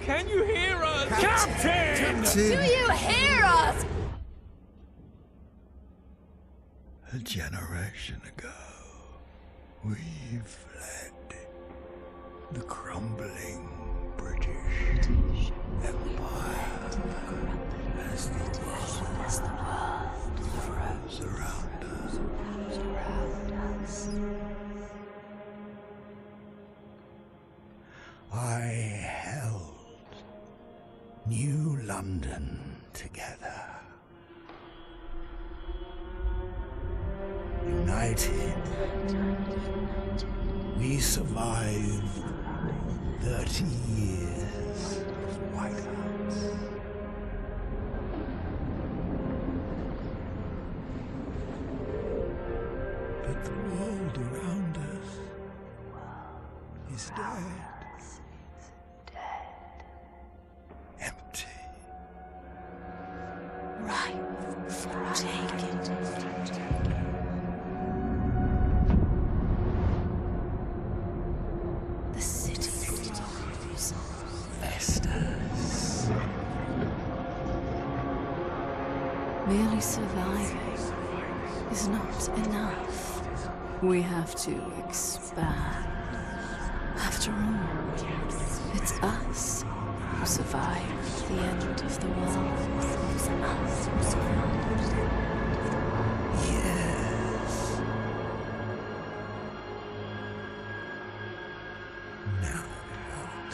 Can you hear us? Captain! Do you hear us? A generation ago, we fled the crumbling British Empire as the world froze around us. I held New London together. United, we survived 30 years of whiteouts. But the world around us is dead. Empty. Ripe for taking. The city grows. Festers. Merely surviving is not enough. We have to expand. After all, it's us who survived the end of the world. It's us who survived. Yes. Now what?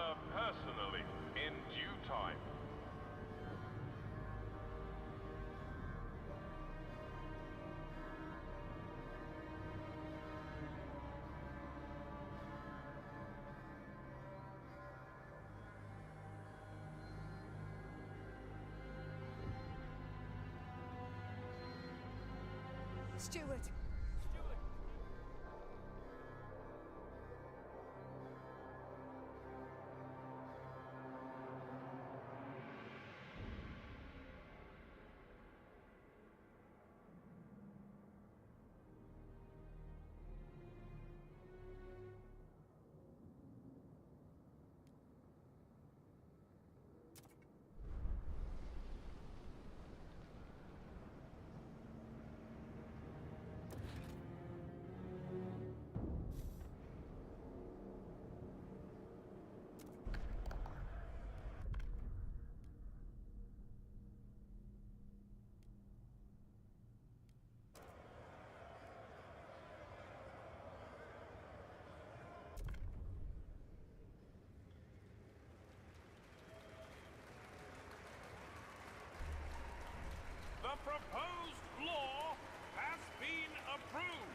answer personally in due time. Steward! The proposed law has been approved.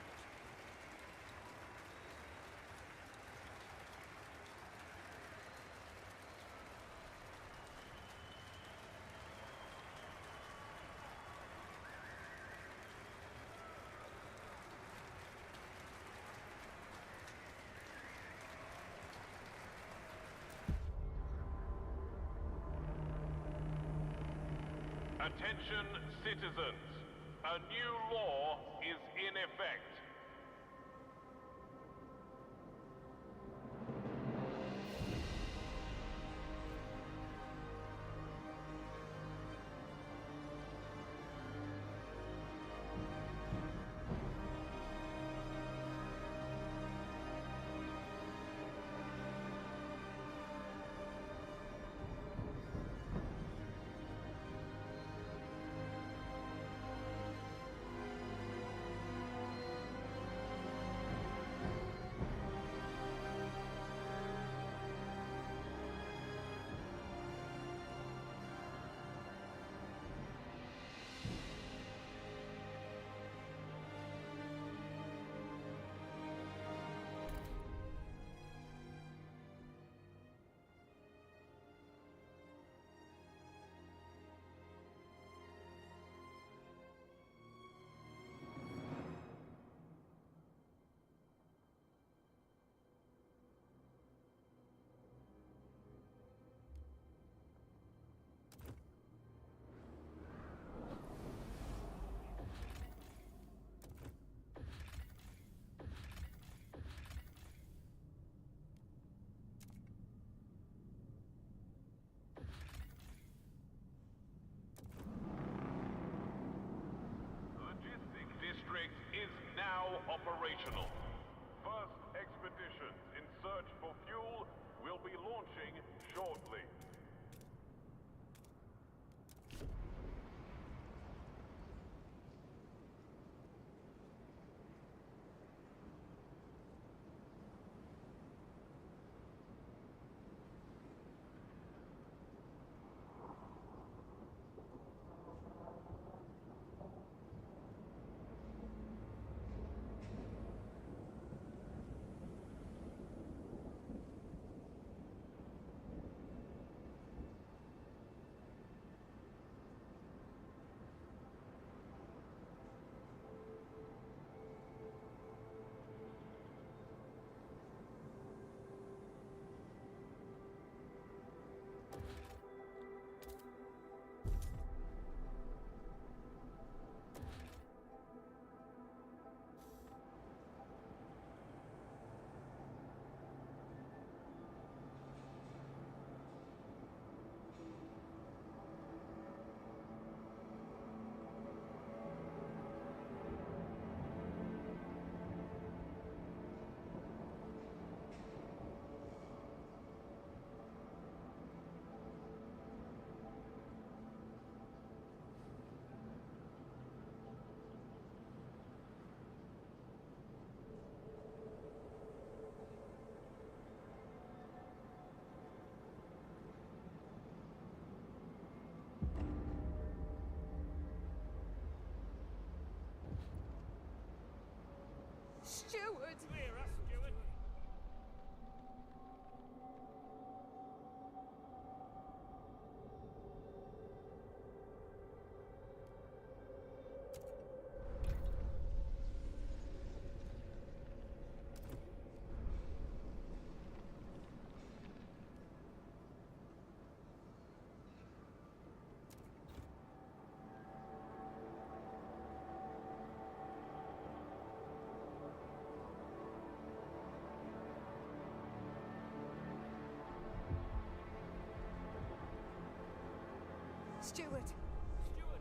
Attention, citizens. A new law is in effect. District is now operational. First expeditions in search for fuel will be launching shortly. Steward! Clear us, Steward. Steward! Steward.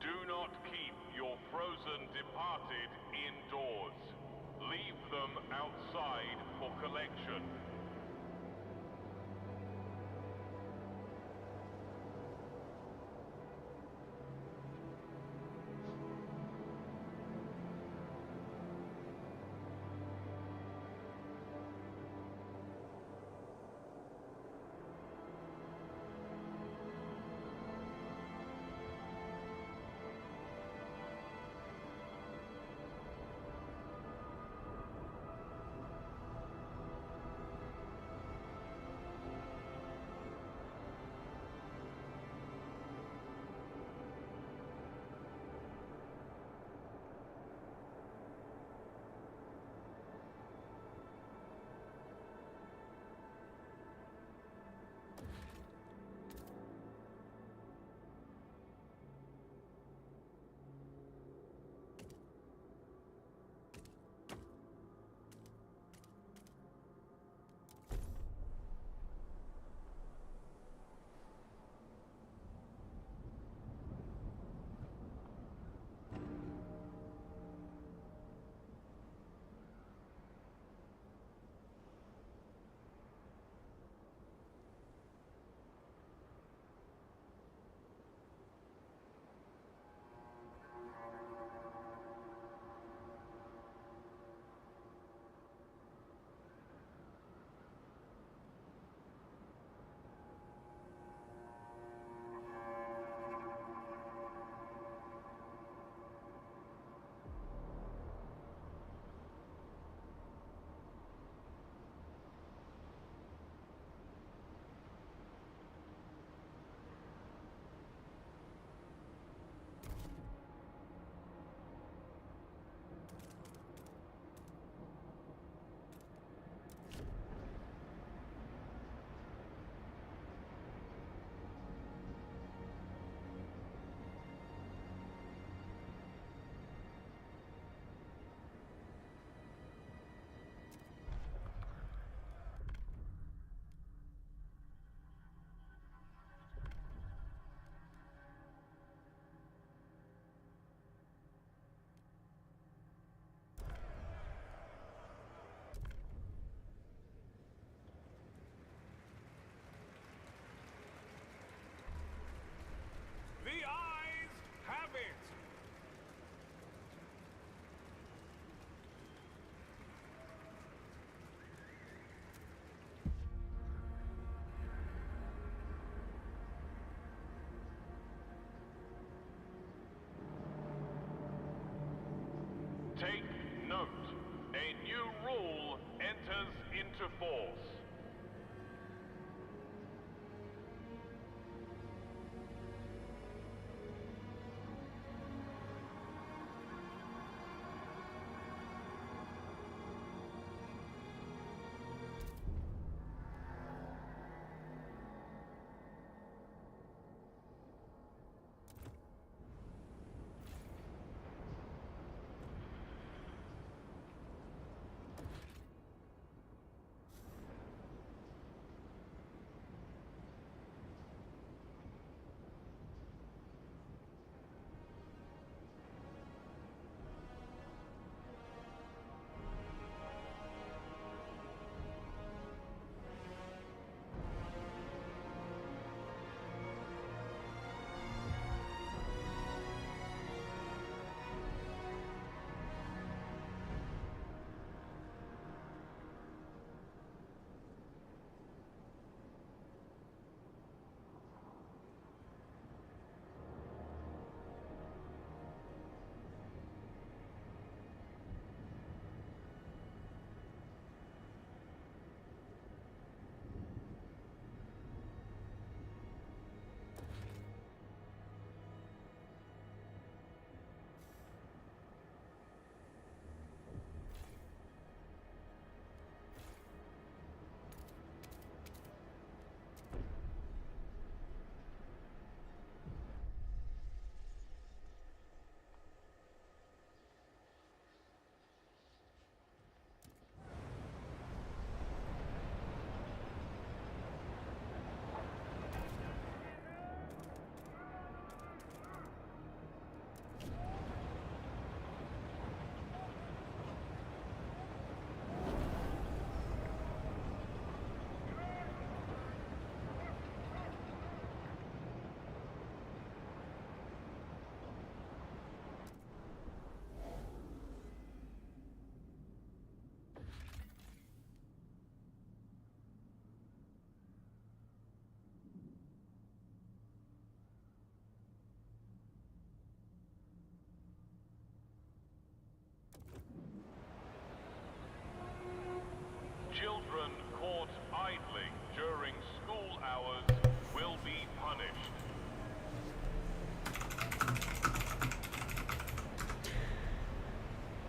Do not keep your frozen departed indoors. Leave them outside for collection. The eyes have it! Take note. A new rule enters into force.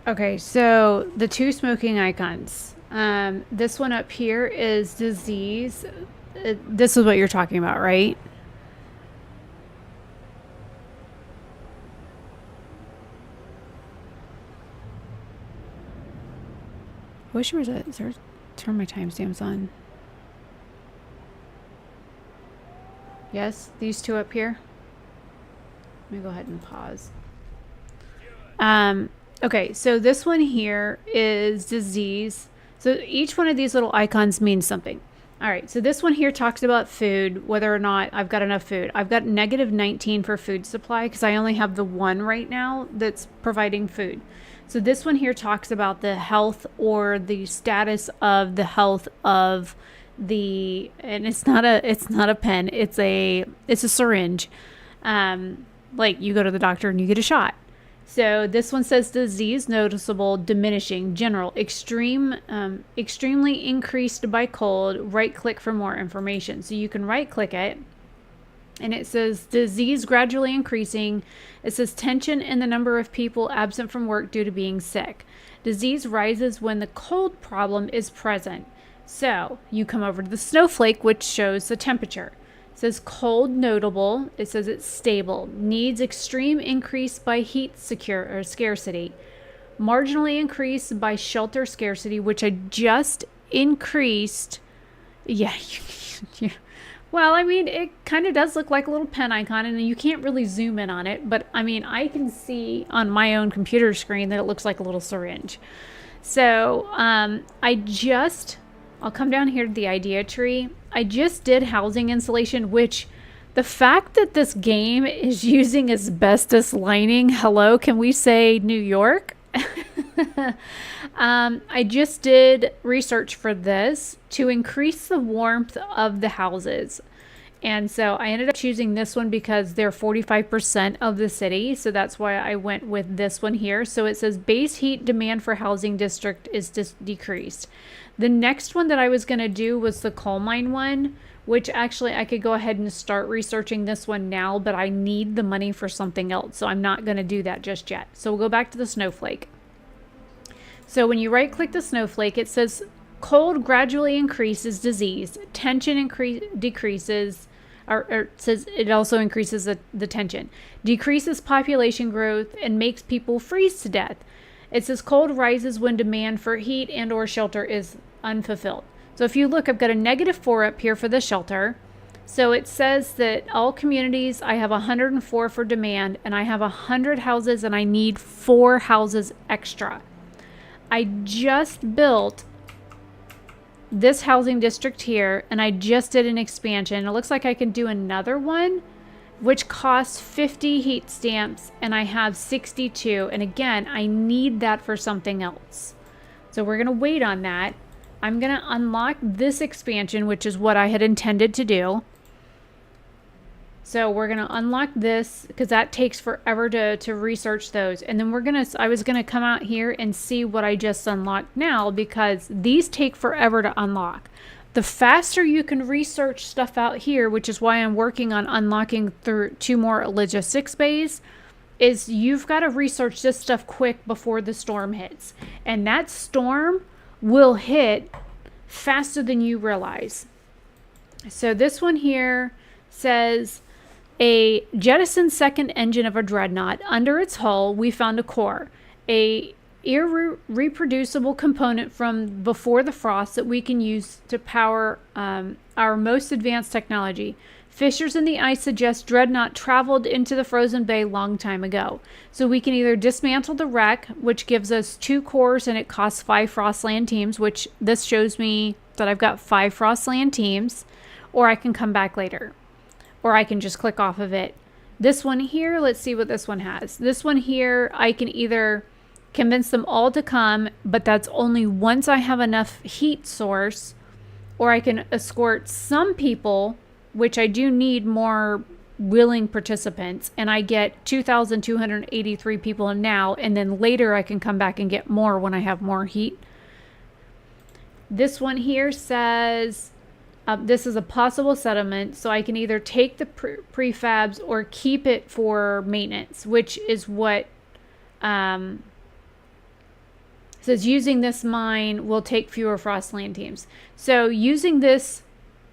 Okay, so the two smoking icons. This one up here is disease. This is what you're talking about, right? I wish there was turn my timestamps on. Yes, these two up here. Let me go ahead and pause. Okay, so this one here is disease. So each one of these little icons means something. All right, so this one here talks about food, whether or not I've got enough food. I've got -19 for food supply because I only have the one right now that's providing food. So this one here talks about the health or the status of the health of the, and it's not a pen, it's a syringe. Like you go to the doctor and you get a shot. So this one says disease noticeable, diminishing, general, extremely increased by cold. Right click for more information. So you can right click it and it says disease gradually increasing. It says tension in the number of people absent from work due to being sick. Disease rises when the cold problem is present. So you come over to the snowflake, which shows the temperature. It says cold notable. It says it's stable. Needs extreme increase by heat scarcity. Marginally increased by shelter scarcity, which I just increased. Yeah. Well, I mean, it kind of does look like a little pen icon, and you can't really zoom in on it. But I mean, I can see on my own computer screen that it looks like a little syringe. So I'll come down here to the idea tree. I just did housing insulation, which the fact that this game is using asbestos lining, hello, can we say New York? I just did research for this to increase the warmth of the houses. And so I ended up choosing this one because they're 45% of the city. So that's why I went with this one here. So it says base heat demand for housing district is decreased. The next one that I was going to do was the coal mine one, which actually I could go ahead and start researching this one now, but I need the money for something else. So I'm not going to do that just yet. So we'll go back to the snowflake. So when you right click the snowflake, it says cold gradually increases disease, tension decreases, or it says it also increases the tension, decreases population growth, and makes people freeze to death. It says cold rises when demand for heat and or shelter is unfulfilled. So if you look, I've got a -4 up here for the shelter. So it says that all communities, I have 104 for demand, and I have 100 houses, and I need 4 houses extra. I just built this housing district here, and I just did an expansion. It looks like I can do another one, which costs 50 heat stamps, and I have 62. And again, I need that for something else. So we're going to wait on that. I'm going to unlock this expansion, which is what I had intended to do. So we're going to unlock this because that takes forever to research those. And then I was going to come out here and see what I just unlocked now, because these take forever to unlock. The faster you can research stuff out here, which is why I'm working on unlocking through 2 more logistics bays, is you've got to research this stuff quick before the storm hits. And that storm will hit faster than you realize. So this one here says a jettisoned second engine of a dreadnought. Under its hull, we found a core, a irreproducible component from before the frost that we can use to power our most advanced technology. Fissures in the ice suggest Dreadnought traveled into the frozen bay long time ago. So we can either dismantle the wreck, which gives us 2 cores and it costs 5 Frostland teams, which this shows me that I've got 5 Frostland teams, or I can come back later. Or I can just click off of it. This one here, let's see what this one has. This one here, I can either convince them all to come, but that's only once I have enough heat source, or I can escort some people, which I do need more willing participants, and I get 2,283 people now, and then later I can come back and get more when I have more heat. This one here says this is a possible settlement, so I can either take the prefabs or keep it for maintenance, which is what says using this mine will take fewer Frostland teams. So using this,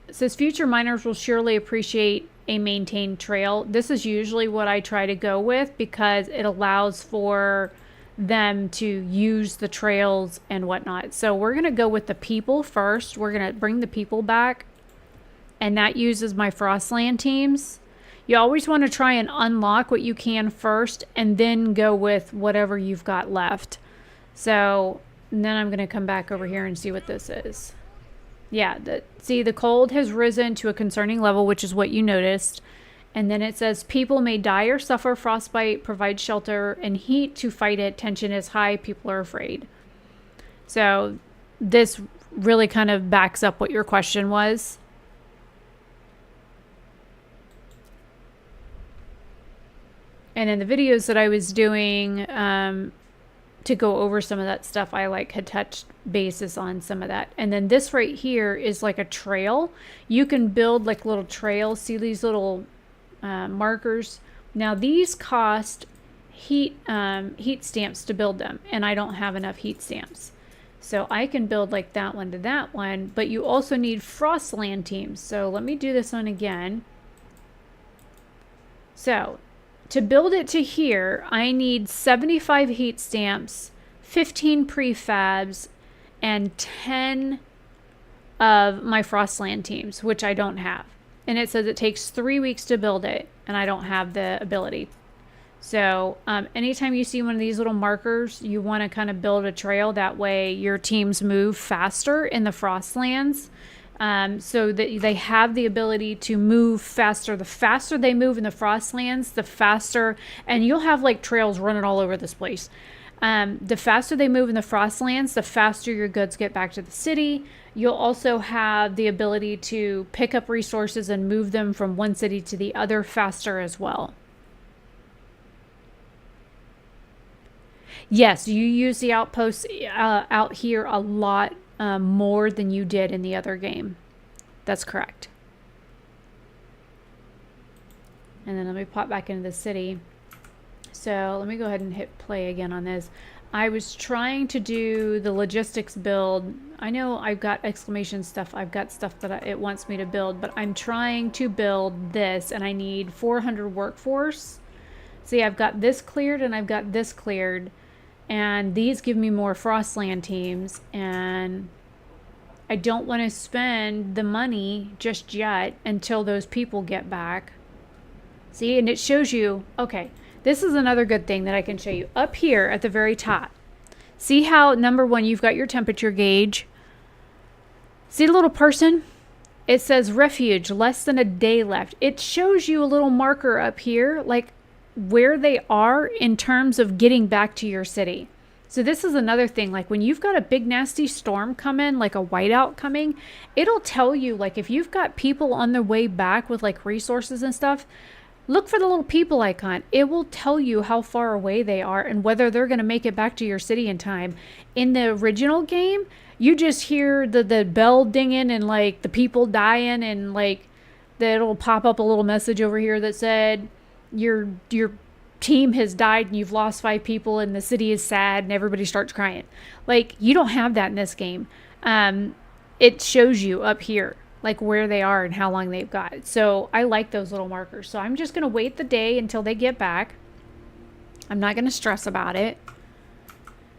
it says future miners will surely appreciate a maintained trail. This is usually what I try to go with because it allows for them to use the trails and whatnot. So we're going to go with the people first. We're going to bring the people back, and that uses my Frostland teams. You always want to try and unlock what you can first and then go with whatever you've got left. So then I'm going to come back over here and see what this is. Yeah, see, the cold has risen to a concerning level, which is what you noticed. And then it says people may die or suffer frostbite, provide shelter and heat to fight it. Tension is high. People are afraid. So this really kind of backs up what your question was. And in the videos that I was doing to go over some of that stuff, I had touched basis on some of that. And then this right here is like a trail. You can build like little trails. See these little markers? Now these cost heat stamps to build them, and I don't have enough heat stamps. So I can build like that one to that one, but you also need Frostland teams. So let me do this one again. So to build it to here, I need 75 heat stamps, 15 prefabs, and 10 of my Frostland teams, which I don't have. And it says it takes 3 weeks to build it, and I don't have the ability. So anytime you see one of these little markers, you want to kind of build a trail. That way your teams move faster in the Frostlands. So that they have the ability to move faster. The faster they move in the Frostlands, the faster, and you'll have like trails running all over this place. The faster they move in the Frostlands, the faster your goods get back to the city. You'll also have the ability to pick up resources and move them from one city to the other faster as well. Yes, you use the outposts out here a lot more than you did in the other game. That's correct. And then let me pop back into the city. So let me go ahead and hit play again on this. I was trying to do the logistics build. I know I've got exclamation stuff. I've got stuff that it wants me to build, but I'm trying to build this, and I need 400 workforce. See, I've got this cleared and I've got this cleared, and these give me more Frostland teams, and I don't want to spend the money just yet until those people get back. See, and it shows you, okay, this is another good thing that I can show you. Up here at the very top, see how, number one, you've got your temperature gauge. See the little person? It says refuge, less than a day left. It shows you a little marker up here, like where they are in terms of getting back to your city. So this is another thing, like when you've got a big nasty storm coming, like a whiteout coming, it'll tell you, like if you've got people on their way back with like resources and stuff, look for the little people icon. It will tell you how far away they are and whether they're going to make it back to your city in time. In the original game, you just hear the bell dinging and like the people dying, and like it'll pop up a little message over here that said your team has died and you've lost 5 people and the city is sad and everybody starts crying. Like, you don't have that in this game. It shows you up here like where they are and how long they've got. So I like those little markers. So I'm just going to wait the day until they get back. I'm not going to stress about it.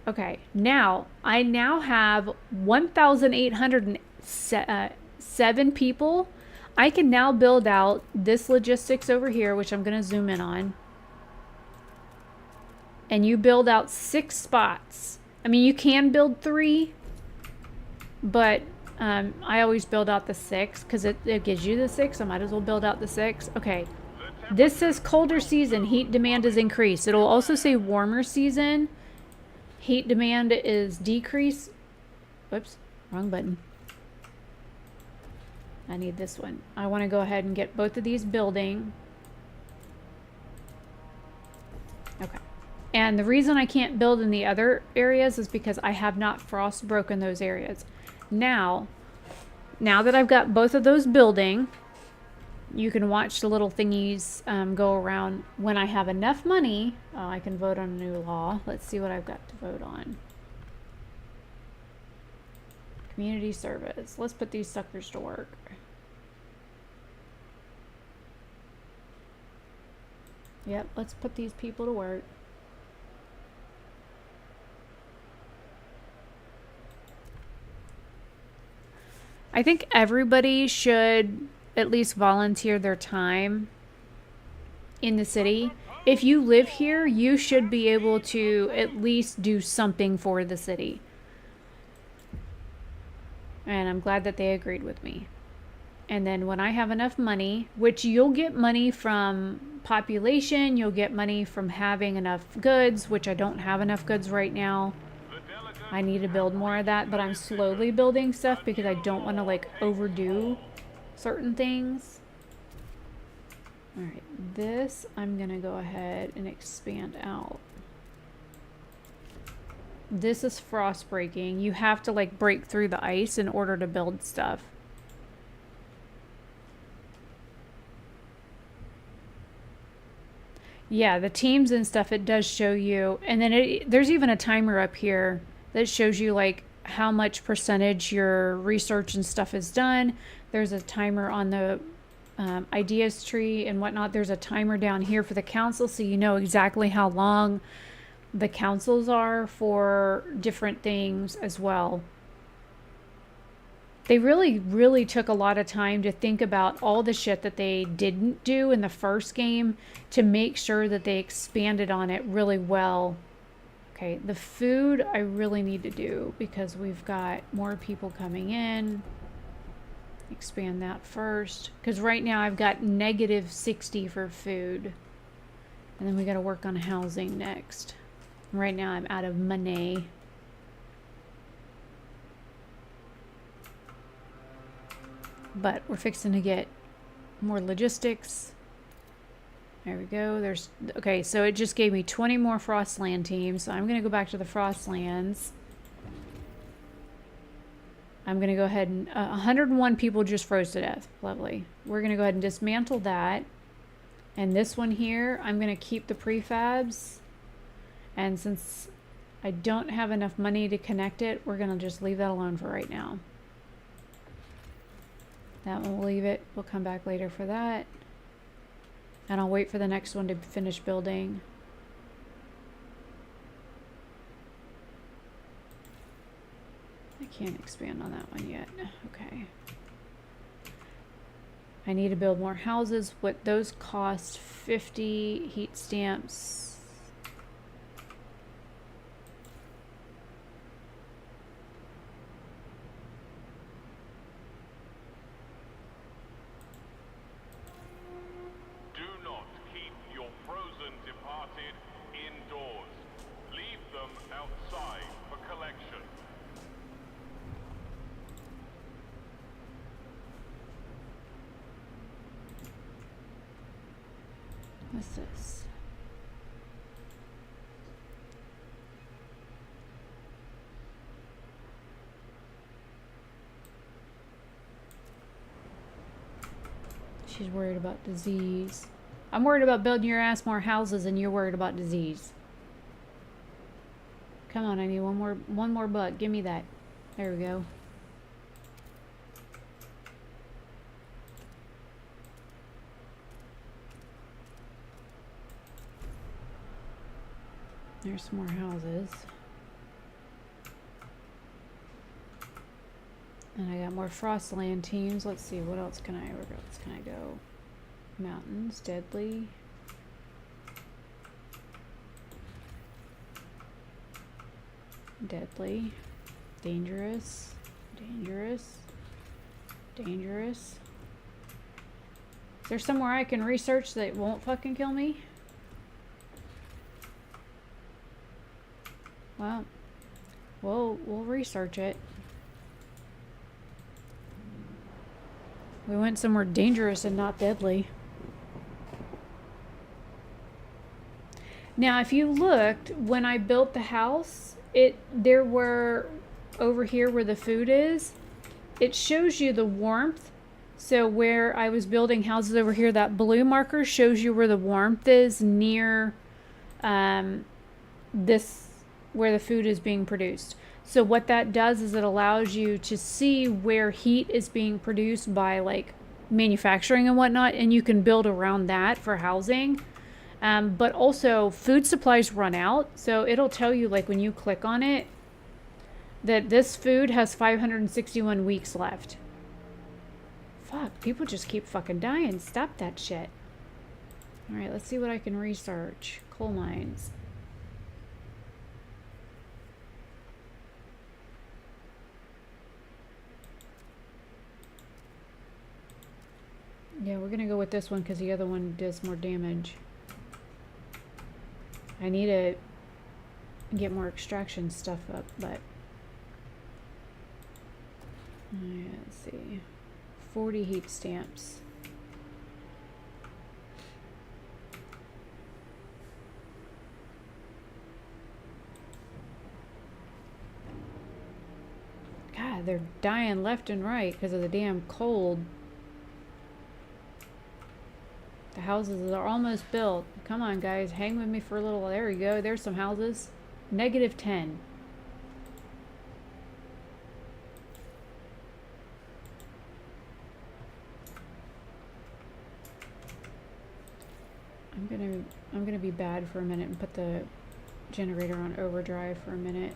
Okay, now I have 1,807 people. I can now build out this logistics over here, which I'm going to zoom in on. And you build out 6 spots. I mean, you can build 3, but I always build out the 6 because it gives you the 6. I might as well build out the 6. Okay. This says colder season. Heat demand is increased. It'll also say warmer season. Heat demand is decreased. Whoops. Wrong button. I need this one. I want to go ahead and get both of these building. Okay. And the reason I can't build in the other areas is because I have not frost broken those areas. Now that I've got both of those building, you can watch the little thingies go around. When I have enough money, I can vote on a new law. Let's see what I've got to vote on. Community service. Let's put these suckers to work. Yep, let's put these people to work. I think everybody should at least volunteer their time in the city. If you live here, you should be able to at least do something for the city. And I'm glad that they agreed with me. And then when I have enough money, which you'll get money from population, you'll get money from having enough goods, which I don't have enough goods right now. I need to build more of that, but I'm slowly building stuff because I don't want to like overdo certain things. All right, this I'm gonna go ahead and expand out. This is frost breaking. You have to like break through the ice in order to build stuff. Yeah, the teams and stuff, it does show you. And then there's even a timer up here that shows you like how much percentage your research and stuff is done. There's a timer on the ideas tree and whatnot. There's a timer down here for the council, so you know exactly how long the councils are for different things as well. They really took a lot of time to think about all the shit that they didn't do in the first game to make sure that they expanded on it really well. Okay, the food I really need to do because we've got more people coming in. Expand that first. Because right now I've got -60 for food. And then we got to work on housing next. Right now I'm out of money. But we're fixing to get more logistics. There we go. There's okay, so it just gave me 20 more Frostland teams. So I'm going to go back to the Frostlands. I'm going to go ahead and 101 people just froze to death. Lovely. We're going to go ahead and dismantle that. And this one here, I'm going to keep the prefabs. And since I don't have enough money to connect it, we're going to just leave that alone for right now. That one we'll leave it. We'll come back later for that. And I'll wait for the next one to finish building. I can't expand on that one yet. Okay. I need to build more houses. What those cost, 50 heat stamps. What's this? She's worried about disease. I'm worried about building your ass more houses and you're worried about disease. Come on, I need one more buck. Give me that. There we go. There's some more houses. And I got more Frostland teams. Let's see, what else can I, where else can I go? Mountains, deadly. Deadly. Dangerous. Dangerous. Dangerous. Is there somewhere I can research that won't fucking kill me? Well, we'll research it. We went somewhere dangerous and not deadly. Now, if you looked, when I built the house, there were, over here where the food is, it shows you the warmth. So where I was building houses over here, that blue marker shows you where the warmth is near this, where the food is being produced. So what that does is it allows you to see where heat is being produced by like manufacturing and whatnot, and you can build around that for housing. But also food supplies run out, so it'll tell you like when you click on it that this food has 561 weeks left. Fuck, people just keep fucking dying. Stop that shit. Alright, let's see what I can research. Coal mines. Yeah, we're gonna go with this one because the other one does more damage. I need to get more extraction stuff up, but... yeah, let's see. 40 heat stamps. God, they're dying left and right because of the damn cold. The houses are almost built. Come on, guys. Hang with me for a little. There we go. There's some houses. -10. I'm gonna be bad for a minute and put the generator on overdrive for a minute.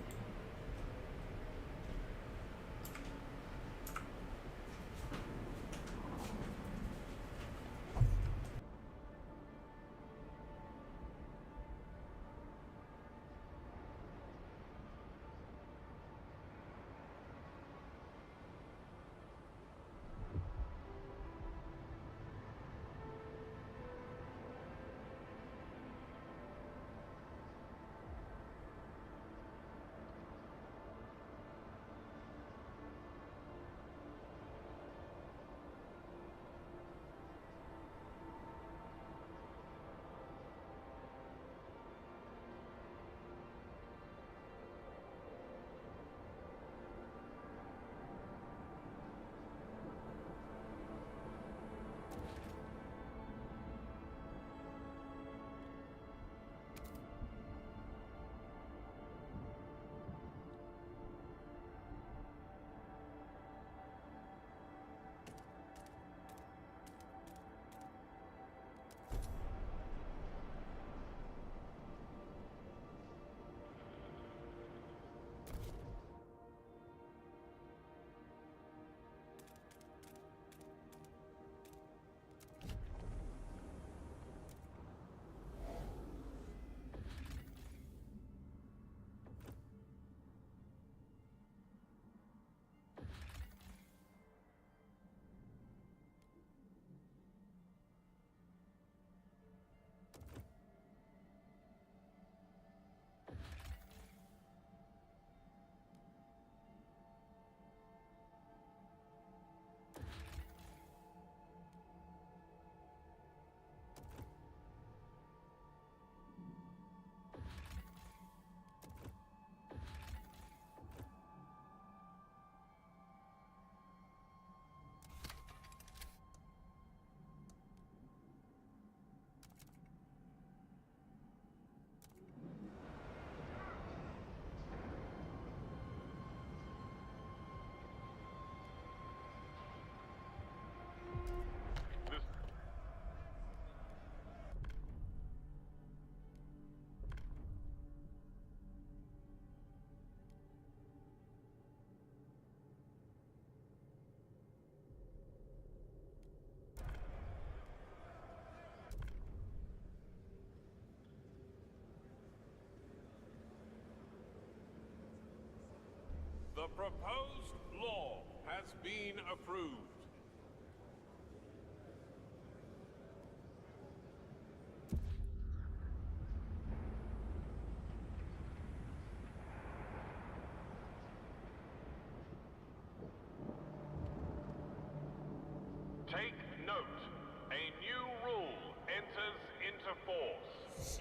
The proposed law has been approved. Take note. A new rule enters into force.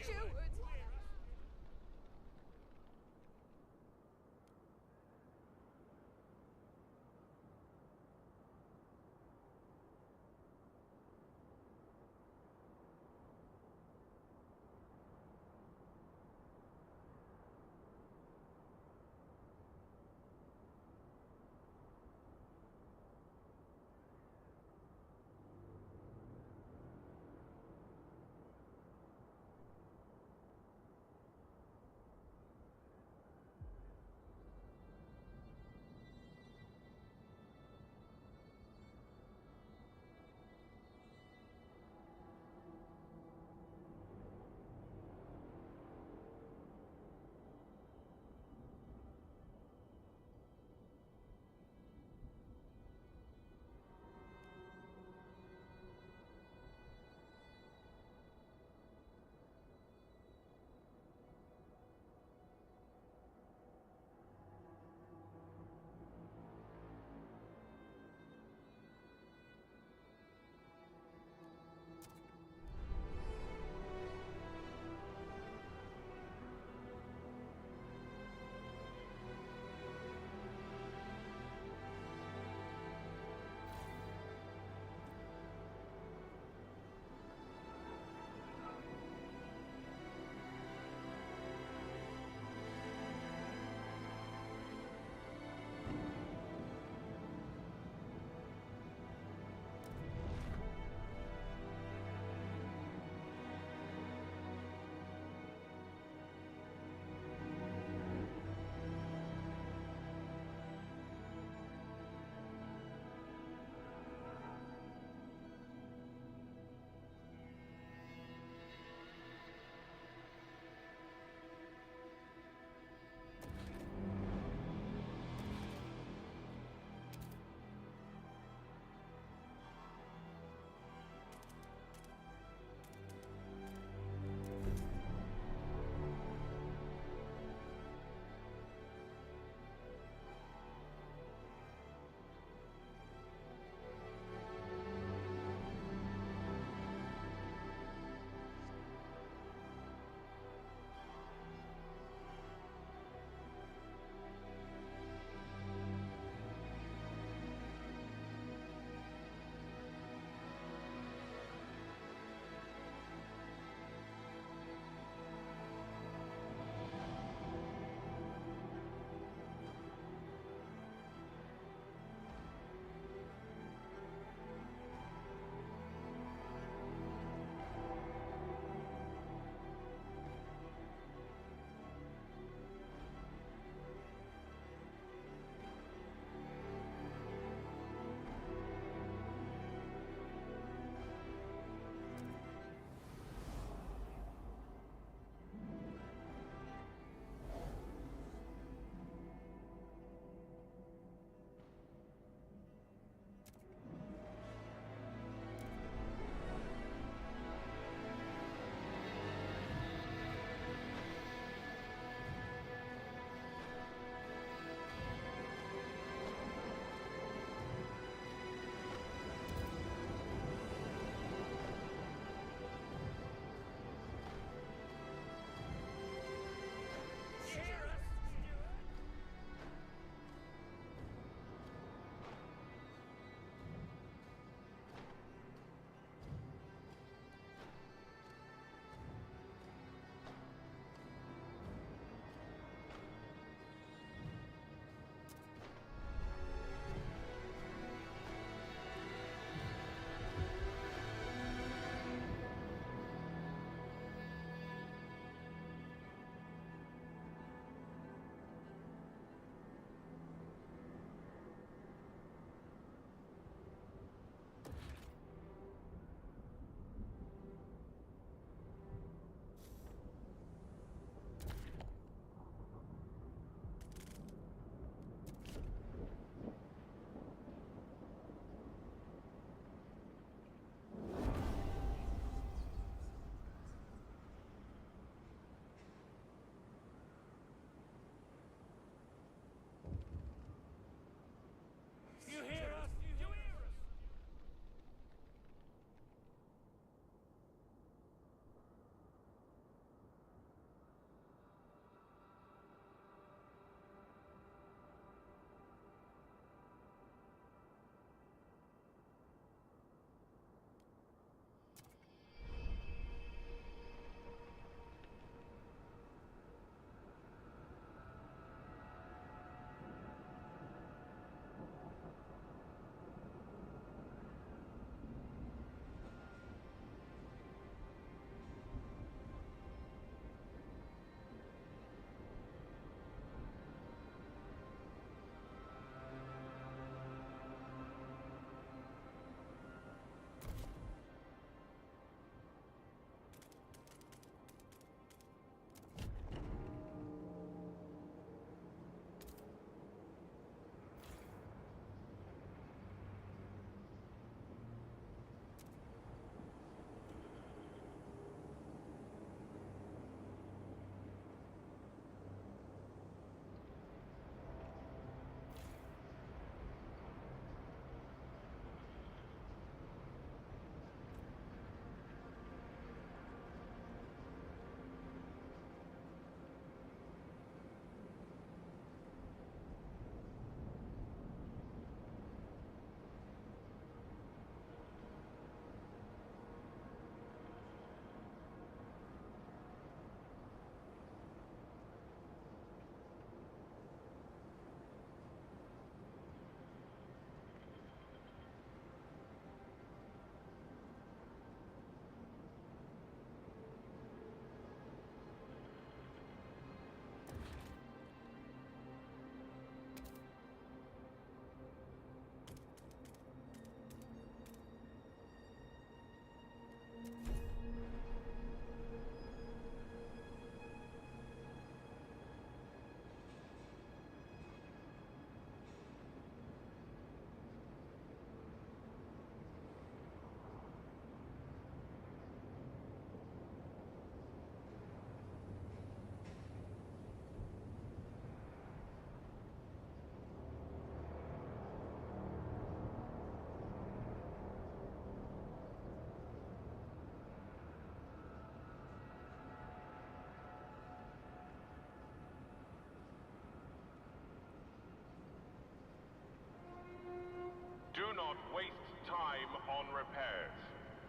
not waste time on repairs.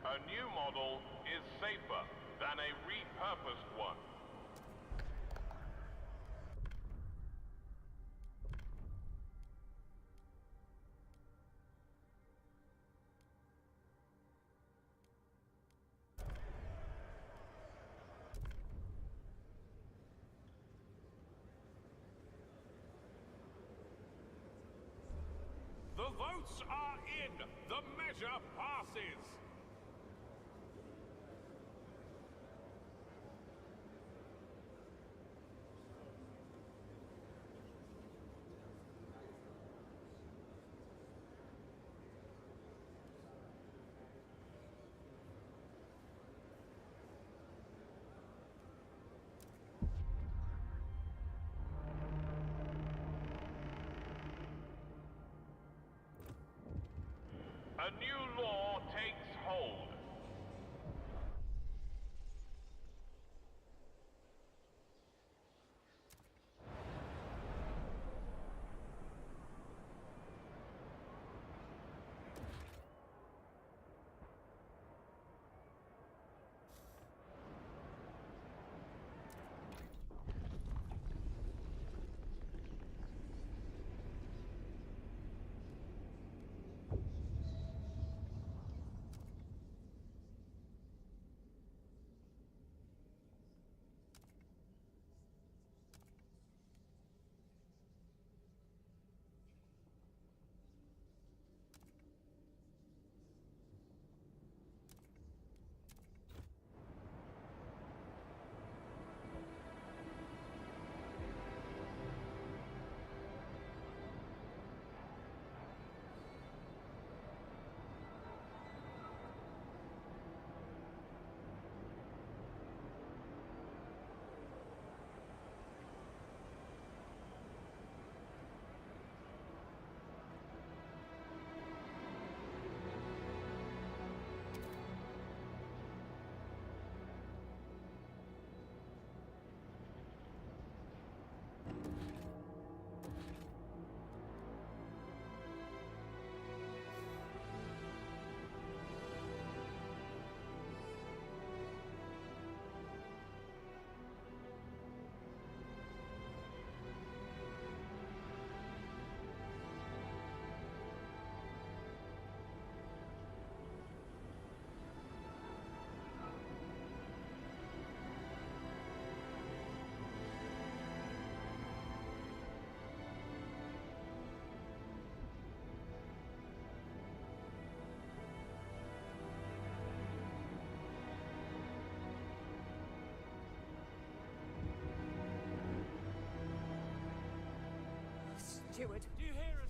A new model is safer than a repurposed one. The votes are in. The measure passes. A new law takes hold. Steward. Do you hear us?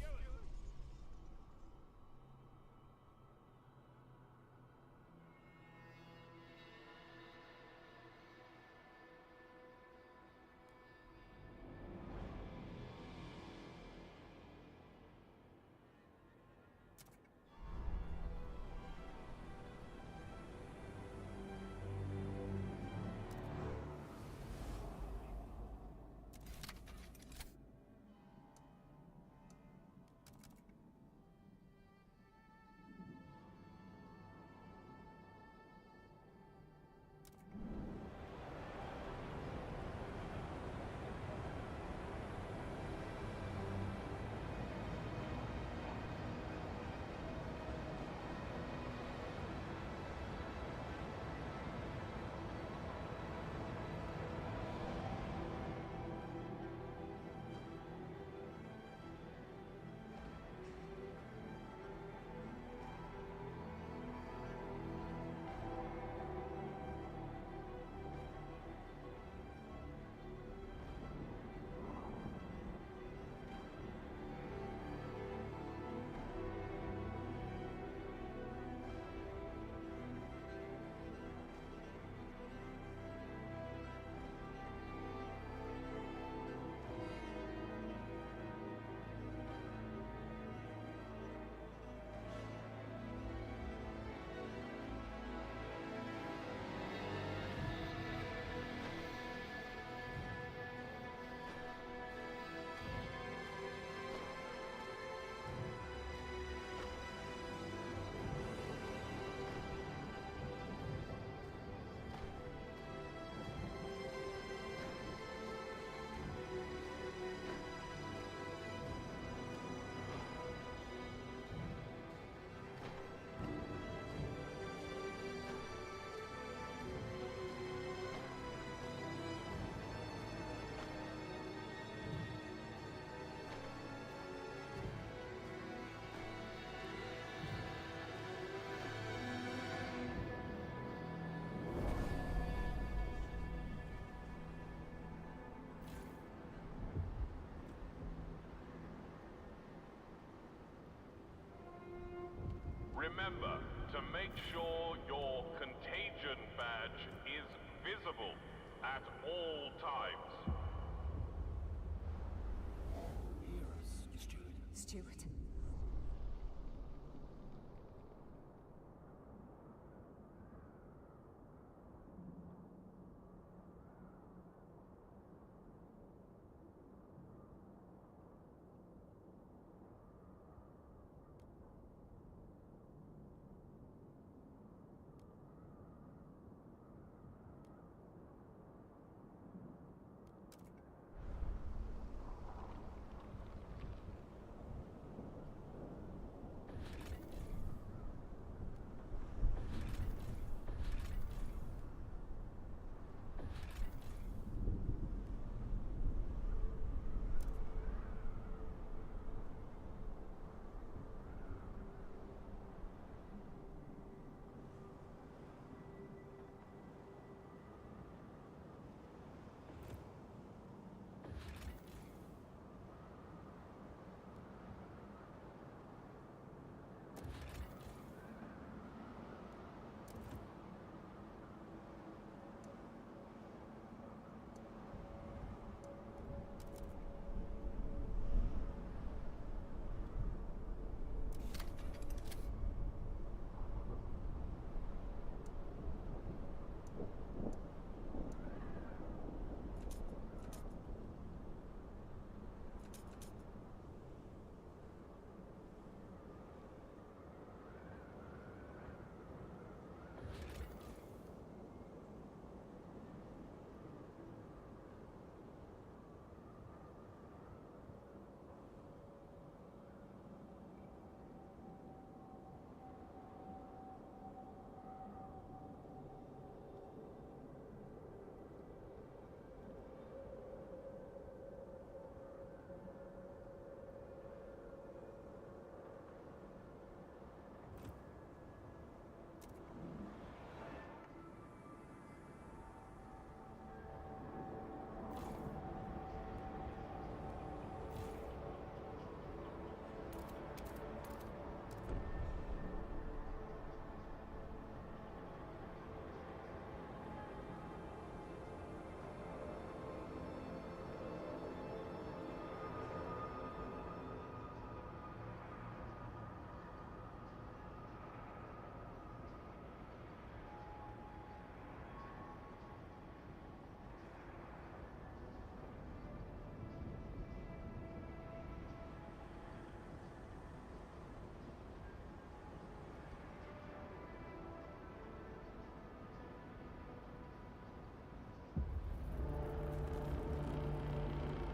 Remember to make sure your contagion badge is visible at all times. Stuart.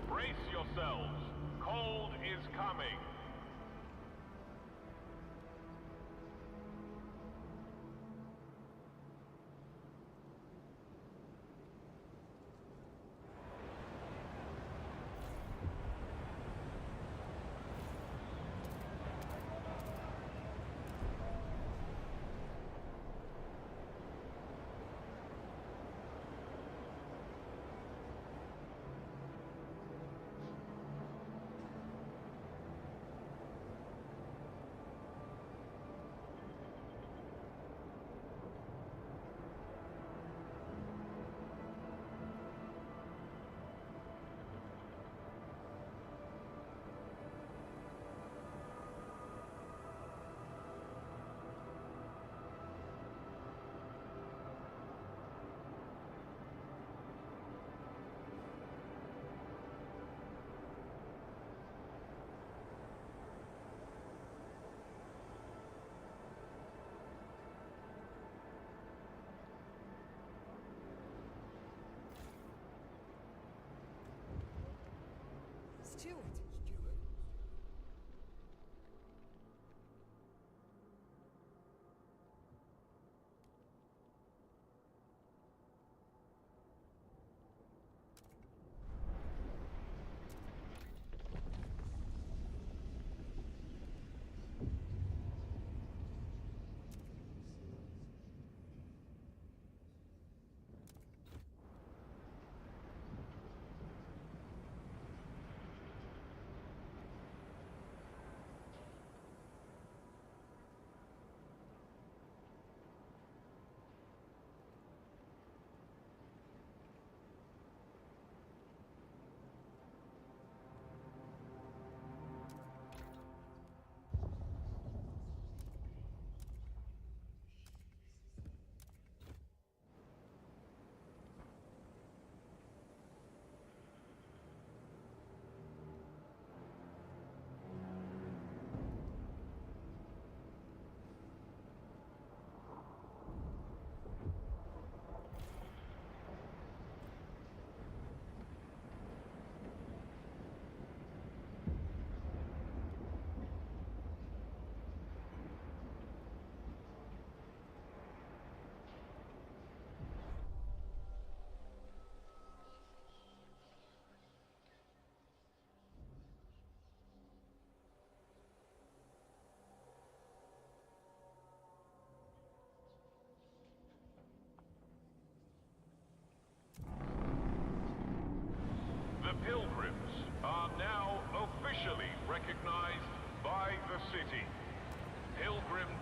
Brace yourselves. Cold is coming. Stuart.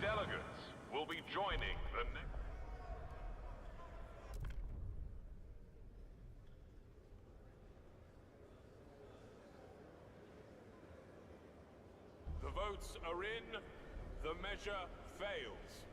delegates will be joining the next... The votes are in. The measure fails.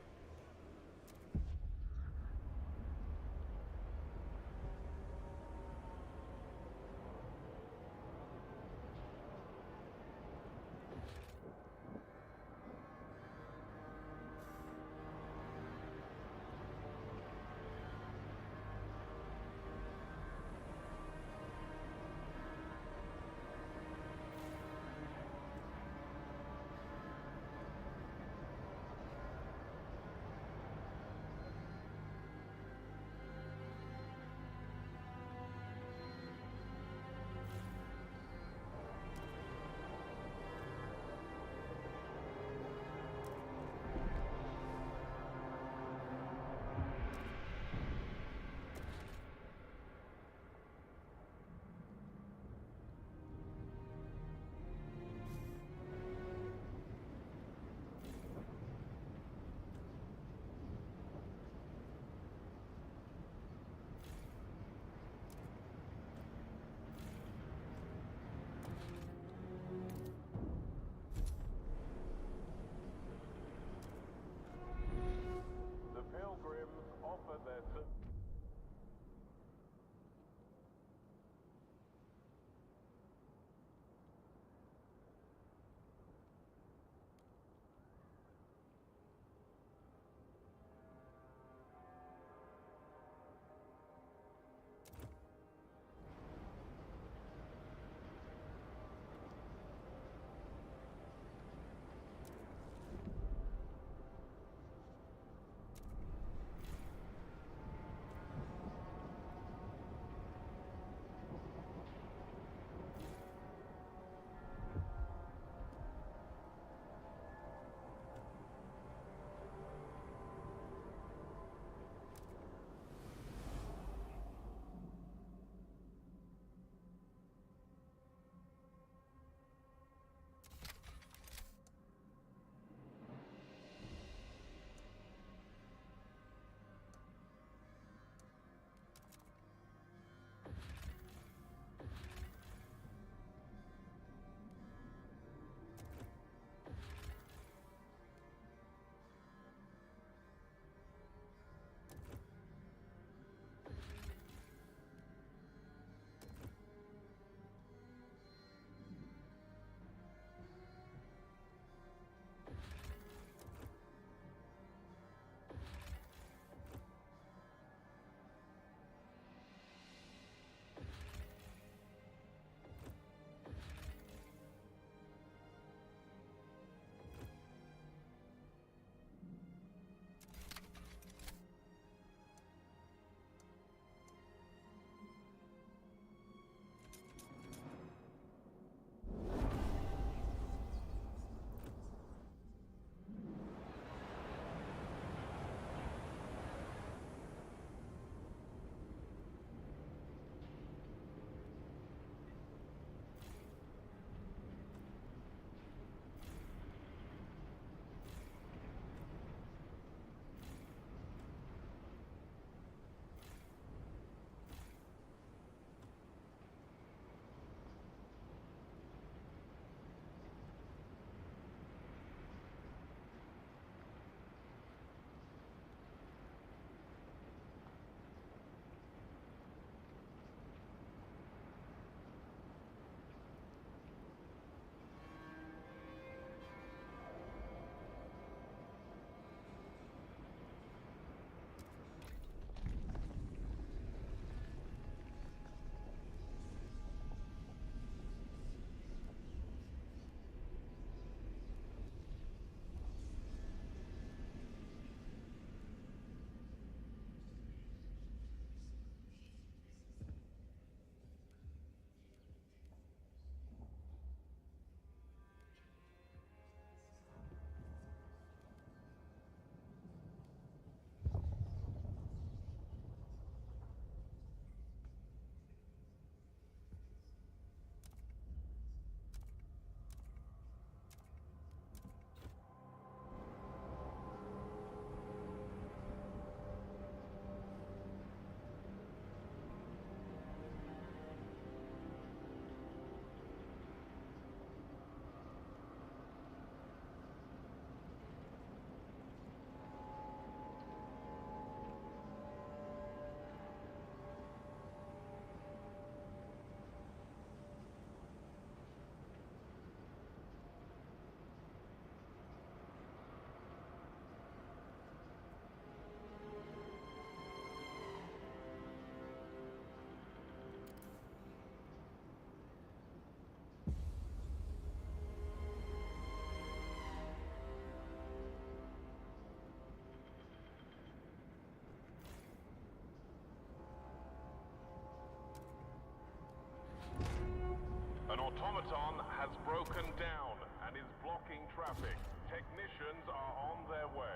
automaton has broken down and is blocking traffic. Technicians are on their way.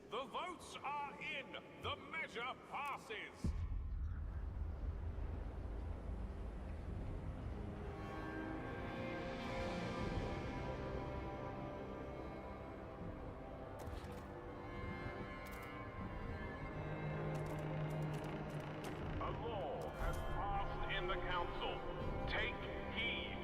The votes are in. The measure passes. A law has passed in the council. Take heed.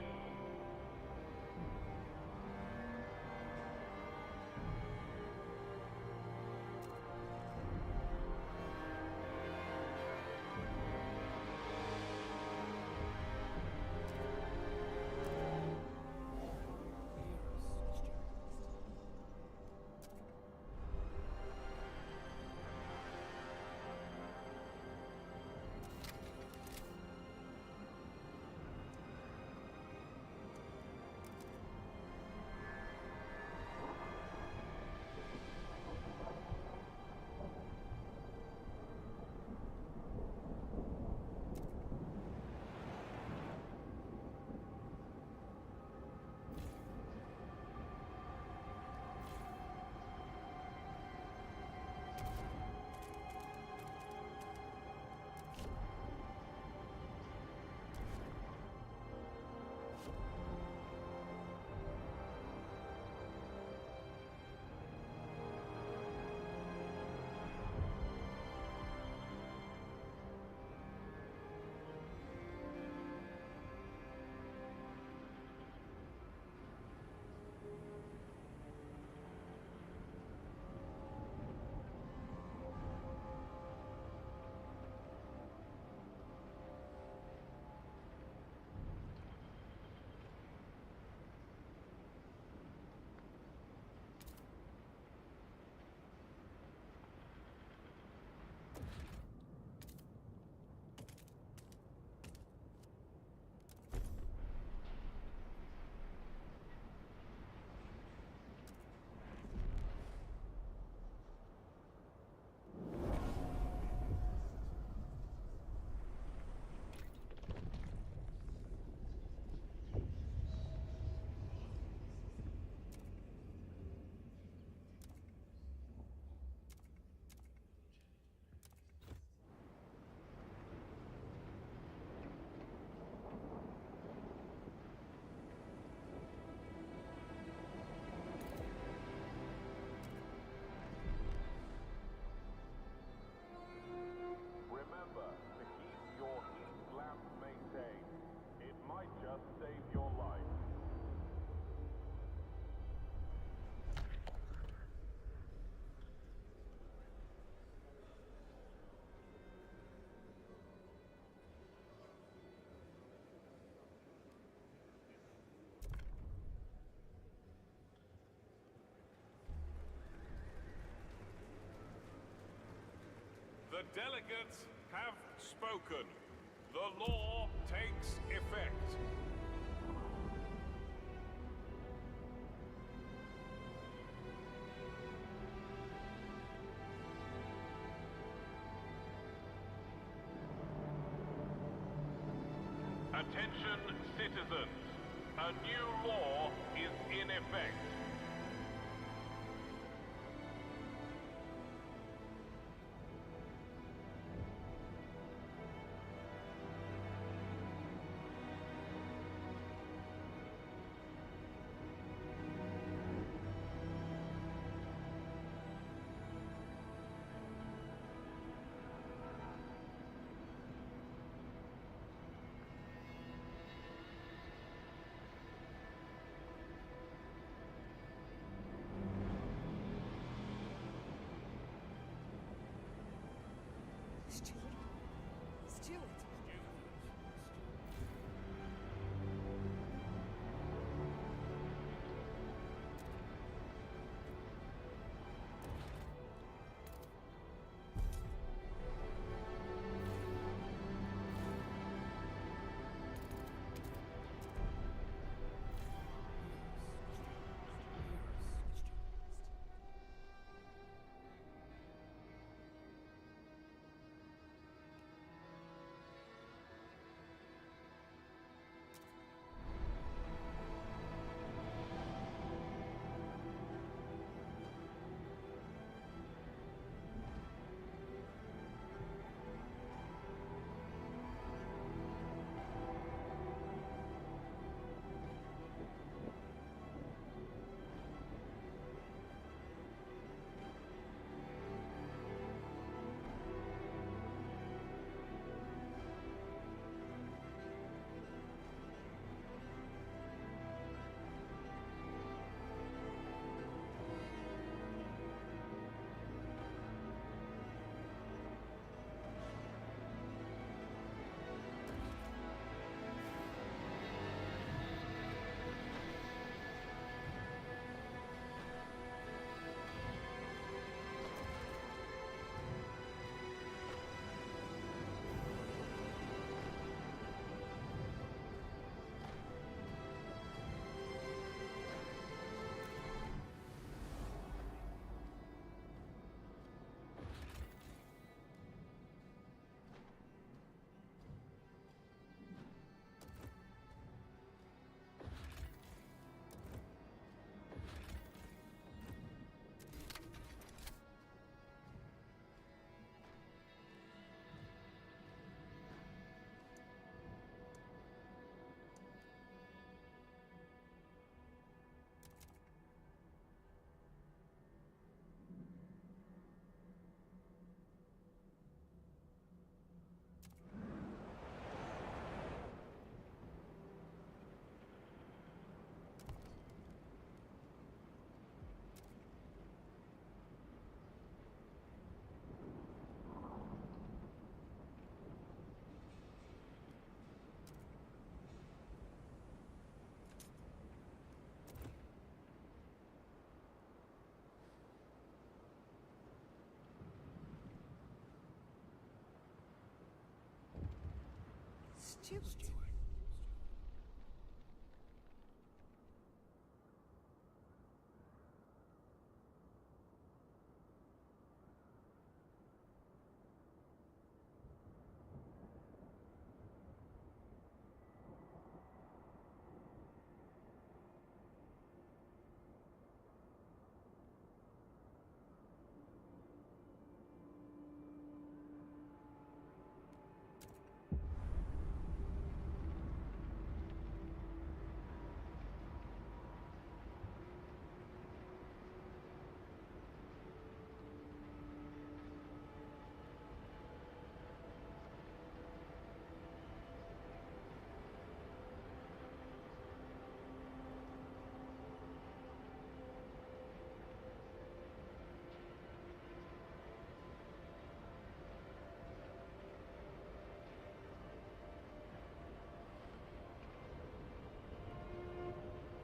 Remember to keep your heat lamp maintained. It might just save your life. The delegates have spoken. The law takes effect. Attention, citizens. A new law is in effect. Stupid.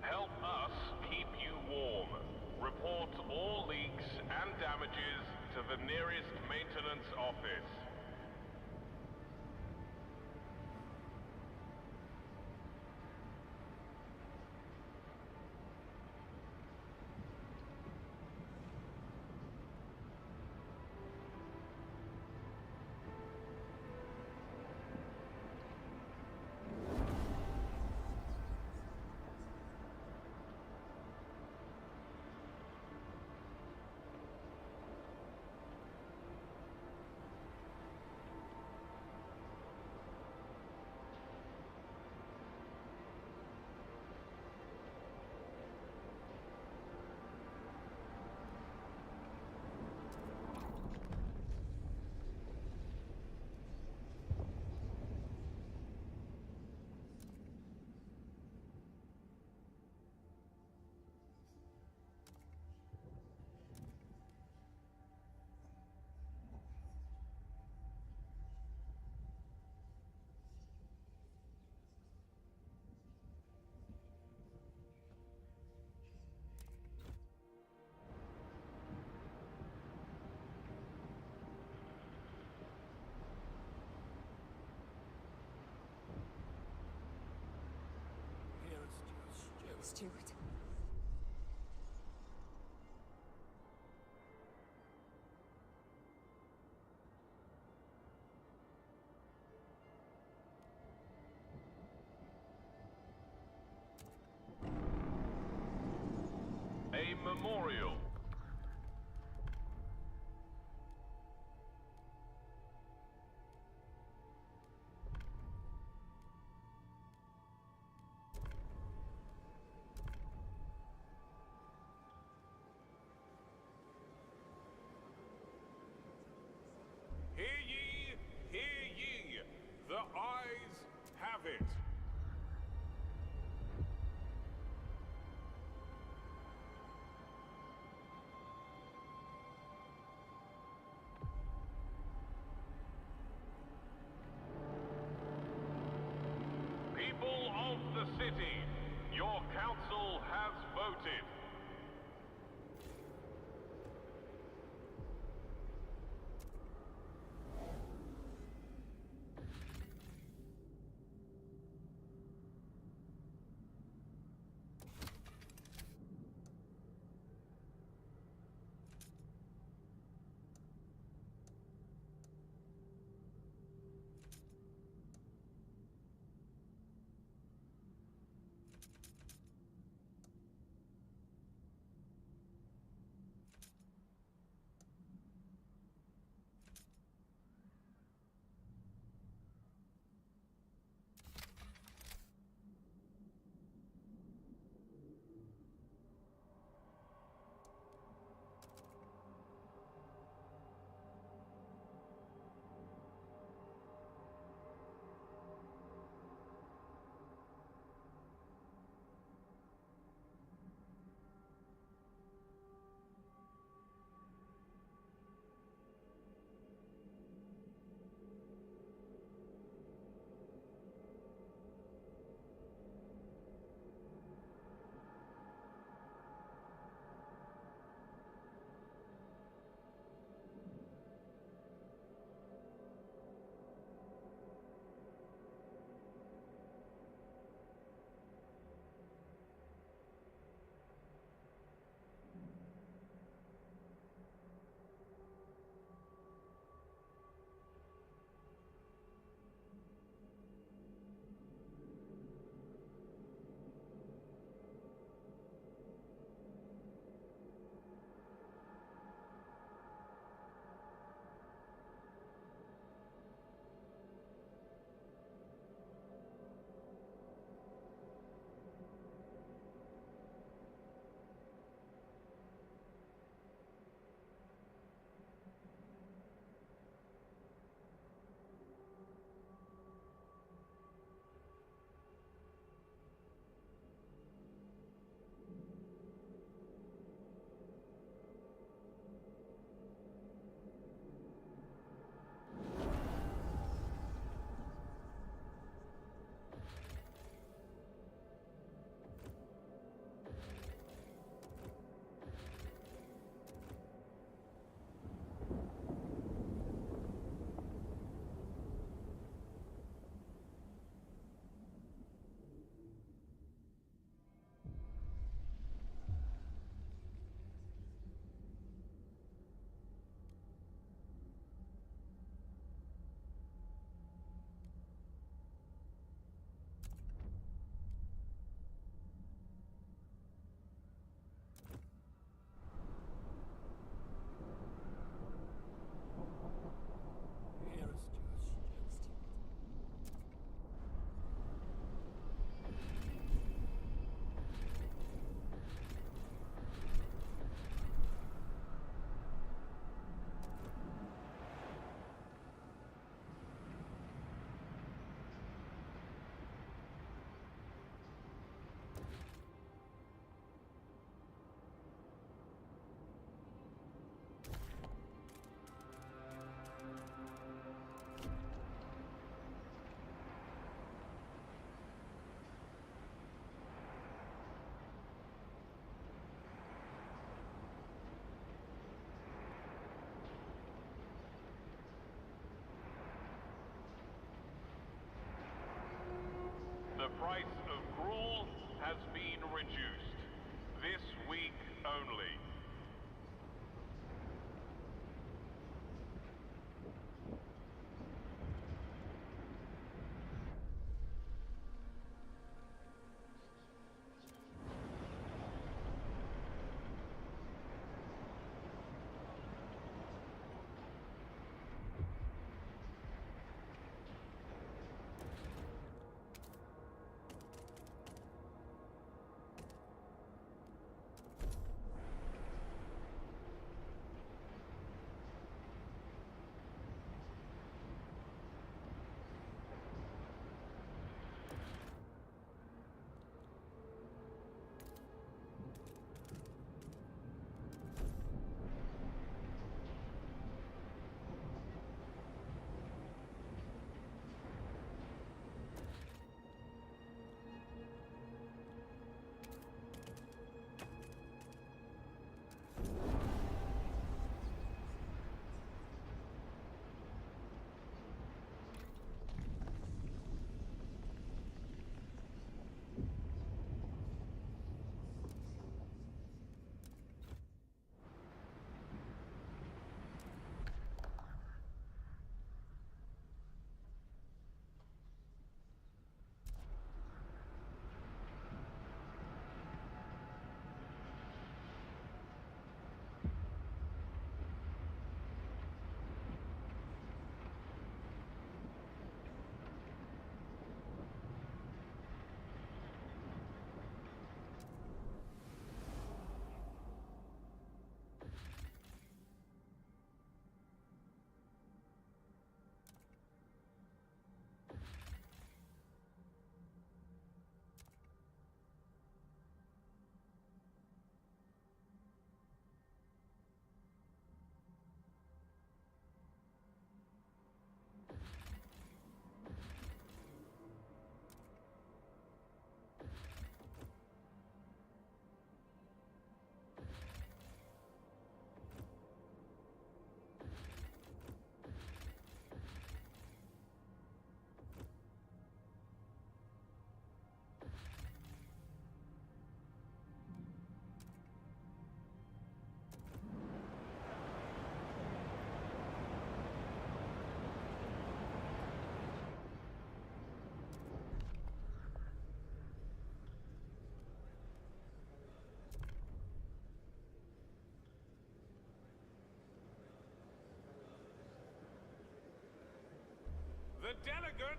Help us keep you warm. Report all leaks and damages to the nearest maintenance office. Stewart. A memorial. Hear ye, hear ye. The eyes have it. People of the city, your council has voted.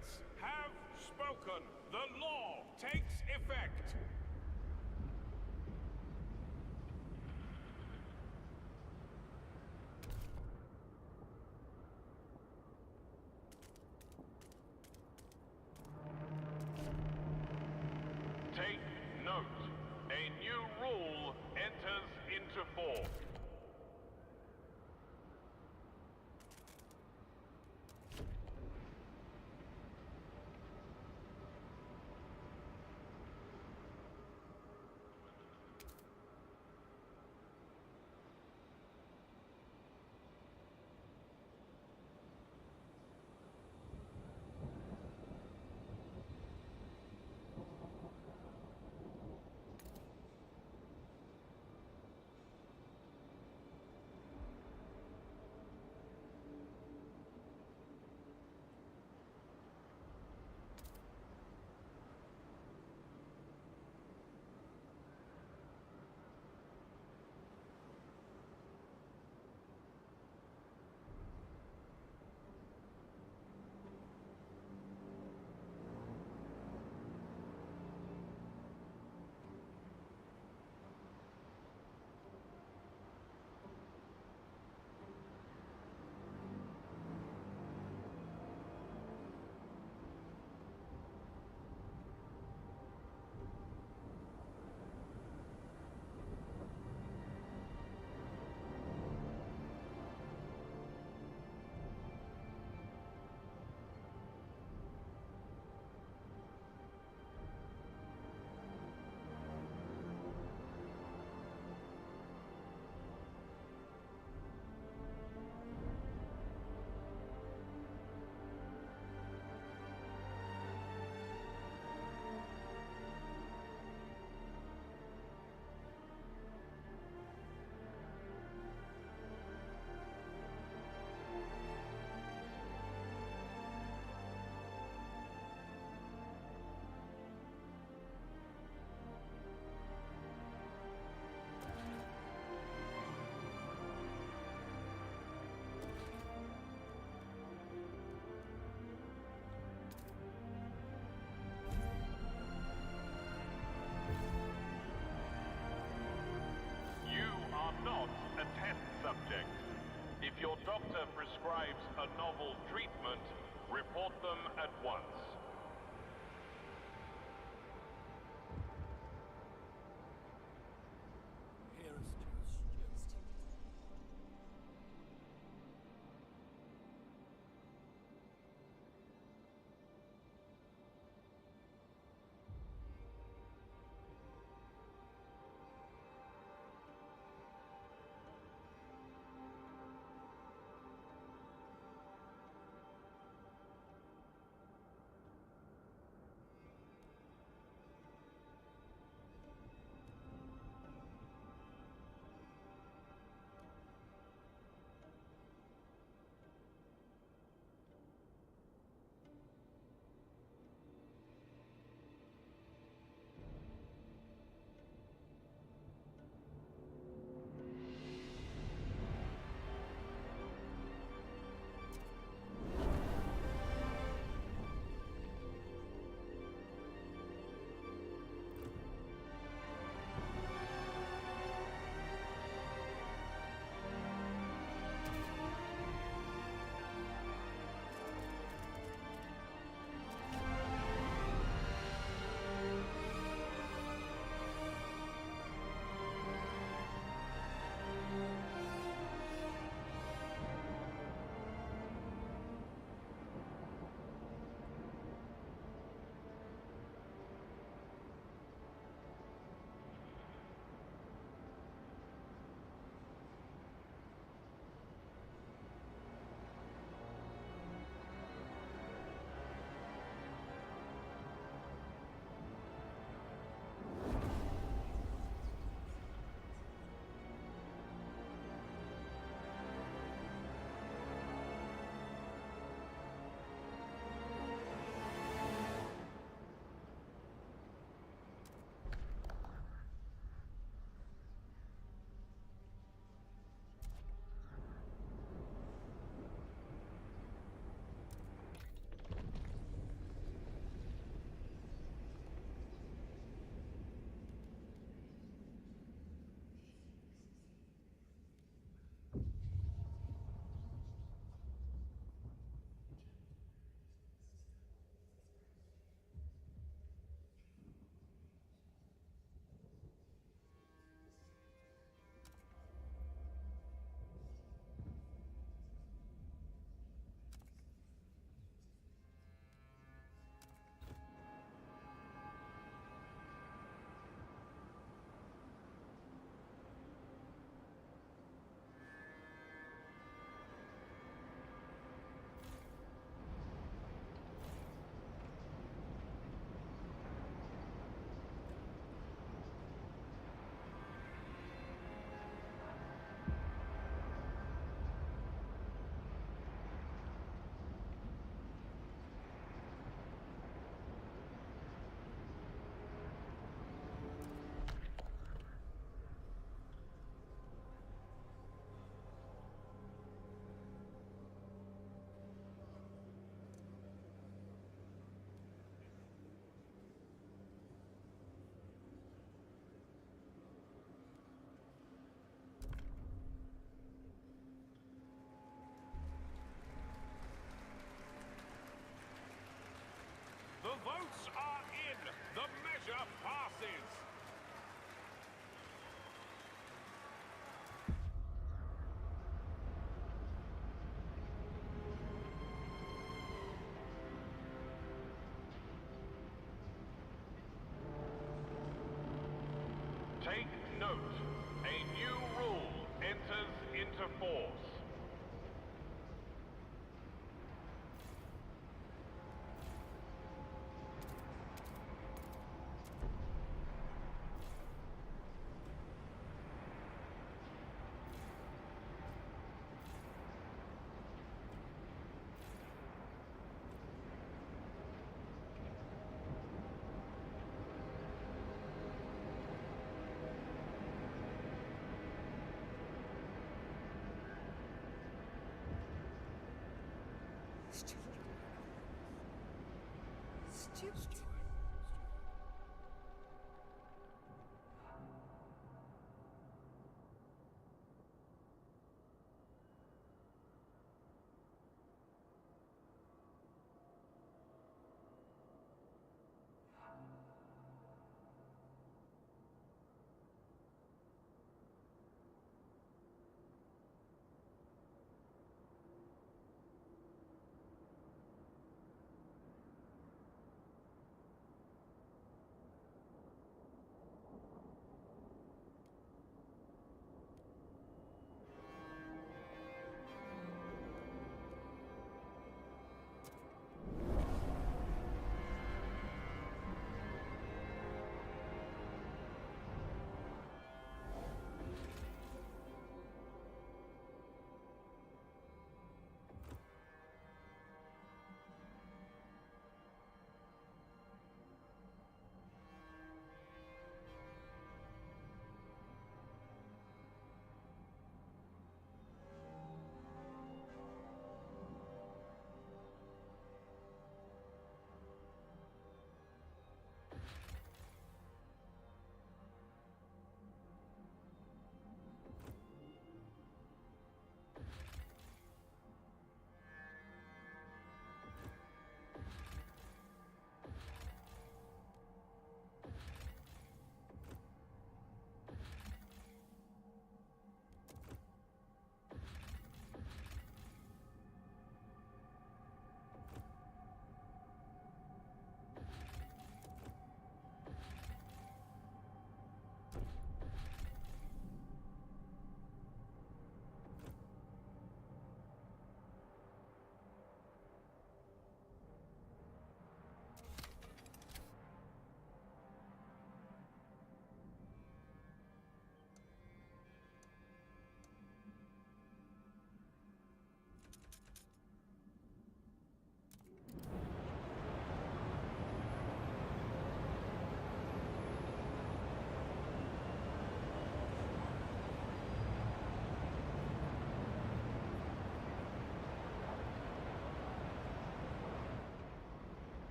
spirits have spoken. The law takes effect. Take note. A new rule enters into force. Not a test subject. If your doctor prescribes a novel treatment, report them at once. force.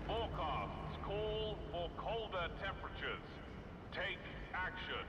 Forecasts call for colder temperatures. Take action.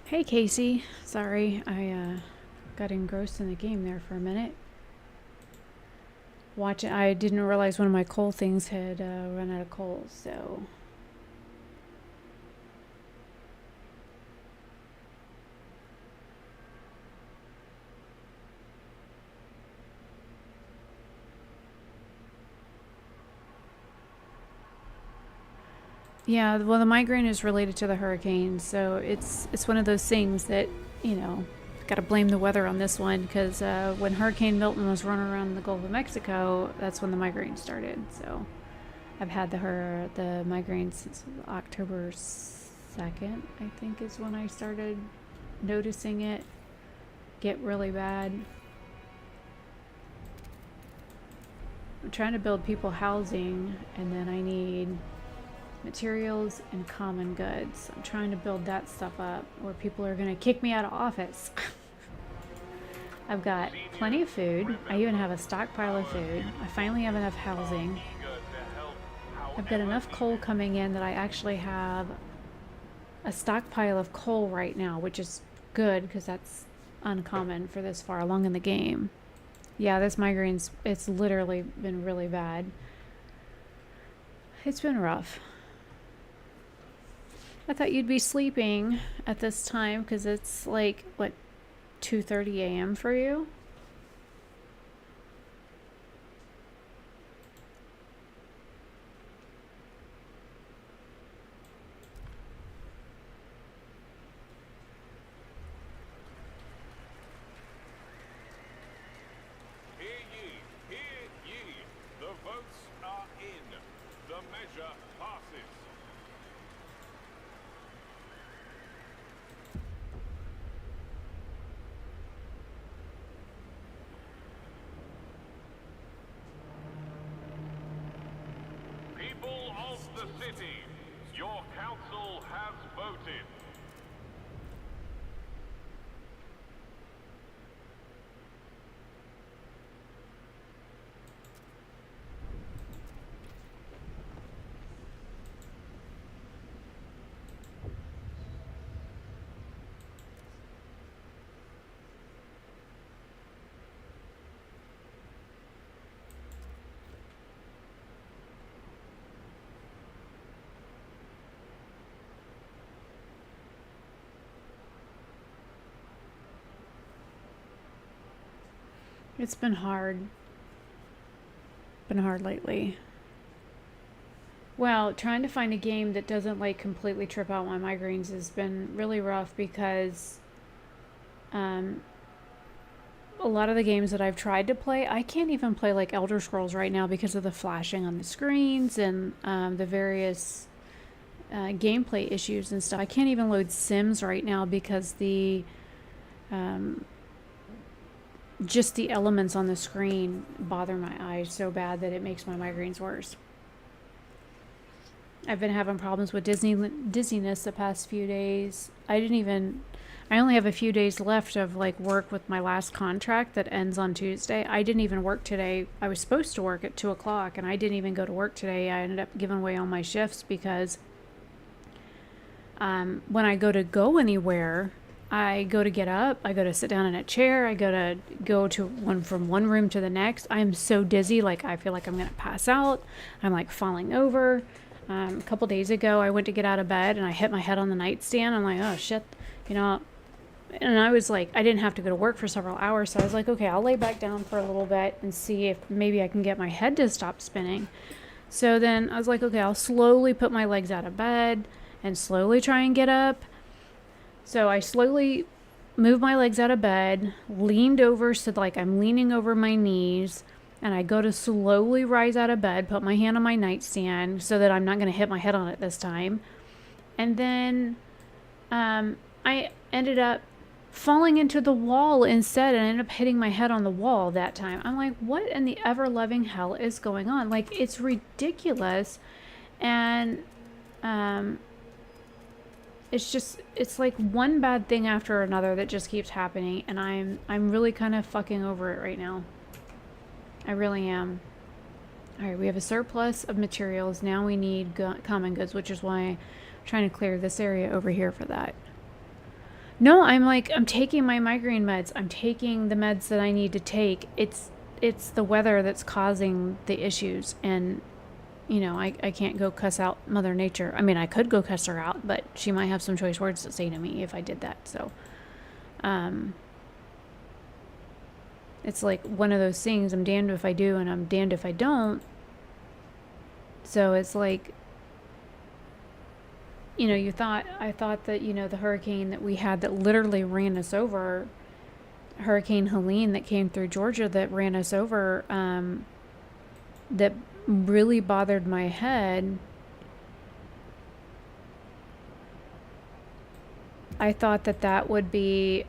Hey Casey, sorry, I got engrossed in the game there for a minute. I didn't realize one of my coal things had run out of coal, so. Yeah, well, the migraine is related to the hurricane, so it's one of those things that, you know, got to blame the weather on this one, because when Hurricane Milton was running around the Gulf of Mexico, that's when the migraine started. So I've had the migraine since October 2nd, I think, is when I started noticing it get really bad. I'm trying to build people housing, and then I need materials and common goods. I'm trying to build that stuff up, or people are going to kick me out of office. I've got plenty of food. I even have a stockpile of food. I finally have enough housing. I've got enough coal coming in that I actually have a stockpile of coal right now, which is good because that's uncommon for this far along in the game. Yeah, this migraine's, it's literally been really bad. It's been rough. I thought you'd be sleeping at this time because it's like, what, 2:30 a.m. for you? Hear ye, hear ye. The votes are in. The measure passes. People of the city, your council has voted. It's been hard. Been hard lately. Well, trying to find a game that doesn't like completely trip out my migraines has been really rough because a lot of the games that I've tried to play, I can't even play like Elder Scrolls right now because of the flashing on the screens and the various gameplay issues and stuff. I can't even load Sims right now because the just the elements on the screen bother my eyes so bad that it makes my migraines worse. I've been having problems with dizziness the past few days. I only have a few days left of like work with my last contract that ends on Tuesday. I didn't even work today. I was supposed to work at 2 o'clock and I didn't even go to work today. I ended up giving away all my shifts because when I go anywhere, I go to get up, I go to sit down in a chair, I go to from one room to the next. I am so dizzy, like I feel like I'm gonna pass out. I'm like falling over. A couple days ago, I went to get out of bed and I hit my head on the nightstand. I'm like, oh shit, you know. And I was like, I didn't have to go to work for several hours, so I was like, okay, I'll lay back down for a little bit and see if maybe I can get my head to stop spinning. So then I was like, okay, I'll slowly put my legs out of bed and slowly try and get up. So I slowly moved my legs out of bed, leaned over so like I'm leaning over my knees, and I go to slowly rise out of bed, put my hand on my nightstand so that I'm not going to hit my head on it this time. And then I ended up falling into the wall instead and ended up hitting my head on the wall that time. I'm like, what in the ever-loving hell is going on? Like, it's ridiculous. And it's like one bad thing after another that just keeps happening, and I'm really kind of fucking over it right now. I really am. All right, we have a surplus of materials. Now we need common goods, which is why I'm trying to clear this area over here for that. No, I'm taking my migraine meds. I'm taking the meds that I need to take. It's the weather that's causing the issues, and you know, I can't go cuss out Mother Nature. I mean, I could go cuss her out, but she might have some choice words to say to me if I did that. So, it's like one of those things. I'm damned if I do, and I'm damned if I don't. So it's like, you know, I thought that, you know, the hurricane that we had that literally ran us over, Hurricane Helene that came through Georgia that ran us over, that really bothered my head. I thought that that would be,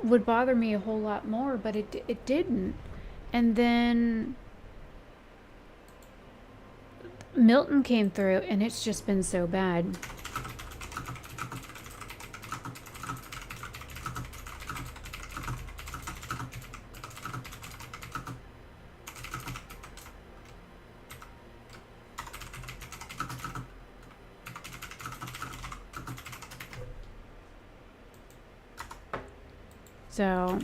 would bother me a whole lot more, but it didn't. And then Milton came through, and it's just been so bad. So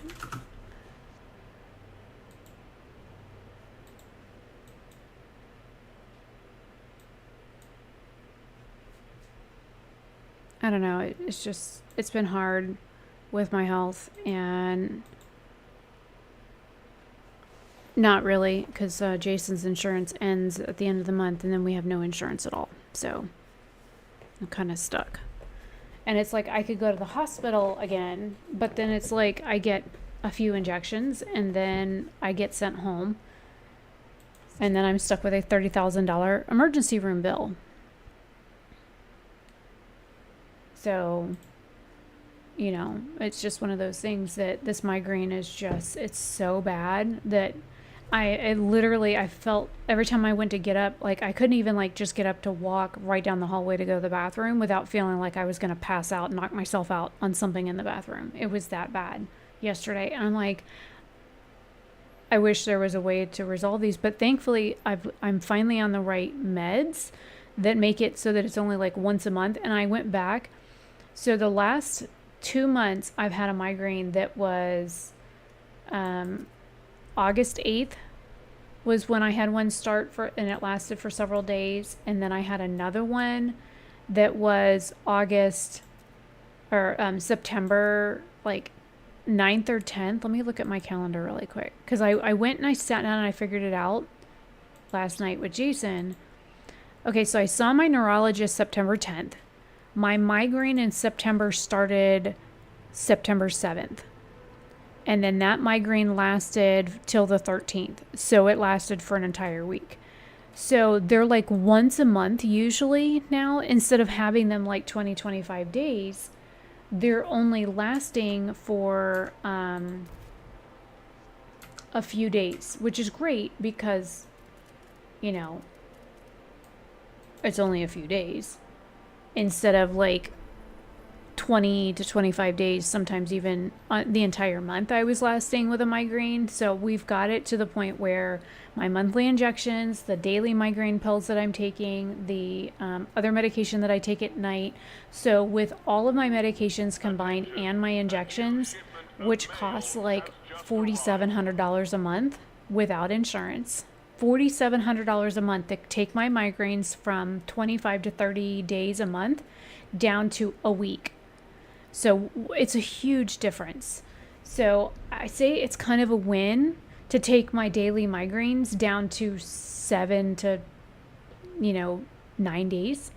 I don't know. It's just, it's been hard with my health, and not really, because Jason's insurance ends at the end of the month, and then we have no insurance at all. So I'm kind of stuck. And it's like I could go to the hospital again, but then it's like I get a few injections, and then I get sent home, and then I'm stuck with a $30,000 emergency room bill. So, you know, it's just one of those things that this migraine is just, it's so bad that I literally, I felt every time I went to get up, like I couldn't even like just get up to walk right down the hallway to go to the bathroom without feeling like I was going to pass out, knock myself out on something in the bathroom. It was that bad yesterday. And I'm like, I wish there was a way to resolve these, but thankfully I'm finally on the right meds that make it so that it's only like once a month. And I went back. So the last 2 months I've had a migraine that was, August 8th was when I had one start for, and it lasted for several days. And then I had another one that was September, like 9th or 10th. Let me look at my calendar really quick. Cause I went and I sat down and I figured it out last night with Jason. Okay. So I saw my neurologist September 10th. My migraine in September started September 7th. And then that migraine lasted till the 13th. So it lasted for an entire week. So they're like once a month usually now, instead of having them like 20, 25 days, they're only lasting for a few days, which is great because, you know, it's only a few days instead of like 20 to 25 days, sometimes even the entire month I was lasting with a migraine. So we've got it to the point where my monthly injections, the daily migraine pills that I'm taking, the other medication that I take at night. So with all of my medications combined and my injections, which costs like $4,700 a month without insurance, $4,700 a month to take my migraines from 25 to 30 days a month down to a week. So it's a huge difference. So I say it's kind of a win to take my daily migraines down to 7 to, 9 days.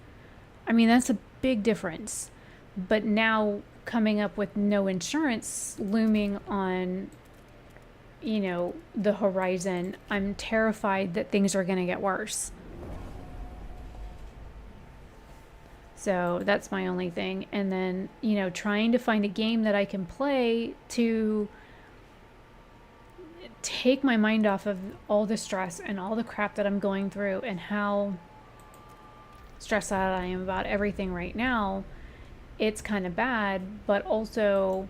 I mean, that's a big difference. But now coming up with no insurance looming on, the horizon, I'm terrified that things are going to get worse. So that's my only thing. And then, trying to find a game that I can play to take my mind off of all the stress and all the crap that I'm going through and how stressed out I am about everything right now. It's kind of bad, but also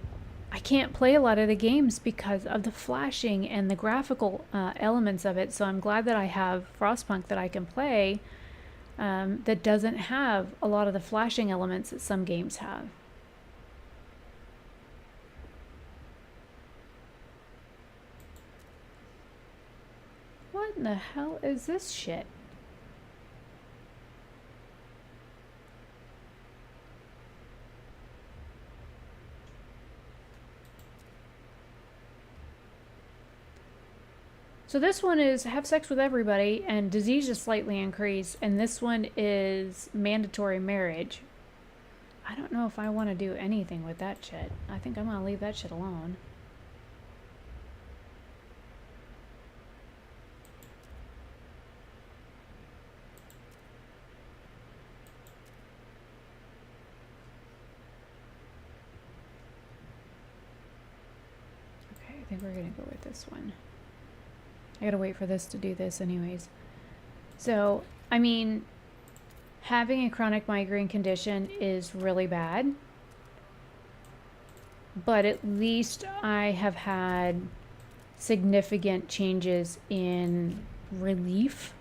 I can't play a lot of the games because of the flashing and the graphical elements of it. So I'm glad that I have FrostPunk that I can play. That doesn't have a lot of the flashing elements that some games have. What in the hell is this shit? So this one is have sex with everybody and disease is slightly increased, and this one is mandatory marriage. I don't know if I want to do anything with that shit. I think I'm gonna leave that shit alone. Okay, I think we're gonna go with this one. I gotta wait for this to do this anyways. So, I mean, having a chronic migraine condition is really bad. But at least I have had significant changes in relief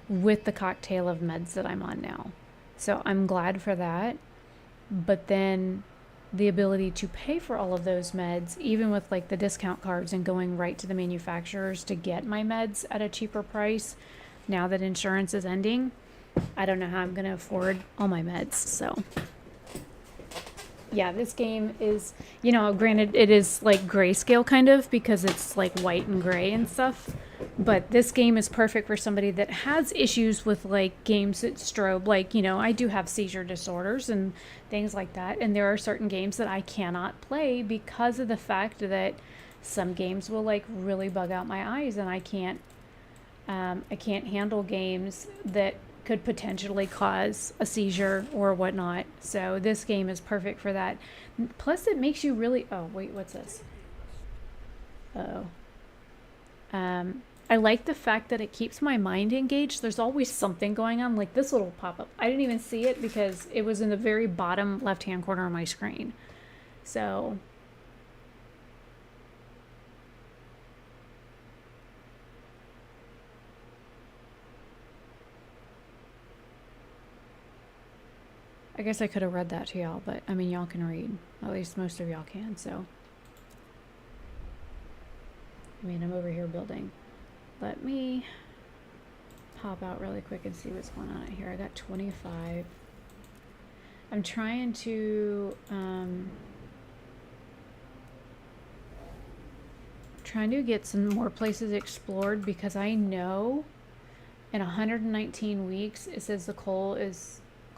with the cocktail of meds that I'm on now. So I'm glad for that. But then the ability to pay for all of those meds, even with like the discount cards and going right to the manufacturers to get my meds at a cheaper price, now that insurance is ending, I don't know how I'm going to afford all my meds. So yeah, this game is, you know, granted it is like grayscale kind of because it's like white and gray and stuff, but this game is perfect for somebody that has issues with like games that strobe. Like, you know, I do have seizure disorders and things like that, and there are certain games that I cannot play because of the fact that some games will like really bug out my eyes, and I can't handle games that could potentially cause a seizure or whatnot. So this game is perfect for that. Plus it makes you really, oh wait, what's this? Uh-oh. I like the fact that it keeps my mind engaged. There's always something going on, like this little pop-up. I didn't even see it because it was in the very bottom left-hand corner of my screen. So I guess I could have read that to y'all, but I mean, y'all can read. At least most of y'all can, so. I mean, I'm over here building. Let me pop out really quick and see what's going on here. I got 25. I'm trying to get some more places explored because I know in 119 weeks, it says the coal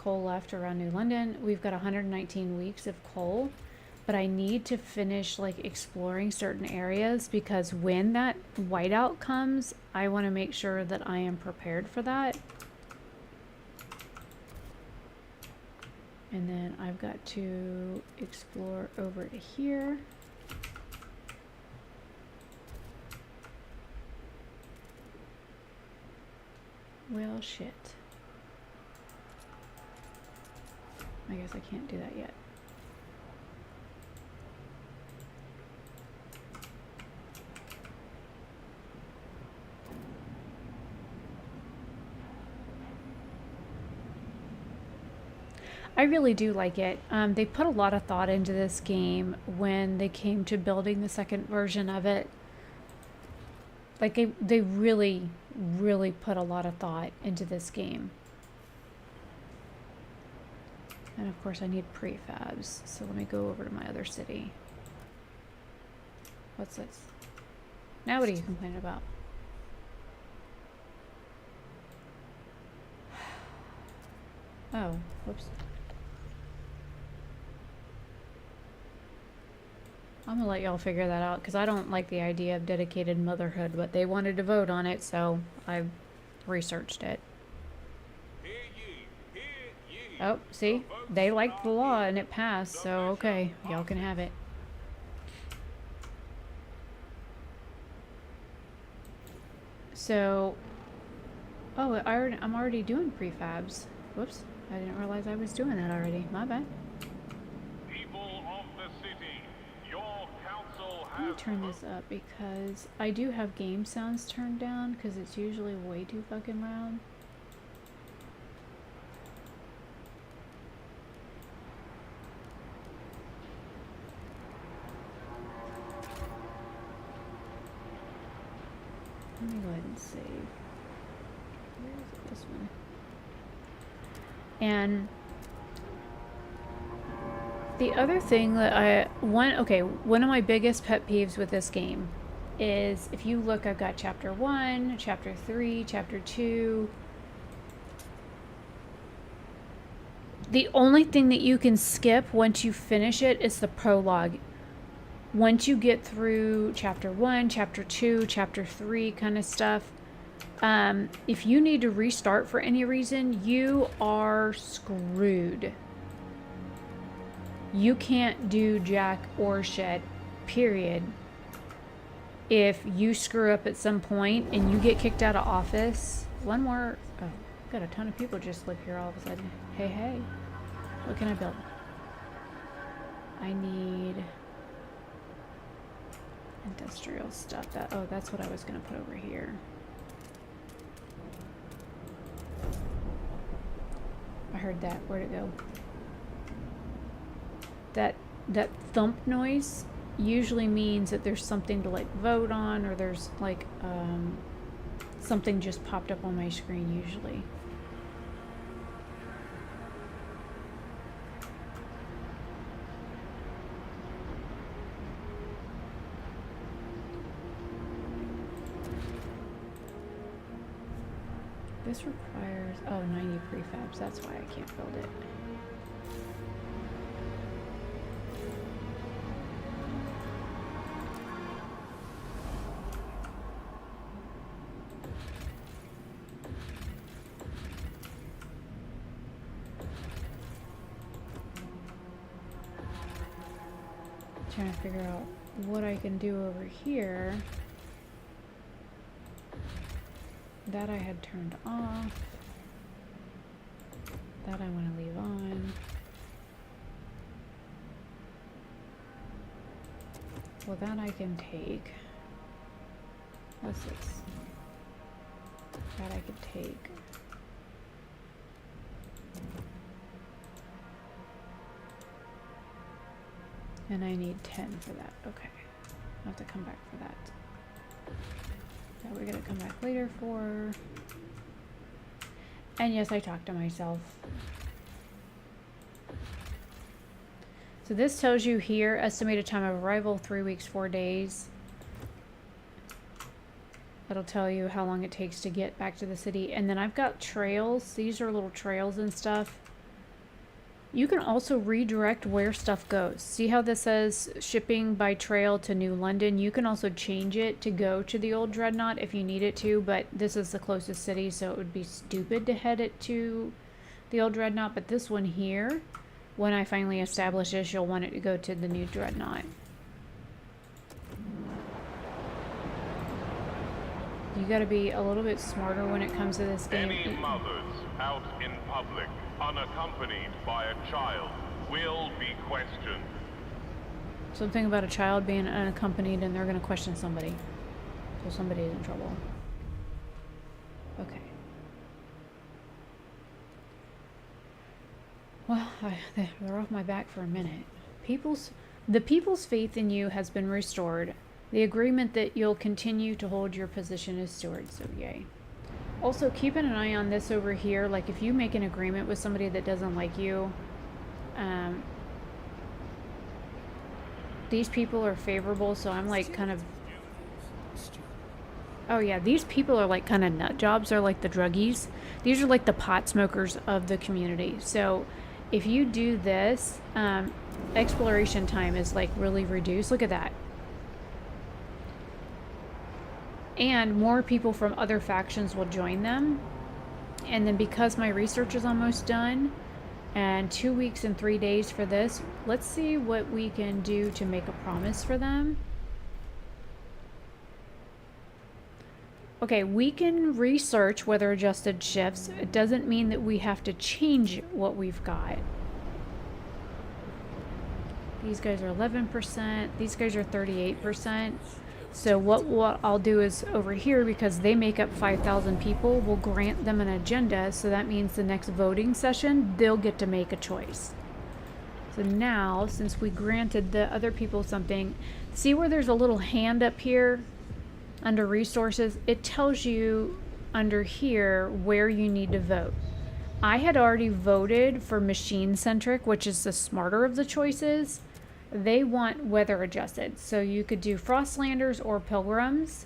left around New London. We've got 119 weeks of coal, but I need to finish like exploring certain areas because when that whiteout comes, I want to make sure that I am prepared for that. And then I've got to explore over to here. Well, shit. I guess I can't do that yet. I really do like it. They put a lot of thought into this game when they came to building the second version of it. Like they really, really put a lot of thought into this game. And of course I need prefabs, so let me go over to my other city. What's this? Now what are you complaining about? Oh, whoops. I'm gonna let y'all figure that out because I don't like the idea of dedicated motherhood, but they wanted to vote on it, so I researched it. Oh, see? They liked the law and it passed, so okay, y'all can have it. So, oh, I'm already doing prefabs. Whoops, I didn't realize I was doing that already. My bad. People of the city, your council Let me has turn this up because I do have game sounds turned down because it's usually way too fucking loud. Let me go ahead and save. Where is it? This one. And the other thing that one of my biggest pet peeves with this game is, if you look, I've got chapter 1, chapter 3, chapter 2. The only thing that you can skip once you finish it is the prologue. Once you get through chapter 1, chapter 2, chapter 3 kind of stuff, if you need to restart for any reason, you are screwed. You can't do jack or shit, period. If you screw up at some point and you get kicked out of office, one more, oh, got a ton of people just live here all of a sudden. Hey, hey, what can I build? I need industrial stuff. Oh, that's what I was gonna put over here. I heard that. Where'd it go? That thump noise usually means that there's something to like vote on, or there's like something just popped up on my screen usually. This requires, 90 prefabs. That's why I can't build it. Trying to figure out what I can do over here. That I had turned off. That I want to leave on. Well, that I can take. What's this? That I could take. And I need 10 for that. Okay. I'll have to come back for that. That we're gonna come back later for. And yes, I talked to myself. So this tells you here, estimated time of arrival, 3 weeks, 4 days. That'll tell you how long it takes to get back to the city. And then I've got trails. These are little trails and stuff. You can also redirect where stuff goes. See how this says shipping by trail to New London? You can also change it to go to the old Dreadnought if you need it to, but this is the closest city, so it would be stupid to head it to the old Dreadnought. But this one here, when I finally establish this, you'll want it to go to the new Dreadnought. You gotta be a little bit smarter when it comes to this game. Any mothers out in public unaccompanied by a child will be questioned. Something about a child being unaccompanied, and they're going to question somebody. So somebody is in trouble. Okay. Well, they're off my back for a minute. The people's faith in you has been restored. The agreement that you'll continue to hold your position as steward, so yay. Also, keeping an eye on this over here, like if you make an agreement with somebody that doesn't like you, these people are favorable, so I'm like kind of, oh yeah, these people are like kind of nut jobs. They're like the druggies. These are like the pot smokers of the community. So if you do this, exploration time is like really reduced. Look at that. And more people from other factions will join them. And then because my research is almost done, and 2 weeks and 3 days for this, let's see what we can do to make a promise for them. Okay, we can research weather adjusted shifts. It doesn't mean that we have to change what we've got. These guys are 11%. These guys are 38%. So what I'll do is over here, because they make up 5,000 people, we'll grant them an agenda. So that means the next voting session, they'll get to make a choice. So now, since we granted the other people something, see where there's a little hand up here under resources? It tells you under here where you need to vote. I had already voted for machine centric, which is the smarter of the choices. they want weather adjusted. So you could do Frostlanders or Pilgrims.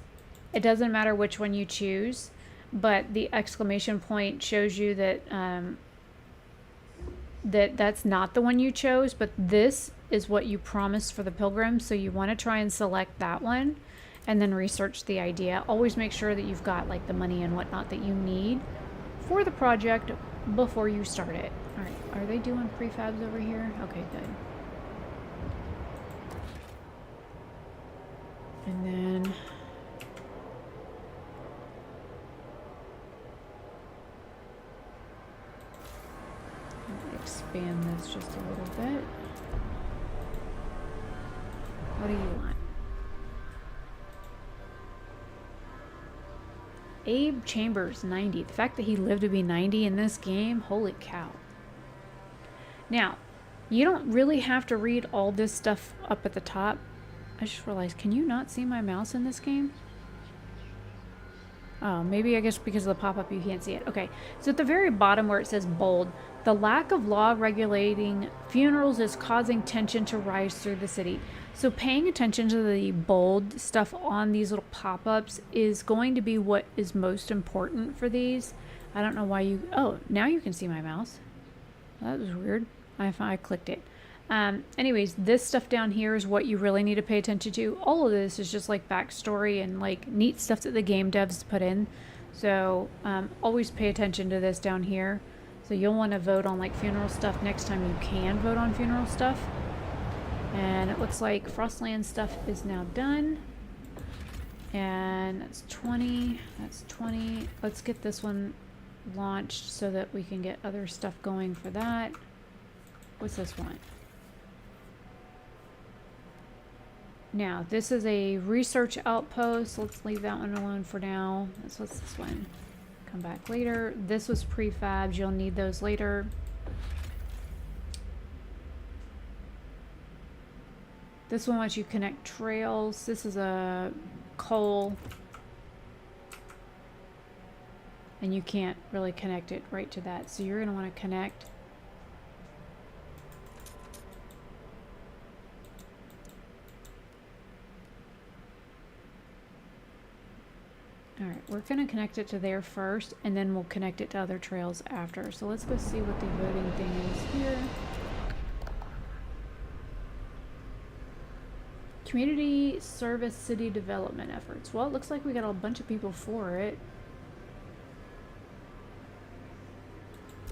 It doesn't matter which one you choose, but the exclamation point shows you that that's not the one you chose, but this is what you promised for the Pilgrims. So you want to try and select that one and then research the idea. Always make sure that you've got like the money and whatnot that you need for the project before you start it. All right, are they doing prefabs over here? Okay, good. And then expand this just a little bit. What do you want? Abe Chambers, 90. The fact that he lived to be 90 in this game, holy cow. Now, you don't really have to read all this stuff up at the top. I just realized, can you not see my mouse in this game? Oh, maybe I guess because of the pop-up you can't see it. Okay, so at the very bottom where it says bold, the lack of law regulating funerals is causing tension to rise through the city. So paying attention to the bold stuff on these little pop-ups is going to be what is most important for these. I don't know why you... Oh, now you can see my mouse. That was weird. I clicked it. Anyways, this stuff down here is what you really need to pay attention to. All of this is just like backstory and like neat stuff that the game devs put in. So always pay attention to this down here. So you'll want to vote on like funeral stuff next time you can vote on funeral stuff. And it looks like Frostland stuff is now done. And that's 20. That's 20. Let's get this one launched so that we can get other stuff going for that. What's this one? Now, this is a research outpost. Let's leave that one alone for now. What's this one? Come back later. This was prefabs. You'll need those later. This one lets you connect trails. This is a coal. And you can't really connect it right to that. So you're going to want to connect. Alright, we're going to connect it to there first, and then we'll connect it to other trails after. So let's go see what the voting thing is here. Community service city development efforts. Well, it looks like we got a bunch of people for it.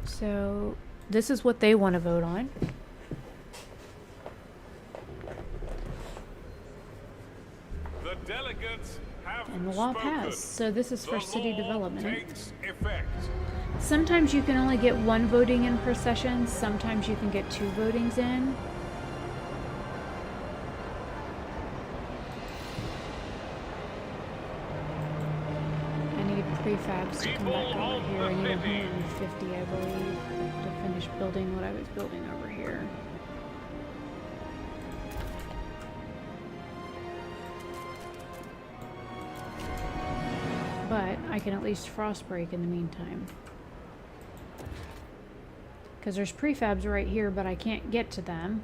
So this is what they want to vote on. The delegates have And the law spoken. passed. So this is for The city law development. takes effect. Sometimes you can only get one voting in per session. Sometimes you can get 2 votings in. I need prefabs to come back over here. I need 150, I believe, to finish building what I was building over here. But I can at least frost break in the meantime. Because there's prefabs right here, but I can't get to them.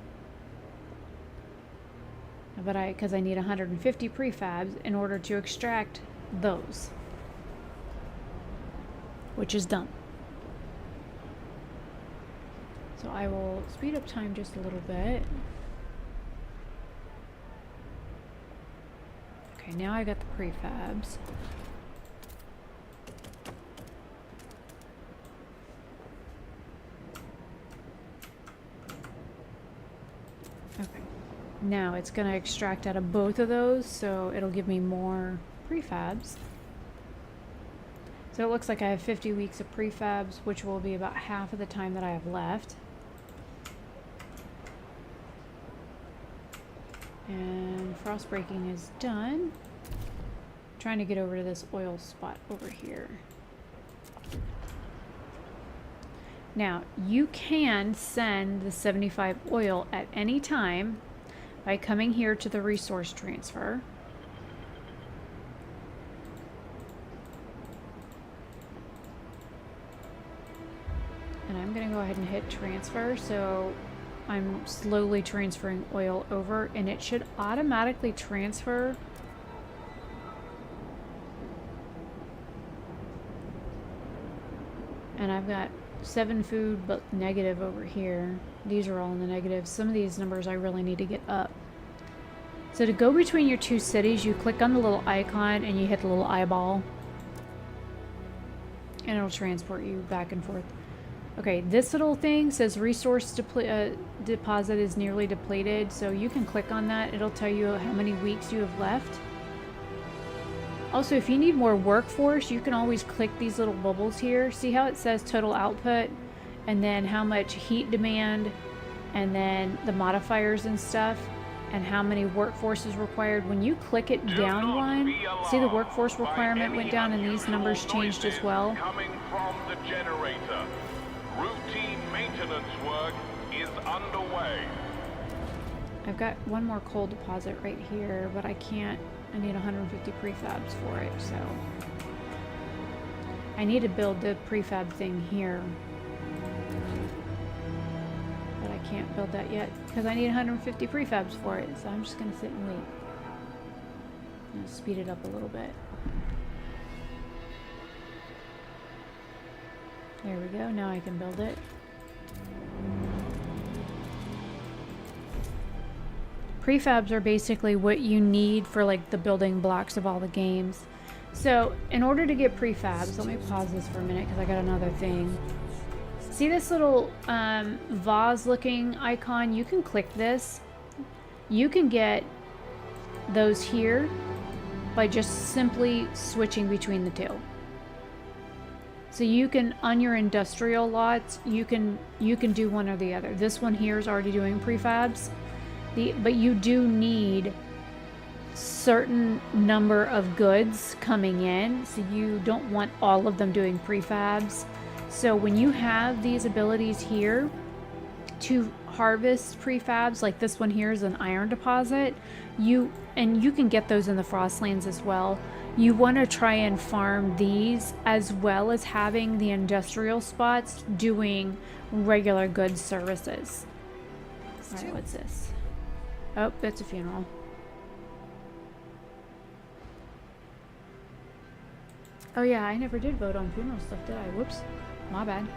But because I need 150 prefabs in order to extract those. Which is dumb. So I will speed up time just a little bit. Okay, now I got the prefabs. Okay, now it's going to extract out of both of those, so it'll give me more prefabs. So it looks like I have 50 weeks of prefabs, which will be about half of the time that I have left. And frost breaking is done. I'm trying to get over to this oil spot over here. Now, you can send the 75 oil at any time by coming here to the resource transfer. And I'm going to go ahead and hit transfer. So I'm slowly transferring oil over, and it should automatically transfer. And I've got 7 food, but negative over here. These are all in the negative. Some of these numbers I really need to get up. So to go between your 2 cities, you click on the little icon and you hit the little eyeball. And it'll transport you back and forth. Okay, this little thing says resource deposit is nearly depleted. So you can click on that. It'll tell you how many weeks you have left. Also, if you need more workforce, you can always click these little bubbles here. See how it says total output, and then how much heat demand, and then the modifiers and stuff, and how many workforce is required. When you click it down one, see the workforce requirement went down and these numbers changed as well. Coming from the generator. Routine maintenance work is underway. I've got one more coal deposit right here, but I can't. I need 150 prefabs for it, so I need to build the prefab thing here, but I can't build that yet because I need 150 prefabs for it. So I'm just gonna sit and wait. I'm gonna speed it up a little bit. There we go. Now I can build it. Prefabs are basically what you need for like the building blocks of all the games. So in order to get prefabs, let me pause this for a minute because I got another thing. See this little vase looking icon? You can click this. You can get those here by just simply switching between the 2. So you can, on your industrial lots, you can do one or the other. This one here is already doing prefabs. But you do need certain number of goods coming in, so you don't want all of them doing prefabs. So when you have these abilities here to harvest prefabs, like this one here is an iron deposit, you can get those in the Frostlands as well. You want to try and farm these as well as having the industrial spots doing regular goods services. All right, what's this? Oh, that's a funeral. Oh yeah, I never did vote on funeral stuff, did I? Whoops. My bad.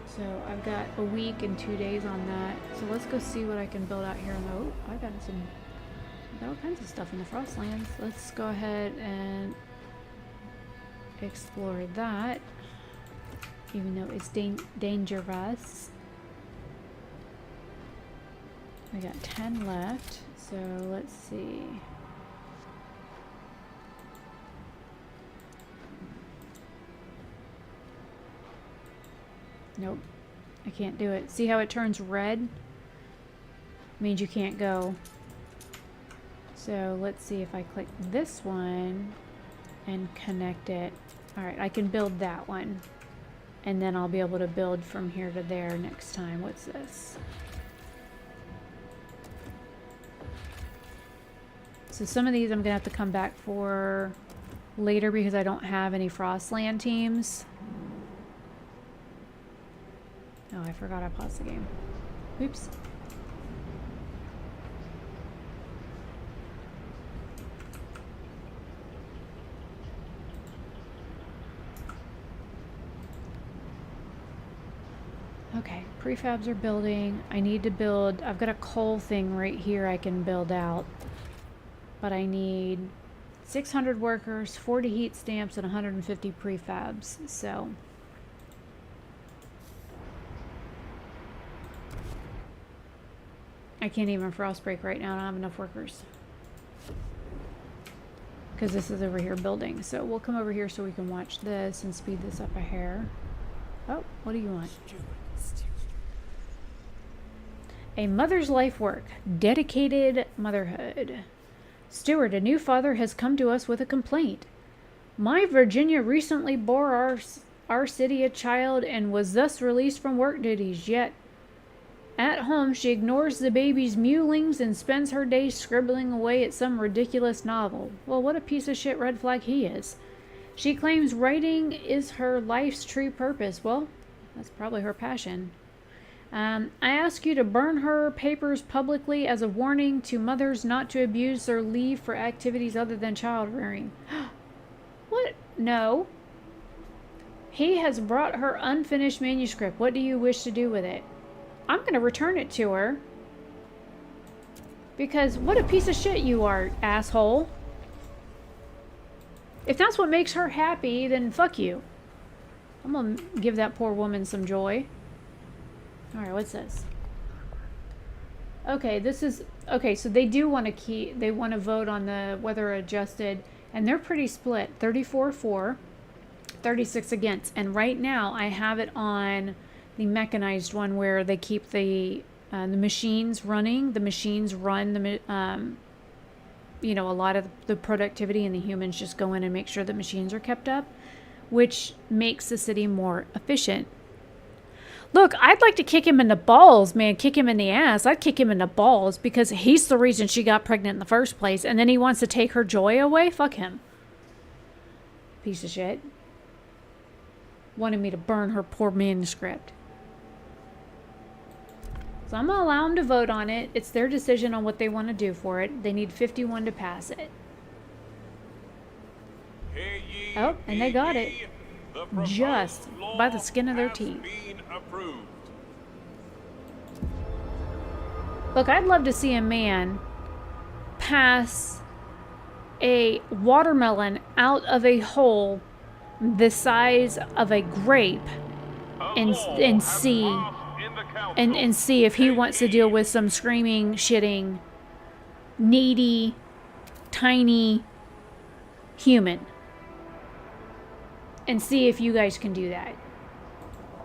So I've got a week and 2 days on that. So let's go see what I can build out here. Oh, I got all kinds of stuff in the Frostlands. Let's go ahead and explore that. Even though it's dangerous. We got 10 left, so let's see. Nope, I can't do it. See how it turns red? Means you can't go. So let's see if I click this one and connect it. Alright, I can build that one. And then I'll be able to build from here to there next time. What's this? So some of these I'm gonna have to come back for later because I don't have any Frostland teams. Oh, I forgot I paused the game. Oops. Okay, prefabs are building. I need to build, I've got a coal thing right here I can build out. But I need 600 workers, 40 heat stamps, and 150 prefabs, so. I can't even frostbreak right now, I don't have enough workers. Because this is over here building. So we'll come over here so we can watch this and speed this up a hair. Oh, what do you want? A mother's life work. Dedicated motherhood. Stuart, a new father has come to us with a complaint. My Virginia recently bore our city a child and was thus released from work duties, yet at home she ignores the baby's mewlings and spends her days scribbling away at some ridiculous novel. Well, what a piece of shit red flag he is. She claims writing is her life's true purpose. Well, that's probably her passion. I ask you to burn her papers publicly as a warning to mothers not to abuse their leave for activities other than child rearing. What? No. He has brought her unfinished manuscript. What do you wish to do with it? I'm going to return it to her. Because what a piece of shit you are, asshole. If that's what makes her happy, then fuck you. I'm going to give that poor woman some joy. Alright, what's this? Okay, this is... Okay, so they do want to they want to vote on the weather adjusted, and they're pretty split. 34 for, 36 against. And right now, I have it on the mechanized one where they keep the machines running. The machines run the... you know, a lot of the productivity, and the humans just go in and make sure the machines are kept up, which makes the city more efficient. Look, I'd like to kick him in the balls, man. Kick him in the ass. I'd kick him in the balls because he's the reason she got pregnant in the first place, and then he wants to take her joy away? Fuck him. Piece of shit. Wanted me to burn her poor manuscript. So I'm going to allow them to vote on it. It's their decision on what they want to do for it. They need 51 to pass it. Oh, and they got it. Just by the skin of their teeth. Look, I'd love to see a man pass a watermelon out of a hole the size of a grape and see if he wants to deal with some screaming, shitting, needy, tiny human. And see if you guys can do that.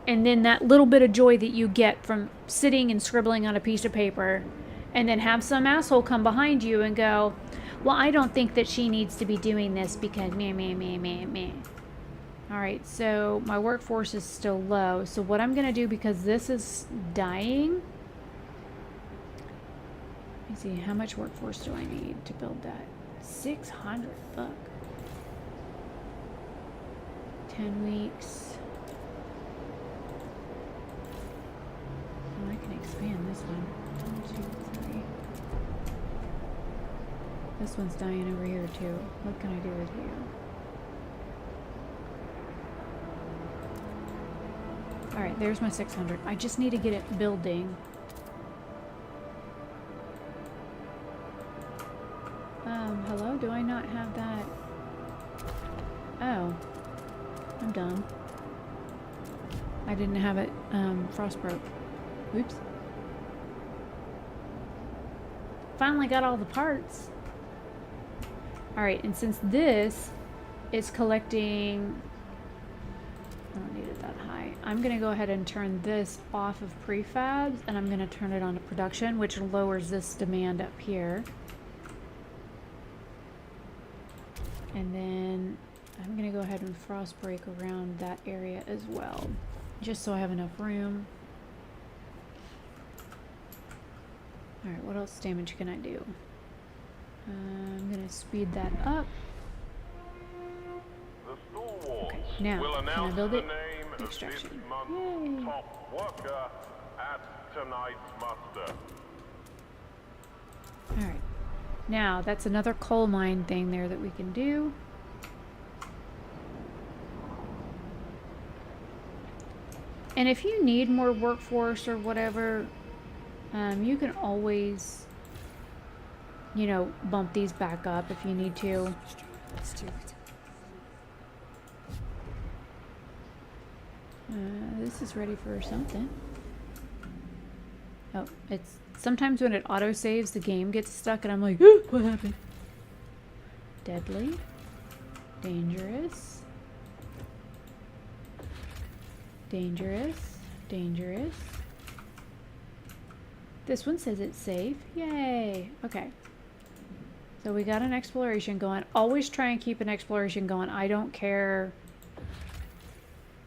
And then that little bit of joy that you get from sitting and scribbling on a piece of paper, and then have some asshole come behind you and go, well, I don't think that she needs to be doing this because meh. Alright, so my workforce is still low. So what I'm going to do, because this is dying... Let me see, how much workforce do I need to build that? 600, fuck. 10 weeks. Oh, I can expand this one. 1, 2, 3. This one's dying over here too. What can I do with you? Alright, there's my 600. I just need to get it building. Hello? Do I not have that? Oh. I'm dumb. I didn't have it, frost broke. Oops. Finally got all the parts. Alright, and since this is collecting... I don't need it that high. I'm going to go ahead and turn this off of prefabs, and I'm going to turn it on to production, which lowers this demand up here. And then I'm going to go ahead and frost break around that area as well, just so I have enough room. Alright, what else damage can I do? I'm going to speed that up. Okay, now, can I build it? Extraction. Yay! Top worker at tonight's muster. Alright. Now, that's another coal mine thing there that we can do. And if you need more workforce or whatever, you can always, you know, bump these back up if you need to. Let's do it. This is ready for something. Oh, it's sometimes when it auto-saves, the game gets stuck and I'm like, oh, what happened? Deadly. Dangerous. Dangerous. Dangerous. This one says it's safe. Yay. Okay. So we got an exploration going. Always try and keep an exploration going. I don't care.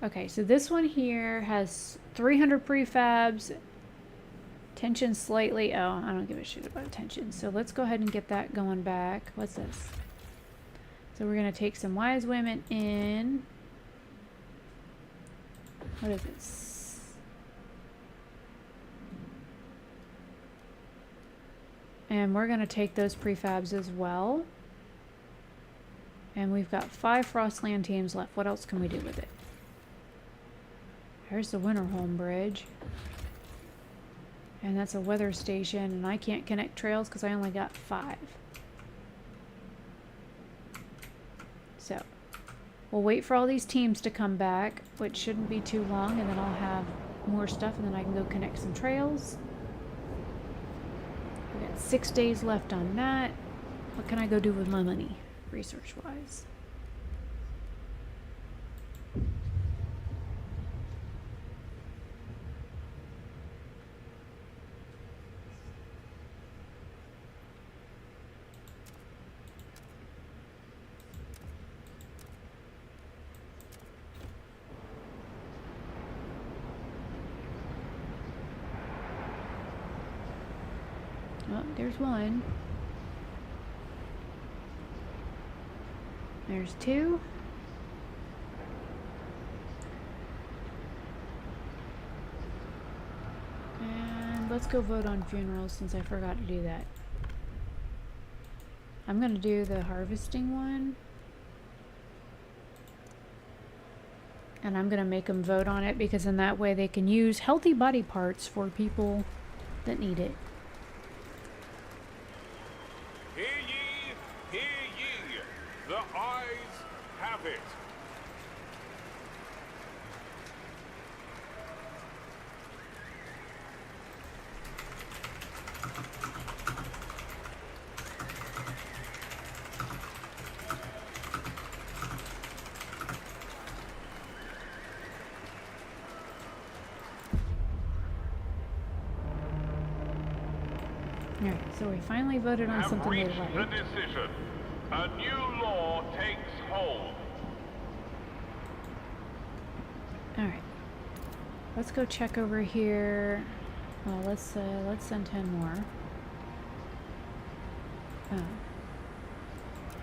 Okay, so this one here has 300 prefabs. Tension slightly. Oh, I don't give a shit about tension. So let's go ahead and get that going back. What's this? So we're going to take some wise women in. What is this? And we're going to take those prefabs as well. And we've got 5 Frostland teams left. What else can we do with it? There's the Winterholm Bridge. And that's a weather station. And I can't connect trails because I only got 5. So, we'll wait for all these teams to come back, which shouldn't be too long, and then I'll have more stuff, and then I can go connect some trails. We got 6 days left on that. What can I go do with my money, research-wise? Well, there's one. There's 2. And let's go vote on funerals since I forgot to do that. I'm gonna do the harvesting one. And I'm gonna make them vote on it because in that way they can use healthy body parts for people that need it. Hear ye, hear ye. The eyes have it. Alright, so we finally voted on Have something we reached the like. decision. A new law takes hold. Alright. Let's go check over here. Well, let's send 10 more. Oh.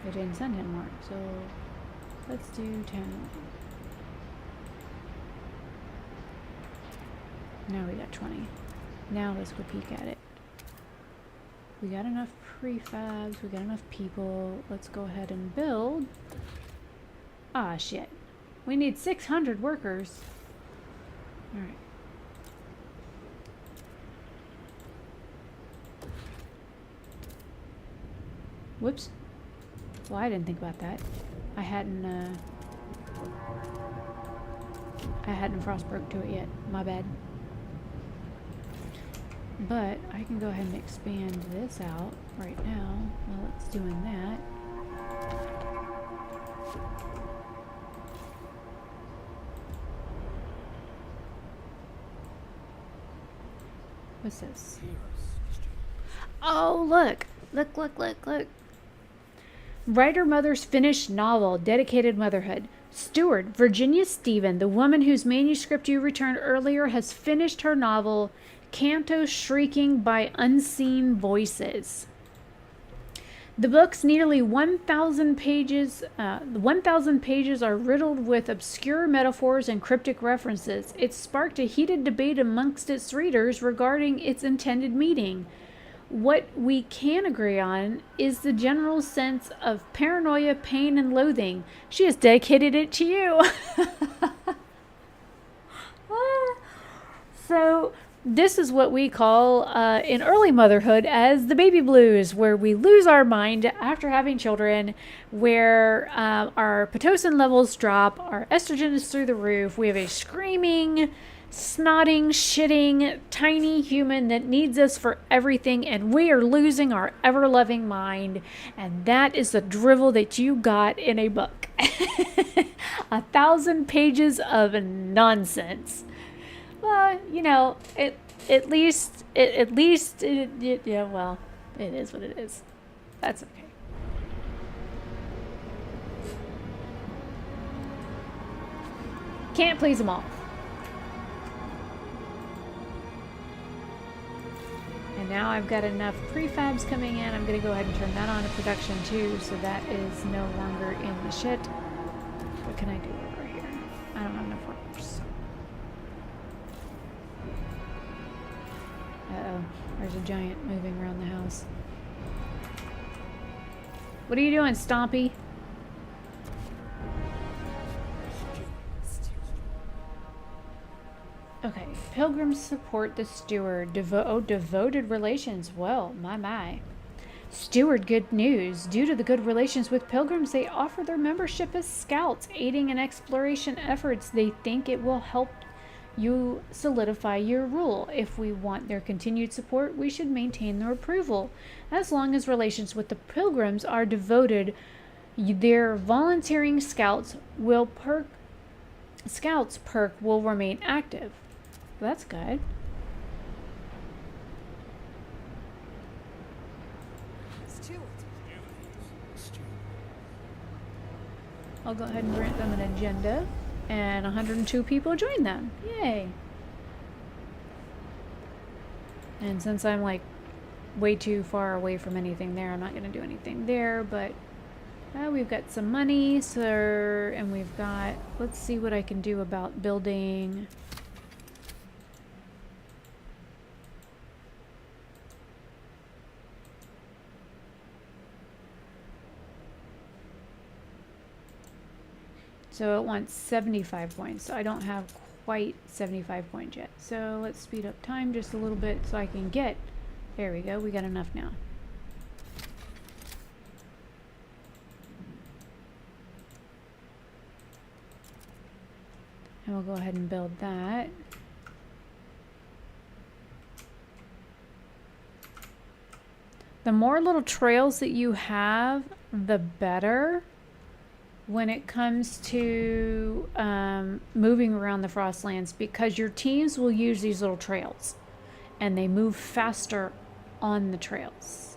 They didn't send 10 more, so let's do 10. Now we got 20. Now let's go peek at it. We got enough prefabs, we got enough people. Let's go ahead and build. Ah, shit. We need 600 workers. Alright. Whoops. Well, I didn't think about that. I hadn't frostbroke to it yet. My bad. But I can go ahead and expand this out right now while it's doing that. What's this? Oh, look. Look. Writer Mother's finished novel, Dedicated Motherhood. Stewart, Virginia Stephen, the woman whose manuscript you returned earlier, has finished her novel, Canto Shrieking by Unseen Voices. The book's nearly 1,000 pages are riddled with obscure metaphors and cryptic references. It sparked a heated debate amongst its readers regarding its intended meaning. What we can agree on is the general sense of paranoia, pain, and loathing. She has dedicated it to you. So this is what we call in early motherhood as the baby blues, where we lose our mind after having children, where our Pitocin levels drop, our estrogen is through the roof, we have a screaming, snotting, shitting, tiny human that needs us for everything, and we are losing our ever-loving mind, and that is the drivel that you got in a book. 1,000 pages of nonsense. Well, you know, it is what it is. That's okay. Can't please them all. And now I've got enough prefabs coming in. I'm going to go ahead and turn that on to production too, so that is no longer in the shit. What can I do over here? I don't have enough workers. Uh-oh. There's a giant moving around the house. What are you doing, Stompy? Okay. Pilgrims support the steward. Devoted relations. Well, my. Steward, good news. Due to the good relations with pilgrims, they offer their membership as scouts, aiding in exploration efforts. They think it will help you solidify your rule. If we want their continued support, we should maintain their approval. As long as relations with the pilgrims are devoted, their volunteering scouts perk will remain active. That's good. I'll go ahead and grant them an agenda, and 102 people join them. Yay! And since I'm like way too far away from anything there, I'm not going to do anything there, but we've got some money, sir, and we've got, let's see what I can do about building. So it wants 75 points. So I don't have quite 75 points yet. So let's speed up time just a little bit so I can get, there we go, we got enough now. And we'll go ahead and build that. The more little trails that you have, the better when it comes to moving around the Frostlands, because your teams will use these little trails and they move faster on the trails.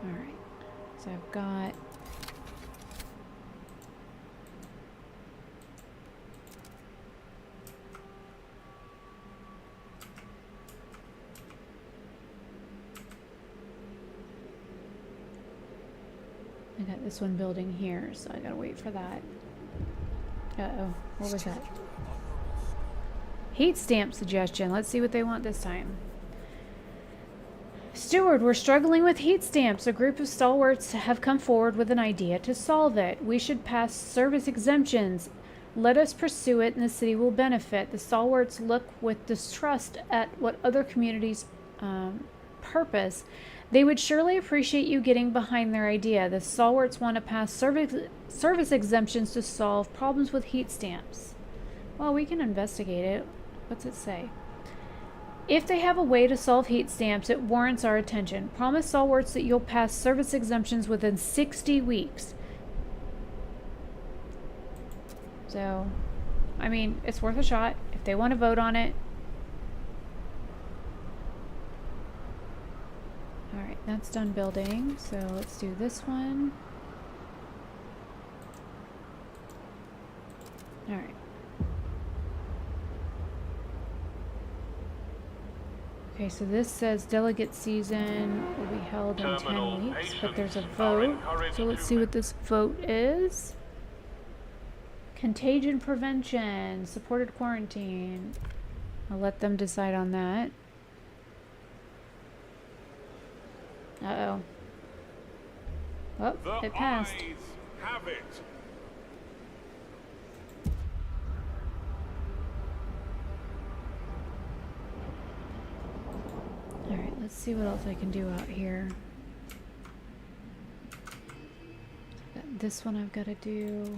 All right, so I've got this one building here, so I gotta wait for that. Uh-oh, what was that? Heat stamp suggestion. Let's see what they want this time. Steward, we're struggling with heat stamps. A group of stalwarts have come forward with an idea to solve it. We should pass service exemptions. Let us pursue it and the city will benefit. The stalwarts look with distrust at what other communities purpose. They would surely appreciate you getting behind their idea. The stalwarts want to pass service exemptions to solve problems with heat stamps. Well, we can investigate it. What's it say? If they have a way to solve heat stamps, it warrants our attention. Promise stalwarts that you'll pass service exemptions within 60 weeks. So, I mean, it's worth a shot if they want to vote on it. Alright, that's done building, so let's do this one. Alright. Okay, so this says delegate season will be held in 10 weeks, but there's a vote. So let's see what this vote is. Contagion prevention, supported quarantine. I'll let them decide on that. Uh-oh. Oh, it passed. The ayes have it. Alright, let's see what else I can do out here. This one I've got to do.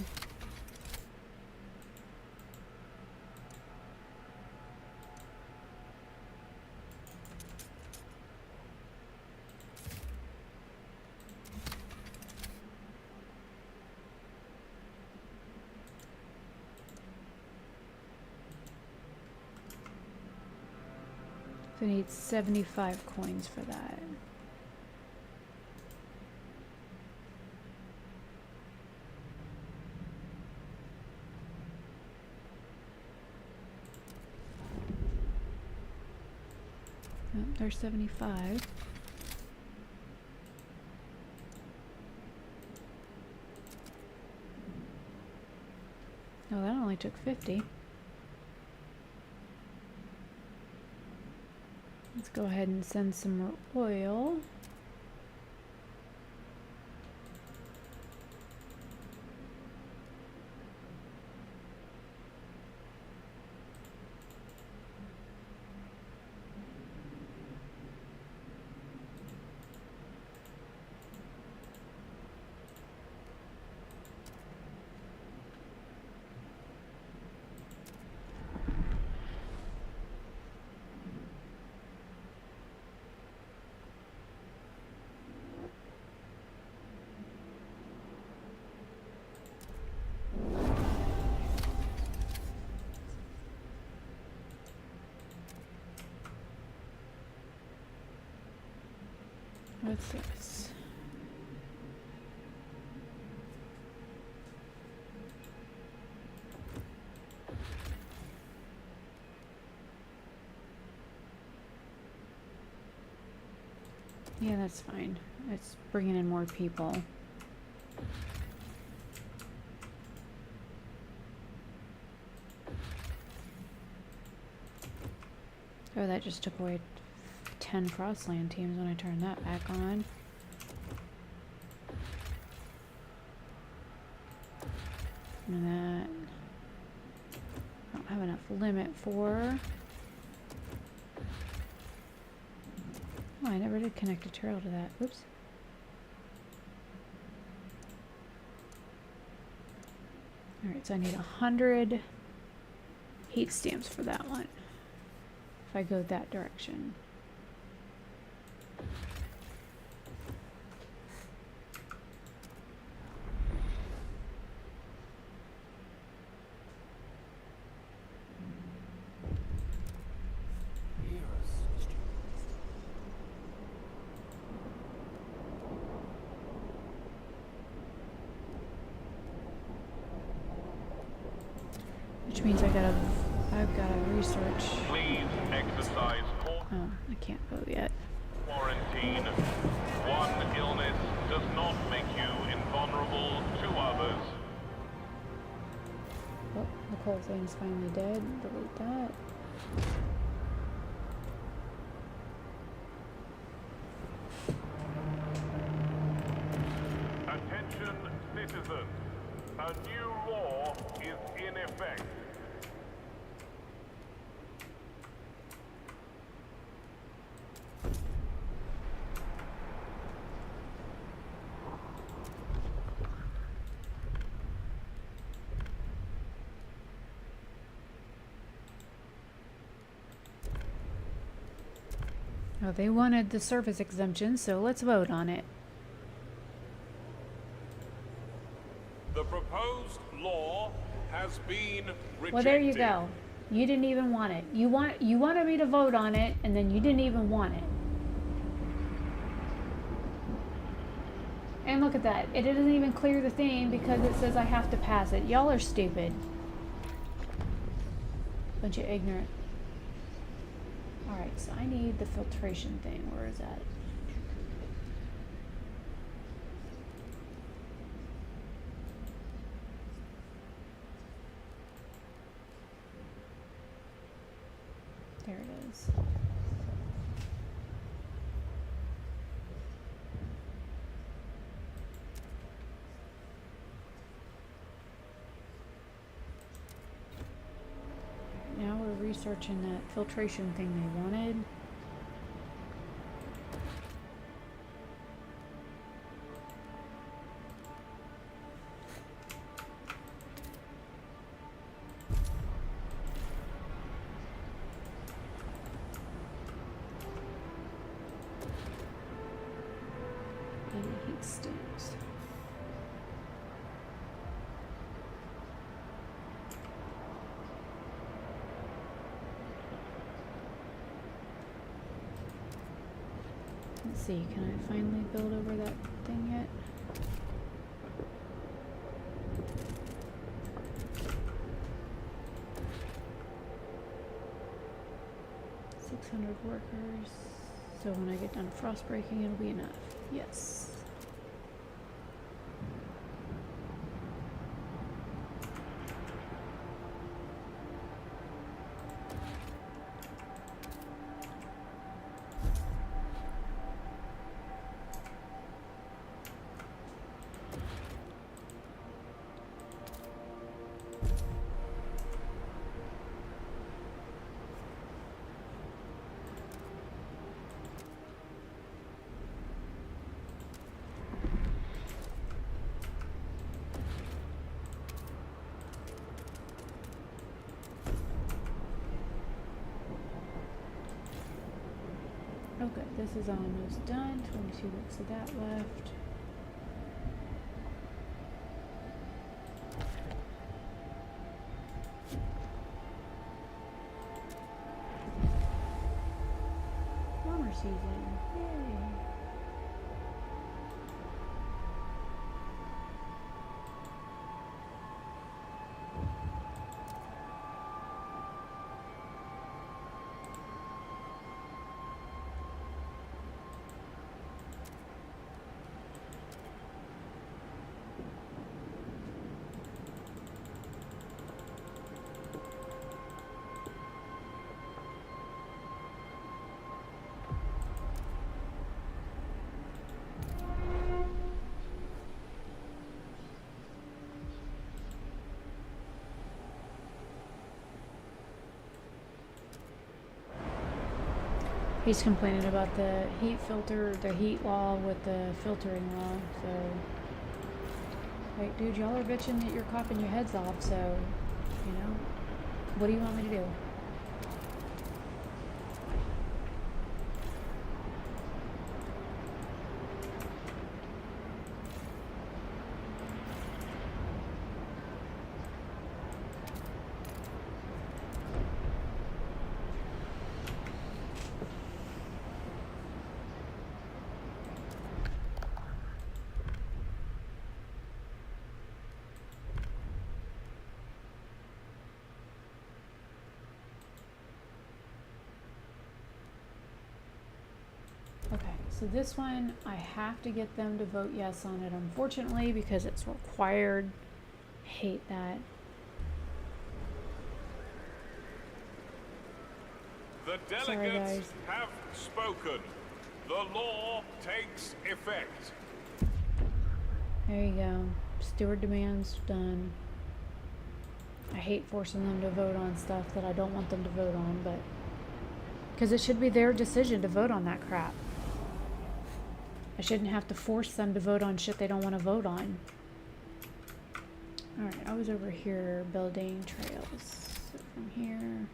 I need 75 coins for that. there's 75. Oh, that only took 50. Let's go ahead and send some more oil. What's this? Yeah, that's fine. It's bringing in more people. Oh, that just took away 10 Frostland teams when I turn that back on. And that I don't have enough limit for. Oh, I never did connect a trail to that. Oops. Alright, so I need 100 heat stamps for that one. If I go that direction. Which means I've got to research. Please exercise Oh, I can't go yet. quarantine. One illness does not make you invulnerable to others. Oh, the coal thing's finally dead. Delete that. Attention, citizens. A new law is in effect. Oh, they wanted the service exemption, so let's vote on it. The proposed law has been rejected. Well, there you go. You didn't even want it. You wanted me to vote on it, and then you didn't even want it. And look at that. It doesn't even clear the thing because it says I have to pass it. Y'all are stupid. Bunch of ignorant. Alright, so I need the filtration thing. Where is that? There it is. Now we're researching that filtration thing they wanted. And heat stamps. Let's see, can I finally build over that thing yet? $600 workers. So when I get done frost breaking, it'll be enough. Yes. Okay, this is almost done. 22 weeks of that left. Summer season. Yay. He's complaining about the heat filter, the heat law with the filtering law, so... Like, dude, y'all are bitching that you're coughing your heads off, so, you know, what do you want me to do? Okay, so this one, I have to get them to vote yes on it, unfortunately, because it's required. Hate that. The Sorry, delegates guys. have spoken. The law takes effect. There you go. Steward demands done. I hate forcing them to vote on stuff that I don't want them to vote on, but... Because it should be their decision to vote on that crap. I shouldn't have to force them to vote on shit they don't want to vote on. Alright, I was over here building trails. So from here...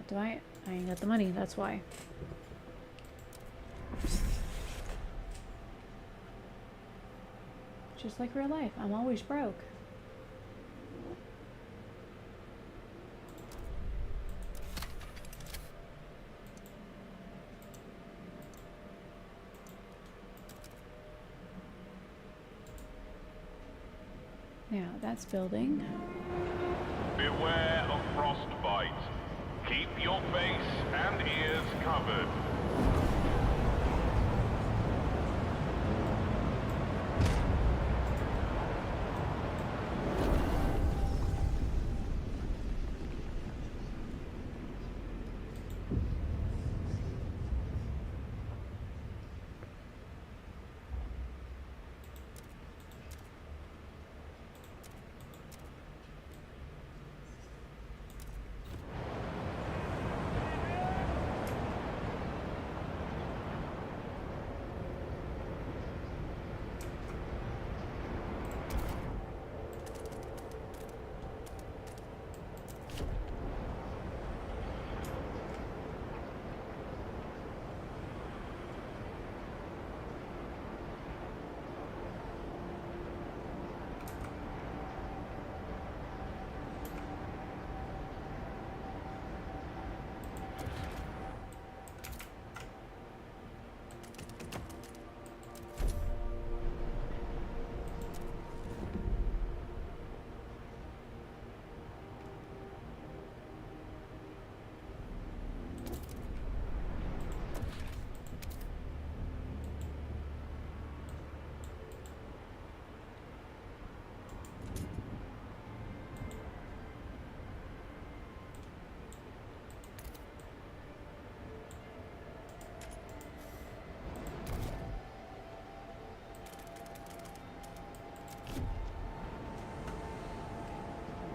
do I ain't got the money, that's why. Just like real life, I'm always broke. Now, that's building. Beware of frostbite. Keep your face and ears covered.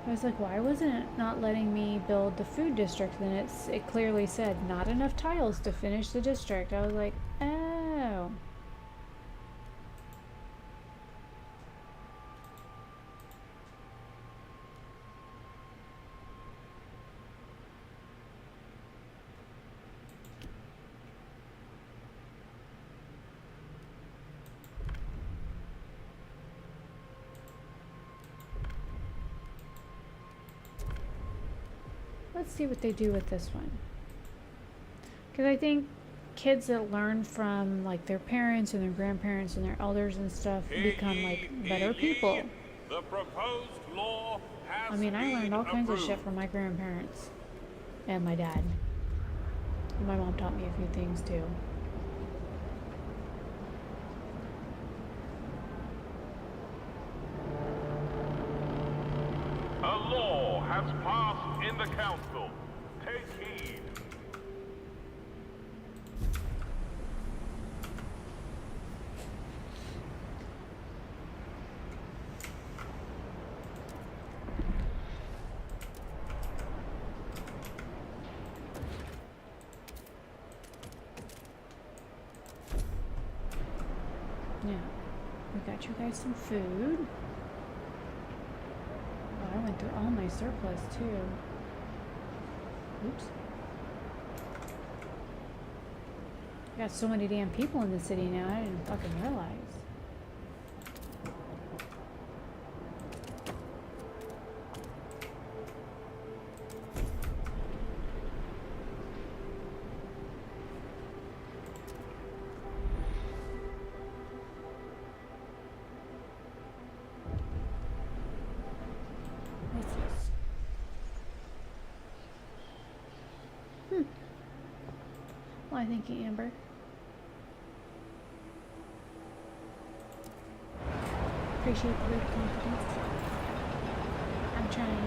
I was like, why wasn't it not letting me build the food district? Then it clearly said not enough tiles to finish the district. I was like, oh. Let's see what they do with this one. Because I think kids that learn from like their parents and their grandparents and their elders and stuff become like better people. The proposed law has I mean, I learned all kinds of approved. shit from my grandparents and my dad. And my mom taught me a few things too. A law has passed in the council. Take heed. Yeah. We got you guys some food. Oh, I went through all my surplus too. Oops. I got so many damn people in the city now, I didn't fucking realize. What's this? Why, thank you, Amber. Appreciate the vote of confidence. I'm trying.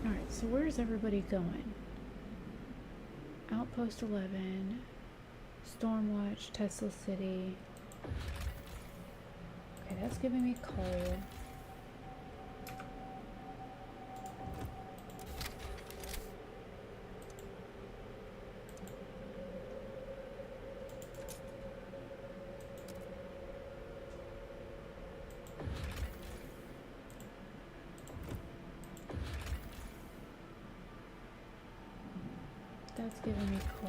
Alright, so where's everybody going? Outpost 11, Stormwatch, Tesla City. Okay, that's giving me coal. That's giving me coal.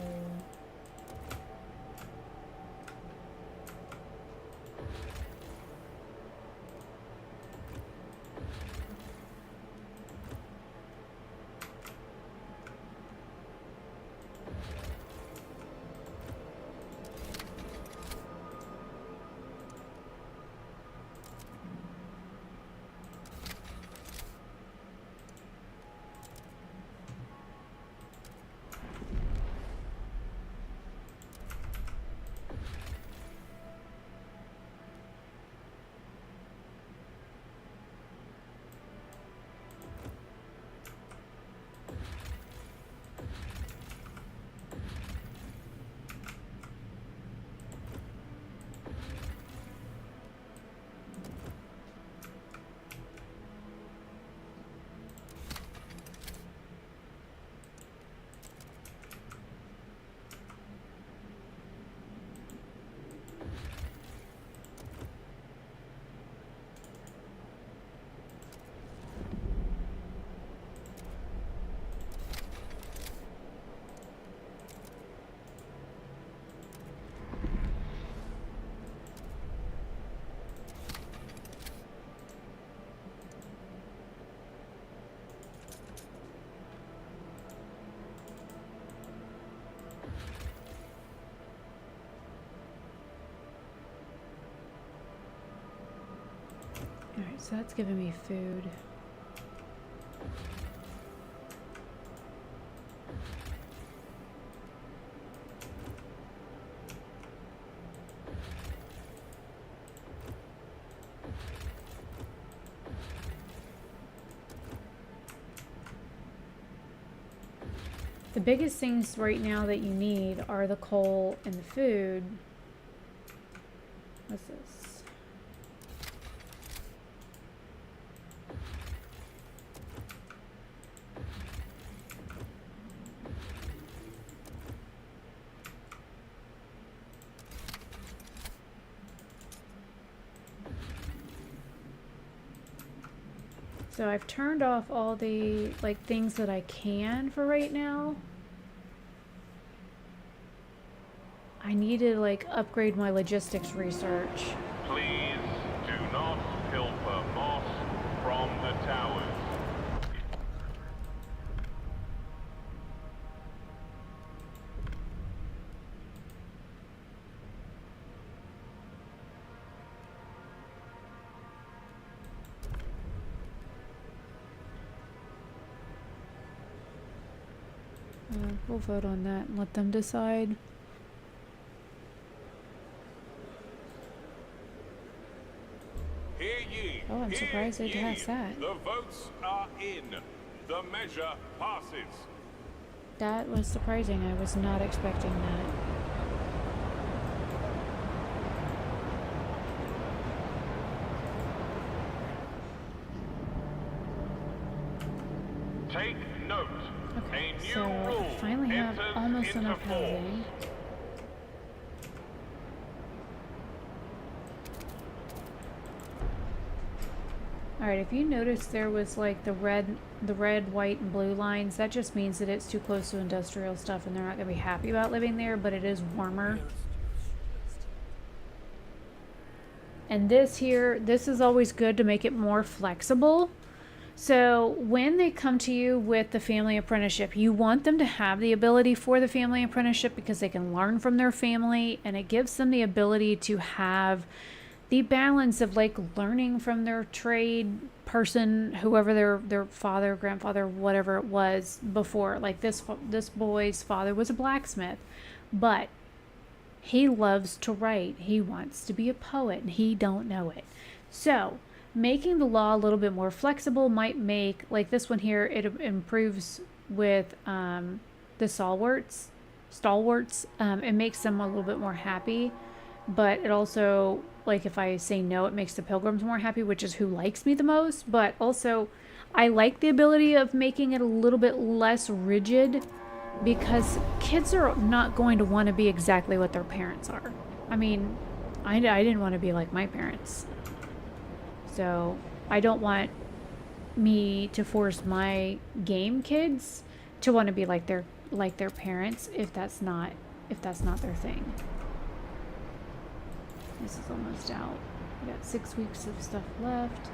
Alright, so that's giving me food. The biggest things right now that you need are the coal and the food. What's this? So I've turned off all the like things that I can for right now. I need to like upgrade my logistics research. Please do not pilfer moss from the towers. We'll vote on that and let them decide. Hear ye. Oh, I'm surprised they passed that. The votes are in. The measure passes. That was surprising. I was not expecting that. Take note. Okay, A new so rule I finally have enters almost into enough force. housing. Alright, if you notice there was like the red, white, and blue lines, that just means that it's too close to industrial stuff and they're not going to be happy about living there, but it is warmer. And this here, this is always good to make it more flexible. So when they come to you with the family apprenticeship, you want them to have the ability for the family apprenticeship because they can learn from their family, and it gives them the ability to have the balance of like learning from their trade person, whoever their father, grandfather, whatever it was before. Like this boy's father was a blacksmith, but he loves to write. He wants to be a poet and he don't know it. So making the law a little bit more flexible might make, like this one here, it improves with the stalwarts. It makes them a little bit more happy, but it also, like if I say no, it makes the pilgrims more happy, which is who likes me the most. But also I like the ability of making it a little bit less rigid, because kids are not going to want to be exactly what their parents are. I mean, I didn't want to be like my parents. So I don't want me to force my game kids to want to be like their parents if that's not their thing. This is almost out. We got 6 weeks of stuff left.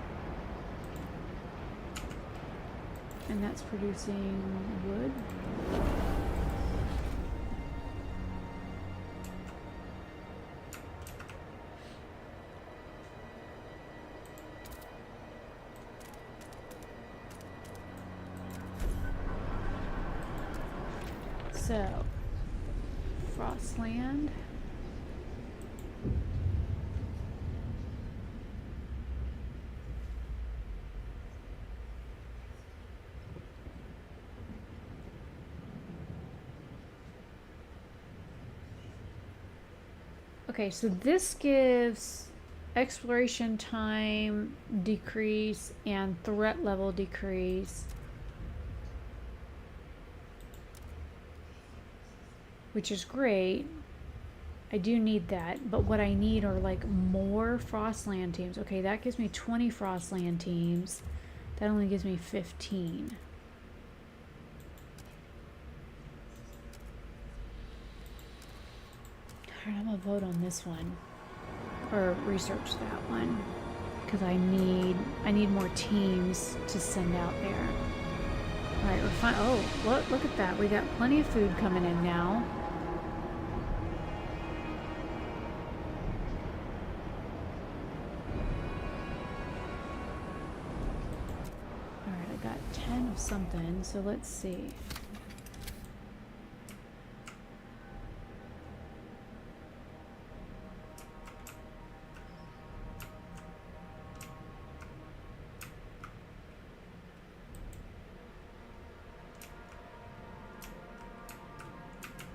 And that's producing wood. So, Frostland. Okay, so this gives exploration time decrease and threat level decrease, which is great. I do need that, but what I need are like more Frostland teams. Okay, that gives me 20 Frostland teams. That only gives me 15. Alright, I'm gonna vote on this one, or research that one, because I need more teams to send out there. Alright, we're fine. Oh, look at that. We got plenty of food coming in now. Alright, I got 10 of something, so let's see.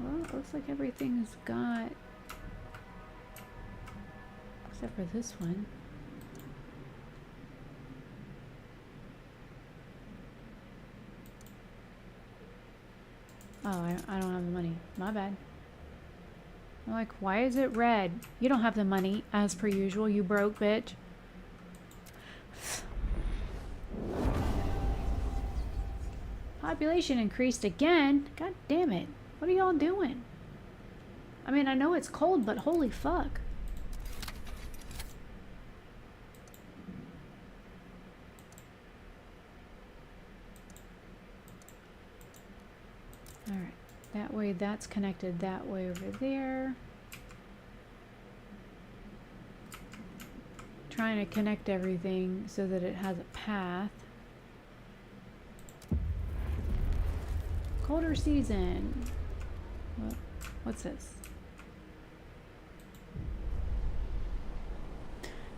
Well, it looks like everything's got... Except for this one. Oh, I don't have the money. My bad. I'm like, why is it red? You don't have the money, as per usual, you broke bitch. Population increased again? God damn it. What are y'all doing? I mean, I know it's cold, but holy fuck. Alright, that way that's connected that way over there. Trying to connect everything so that it has a path. Colder season. What's this?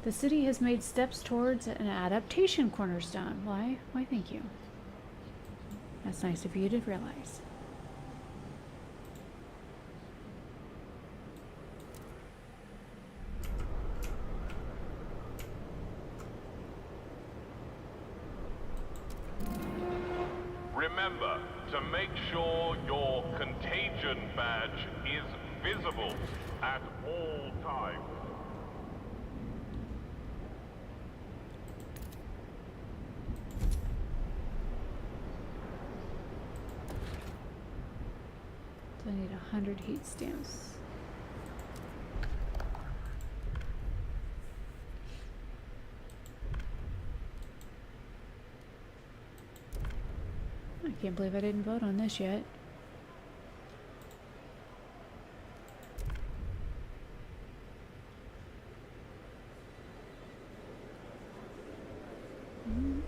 The city has made steps towards an adaptation cornerstone. Why, thank you. That's nice of you to realize. Remember to make sure your contagion badge is visible at all times. So I need 100 heat stamps. I can't believe I didn't vote on this yet.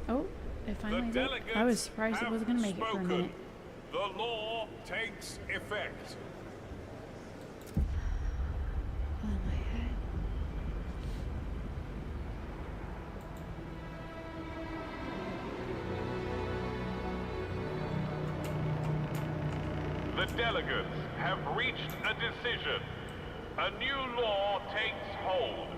Oh, I finally did. I was surprised it wasn't going to make it for a minute. The law takes effect. Oh, my head. The delegates have reached a decision. A new law takes hold.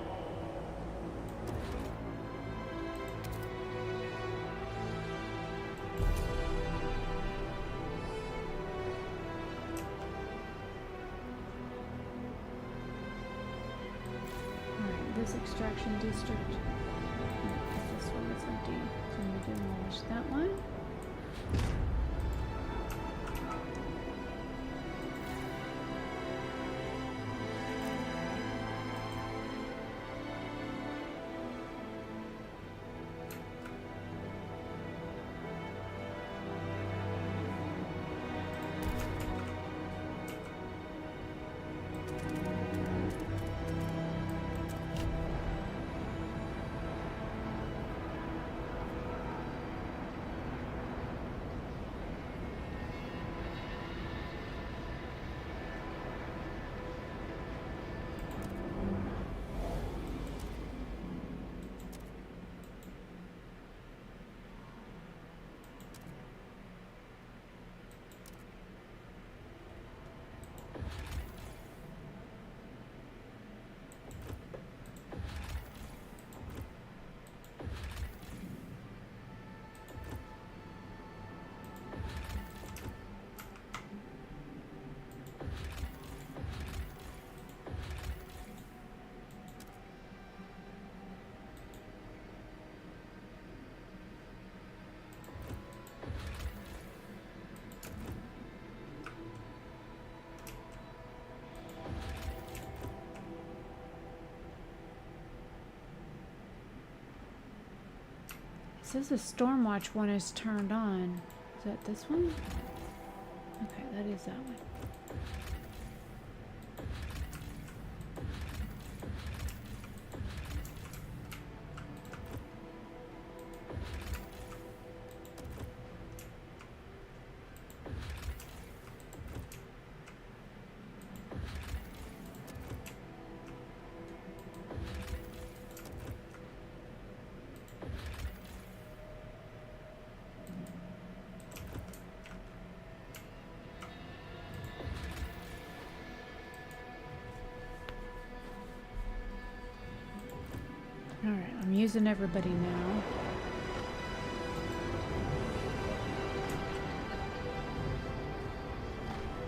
Alright, this extraction district. This one is empty. So I'm going to demolish that one. It says the Stormwatch one is turned on. Is that this one? Okay, that is that one. using everybody now.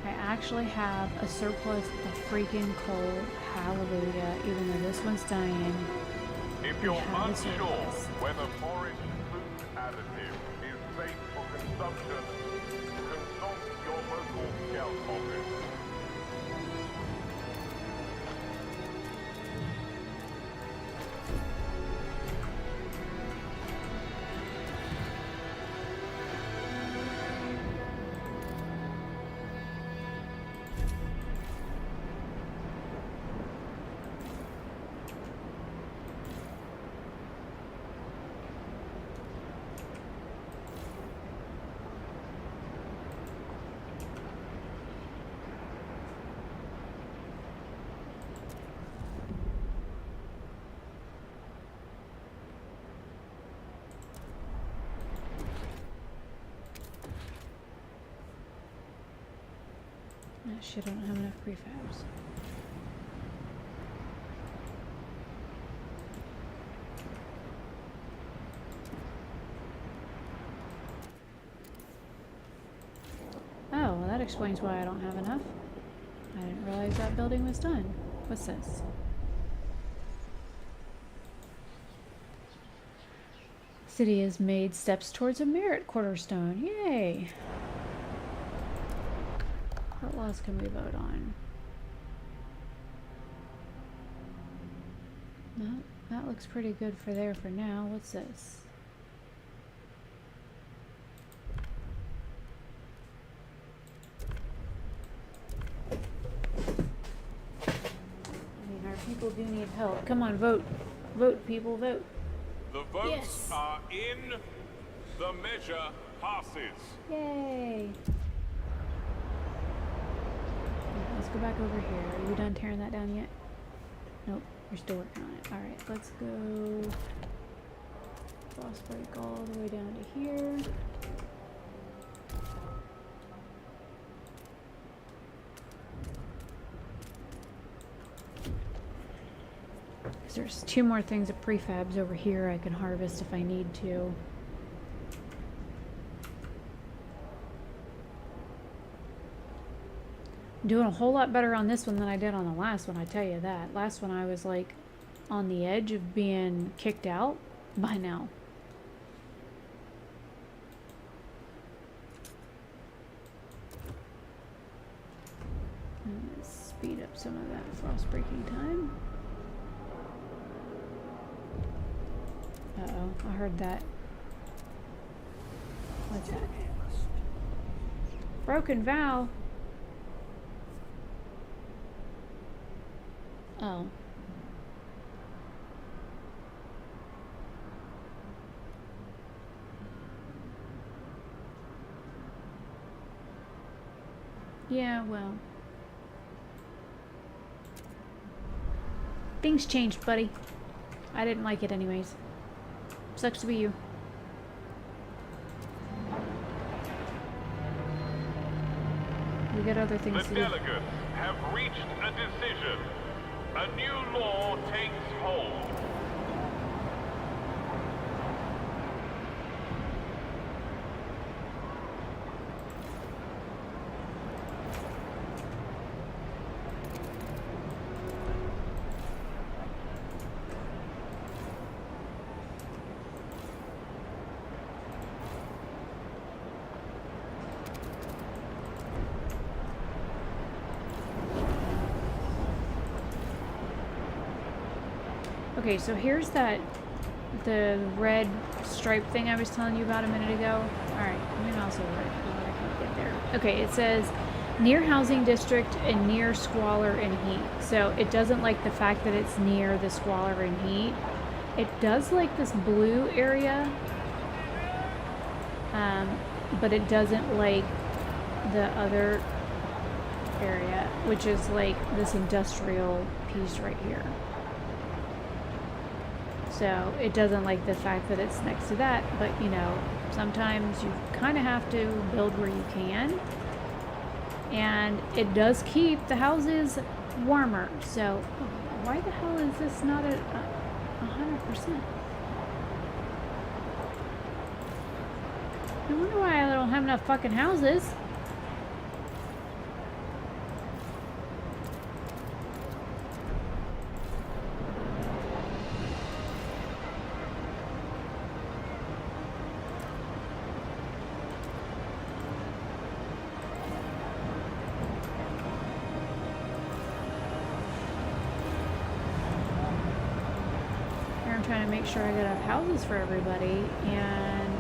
I actually have a surplus of freaking coal. Hallelujah. Even though this one's dying. If you're unsure whether forage food additive is safe for consumption, consult your local scout office. Oh, shit, I don't have enough prefabs. Oh, well that explains why I don't have enough. I didn't realize that building was done. What's this? City has made steps towards a merit cornerstone. Yay! What laws can we vote on? No, that looks pretty good for there for now. What's this? I mean, our people do need help. Come on, vote. Vote, people, vote. The votes Yes. are in. The measure passes. Yay! Let's go back over here. Are you done tearing that down yet? Nope, you're still working on it. Alright, let's go boss break all the way down to here. Because there's 2 more things of prefabs over here I can harvest if I need to. Doing a whole lot better on this one than I did on the last one, I tell you that. Last one I was like on the edge of being kicked out by now. Let's speed up some of that frost breaking time. Uh-oh, I heard that. What's that? Broken vow. Oh. Yeah, well. Things changed, buddy. I didn't like it anyways. Sucks to be you. We got other things The to do. delegates have reached a decision. A new law takes hold. Okay, so here's the red stripe thing I was telling you about a minute ago. Alright, I'm gonna also write what I can get there. Okay, it says near housing district and near squalor and heat. So it doesn't like the fact that it's near the squalor and heat. It does like this blue area, but it doesn't like the other area, which is like this industrial piece right here. So it doesn't like the fact that it's next to that, but you know, sometimes you kind of have to build where you can. And it does keep the houses warmer. So why the hell is this not at 100%? No wonder why I don't have enough fucking houses. I'm trying to make sure I got enough houses for everybody, and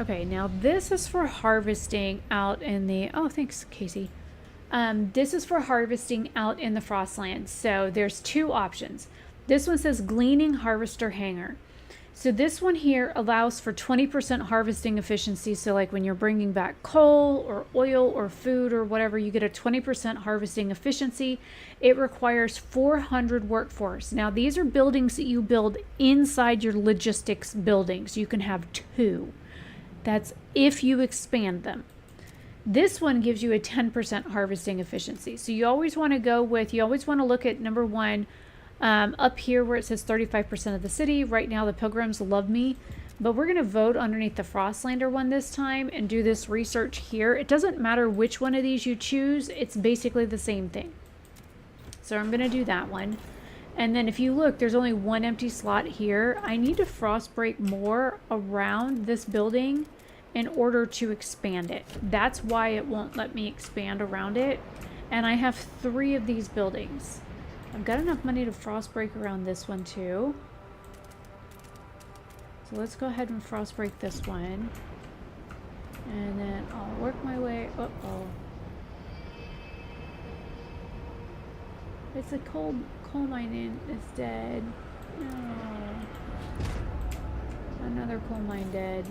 okay, now this is for harvesting out in the, oh, thanks, Casey. This is for harvesting out in the Frostlands. So there's two options. This one says gleaning harvester hanger. So this one here allows for 20% harvesting efficiency. So like when you're bringing back coal or oil or food or whatever, you get a 20% harvesting efficiency. It requires 400 workforce. Now these are buildings that you build inside your logistics buildings. You can have 2. That's if you expand them. This one gives you a 10% harvesting efficiency. So you always want to go with, you always want to look at number 1, up here where it says 35% of the city. Right now the Pilgrims love me, but we're going to vote underneath the Frostlander one this time and do this research here. It doesn't matter which one of these you choose. It's basically the same thing. So I'm going to do that one. And then if you look, there's only 1 empty slot here. I need to frost break more around this building in order to expand it. That's why it won't let me expand around it. And I have 3 of these buildings. I've got enough money to frost break around this one too. So let's go ahead and frost break this one. And then I'll work my way. Uh-oh. It's a coal mine is dead. No. Another coal mine dead.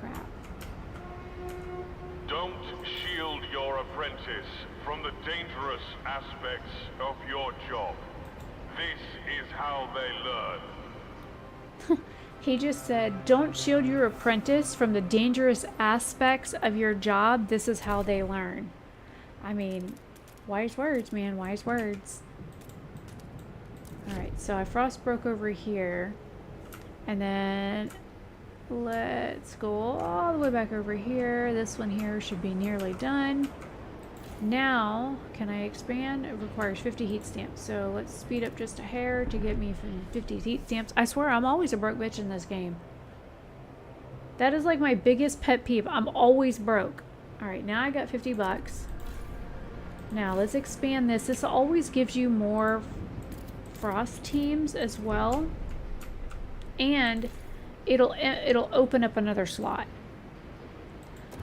Crap. Don't shield your apprentice from the dangerous aspects of your job. This is how they learn. He just said, don't shield your apprentice from the dangerous aspects of your job. This is how they learn. I mean, wise words, man, wise words. Alright, so I frost broke over here. And then let's go all the way back over here. This one here should be nearly done. Now, can I expand? It requires 50 heat stamps. So let's speed up just a hair to get me 50 heat stamps. I swear, I'm always a broke bitch in this game. That is like my biggest pet peeve. I'm always broke. Alright, now I got 50 bucks. Now, let's expand this. This always gives you more frost teams as well. And it'll open up another slot.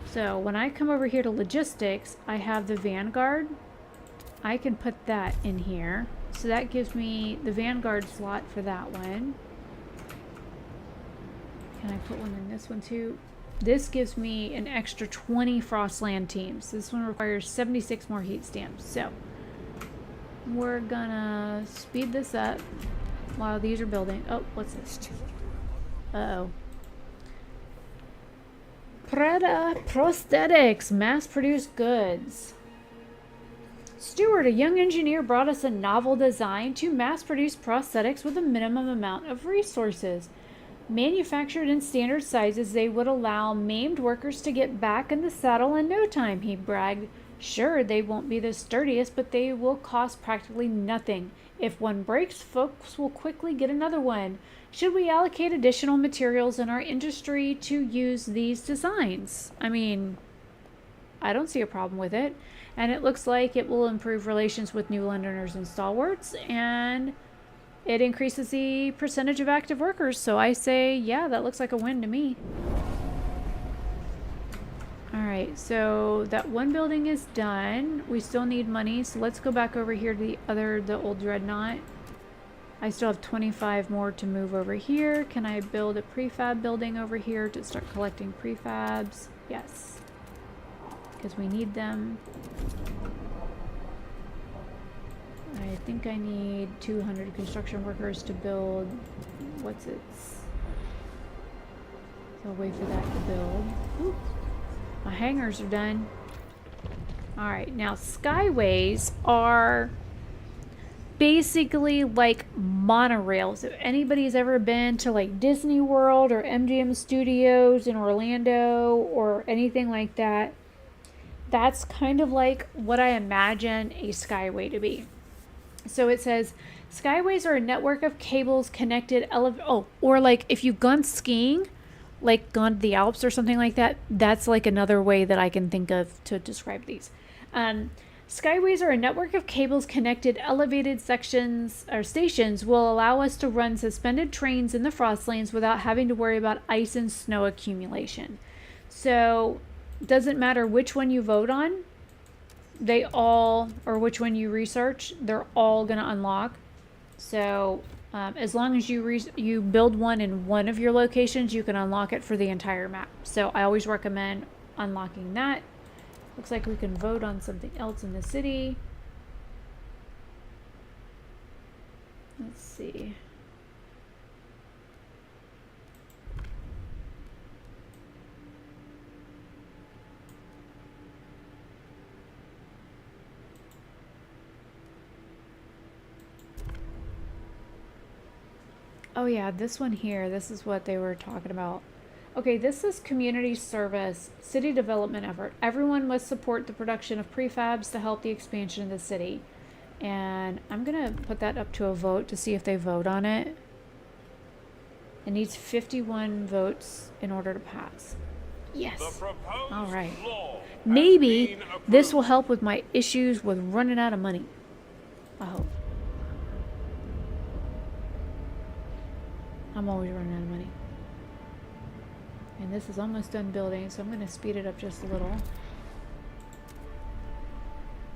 So when I come over here to logistics, I have the Vanguard. I can put that in here. So that gives me the Vanguard slot for that one. Can I put one in this one too? This gives me an extra 20 Frostland teams. This one requires 76 more heat stamps. So we're gonna speed this up while these are building. Oh, what's this? Uh-oh. Prada Prosthetics, mass-produced goods. Stuart, a young engineer, brought us a novel design to mass-produce prosthetics with a minimum amount of resources. Manufactured in standard sizes, they would allow maimed workers to get back in the saddle in no time, he bragged. Sure, they won't be the sturdiest, but they will cost practically nothing. If one breaks, folks will quickly get another one. Should we allocate additional materials in our industry to use these designs? I mean, I don't see a problem with it. And it looks like it will improve relations with New Londoners and stalwarts, and it increases the percentage of active workers. So I say, yeah, that looks like a win to me. Alright, so that one building is done. We still need money, so let's go back over here to the old dreadnought. I still have 25 more to move over here. Can I build a prefab building over here to start collecting prefabs? Yes. Because we need them. I think I need 200 construction workers to build... what's it? So I'll wait for that to build. Ooh, my hangars are done. Alright, now skyways are basically like monorails. If anybody's ever been to like Disney World or MGM Studios in Orlando or anything like that, that's kind of like what I imagine a skyway to be. So it says, skyways are a network of cables connected or like if you've gone skiing, like gone to the Alps or something like that, that's like another way that I can think of to describe these. Skyways are a network of cables connected elevated sections or stations will allow us to run suspended trains in the Frostlands without having to worry about ice and snow accumulation. So it doesn't matter which one you vote on, or which one you research, they're all going to unlock. So as long as you build one in one of your locations, you can unlock it for the entire map. So I always recommend unlocking that. Looks like we can vote on something else in the city. Let's see. Oh yeah, this one here, this is what they were talking about. Okay, this is community service, city development effort. Everyone must support the production of prefabs to help the expansion of the city. And I'm gonna put that up to a vote to see if they vote on it. It needs 51 votes in order to pass. Yes. All right. Maybe this will help with my issues with running out of money. I hope. I'm always running out of money. And this is almost done building, so I'm going to speed it up just a little.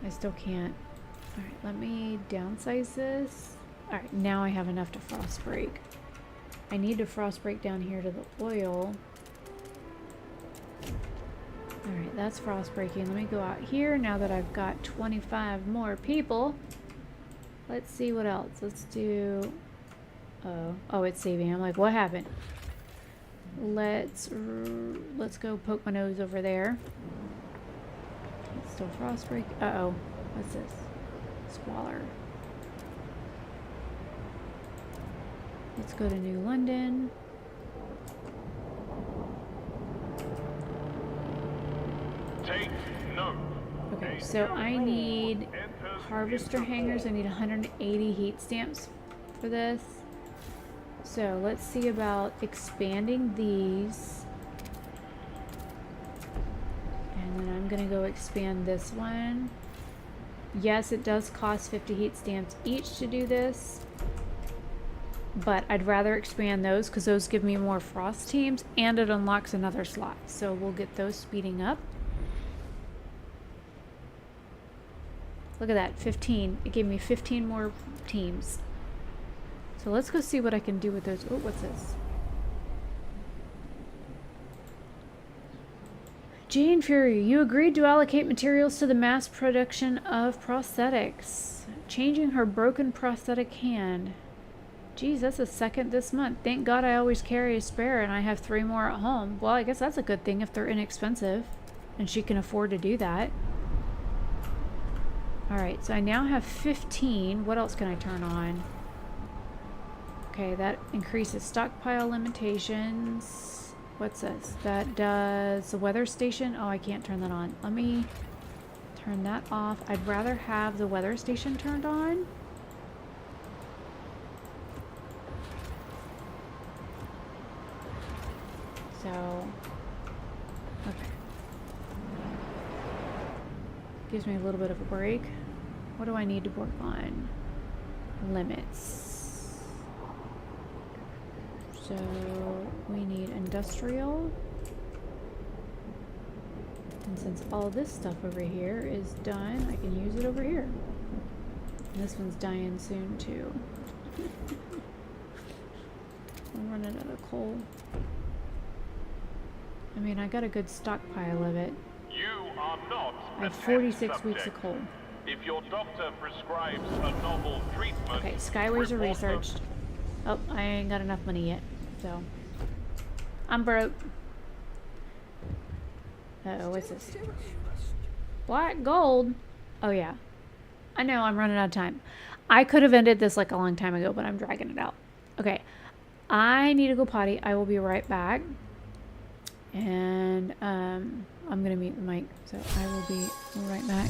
I still can't. Alright, let me downsize this. Alright, now I have enough to frost break. I need to frost break down here to the oil. Alright, that's frost breaking. Let me go out here now that I've got 25 more people. Let's see what else. Let's do... Oh, it's saving. I'm like, what happened? Let's go poke my nose over there. It's still frost break. Uh-oh. What's this? Squalor. Let's go to New London. Take note. Okay, so I need harvester hangers. I need 180 heat stamps for this. So let's see about expanding these. And then I'm gonna go expand this one. Yes, it does cost 50 heat stamps each to do this. But I'd rather expand those because those give me more frost teams and it unlocks another slot. So we'll get those speeding up. Look at that, 15. It gave me 15 more teams. So let's go see what I can do with those. Oh, what's this? Jane Fury, you agreed to allocate materials to the mass production of prosthetics. Changing her broken prosthetic hand. Geez, that's the second this month. Thank God I always carry a spare and I have 3 more at home. Well, I guess that's a good thing if they're inexpensive and she can afford to do that. Alright, so I now have 15. What else can I turn on? Okay, that increases stockpile limitations. What's this? That does the weather station. Oh, I can't turn that on. Let me turn that off. I'd rather have the weather station turned on. So, okay. Gives me a little bit of a break. What do I need to work on? Limits. So we need industrial. And since all this stuff over here is done, I can use it over here. And this one's dying soon too. I'm running out of coal. I mean, I got a good stockpile of it. You are not I have 46 weeks of coal. If your doctor prescribes a novel treatment... Okay, skyways are researched. Oh, I ain't got enough money yet, so... I'm broke. What's this? Black gold. Oh yeah. I know I'm running out of time. I could have ended this like a long time ago, but I'm dragging it out. Okay. I need to go potty. I will be right back. And I'm gonna mute the mic, so I will be right back.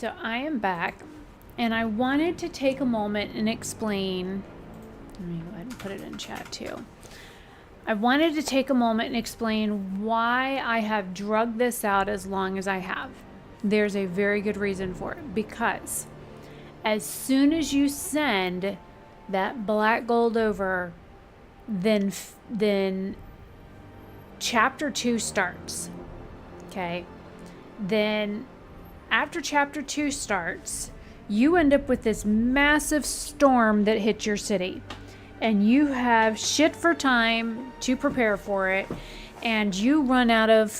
So I am back, and I wanted to take a moment and explain. Let me go ahead and put it in chat too. I wanted to take a moment and explain why I have drugged this out as long as I have. There's a very good reason for it, because as soon as you send that black gold over, then chapter 2 starts. Okay? Then after chapter 2 starts, you end up with this massive storm that hits your city. And you have shit for time to prepare for it. And you run out of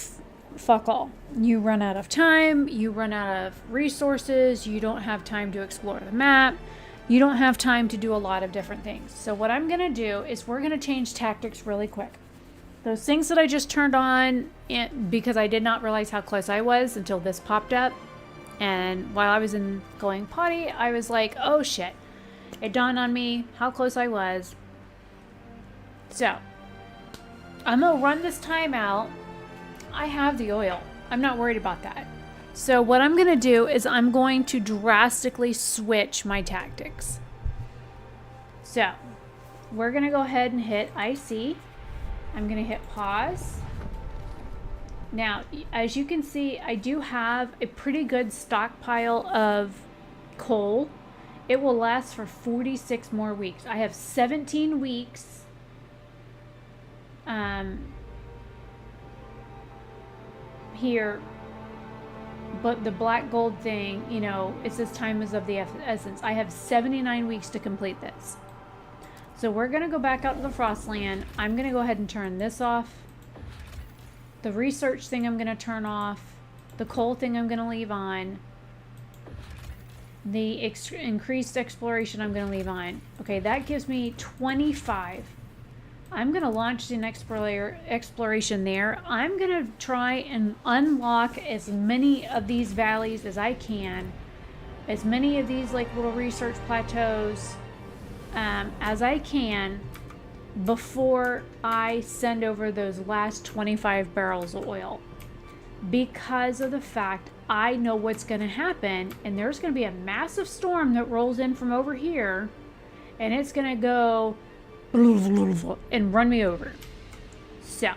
fuck all. You run out of time. You run out of resources. You don't have time to explore the map. You don't have time to do a lot of different things. So what I'm going to do is we're going to change tactics really quick. Those things that I just turned on because I did not realize how close I was until this popped up. And while I was going potty, I was like, oh shit. It dawned on me how close I was. So, I'm going to run this time out. I have the oil. I'm not worried about that. So what I'm going to do is I'm going to drastically switch my tactics. So, we're going to go ahead and hit IC. I'm going to hit pause. Now, as you can see, I do have a pretty good stockpile of coal. It will last for 46 more weeks. I have 17 weeks. Here, but the black gold thing, you know, it says time is of the essence. I have 79 weeks to complete this. So we're going to go back out to the Frostland. I'm going to go ahead and turn this off. The research thing I'm going to turn off. The coal thing I'm going to leave on. The increased exploration I'm going to leave on. Okay, that gives me 25. I'm going to launch an exploration there. I'm going to try and unlock as many of these valleys as I can. As many of these like little research plateaus as I can before I send over those last 25 barrels of oil. Because of the fact I know what's going to happen, and there's going to be a massive storm that rolls in from over here, and it's going to go and run me over. So,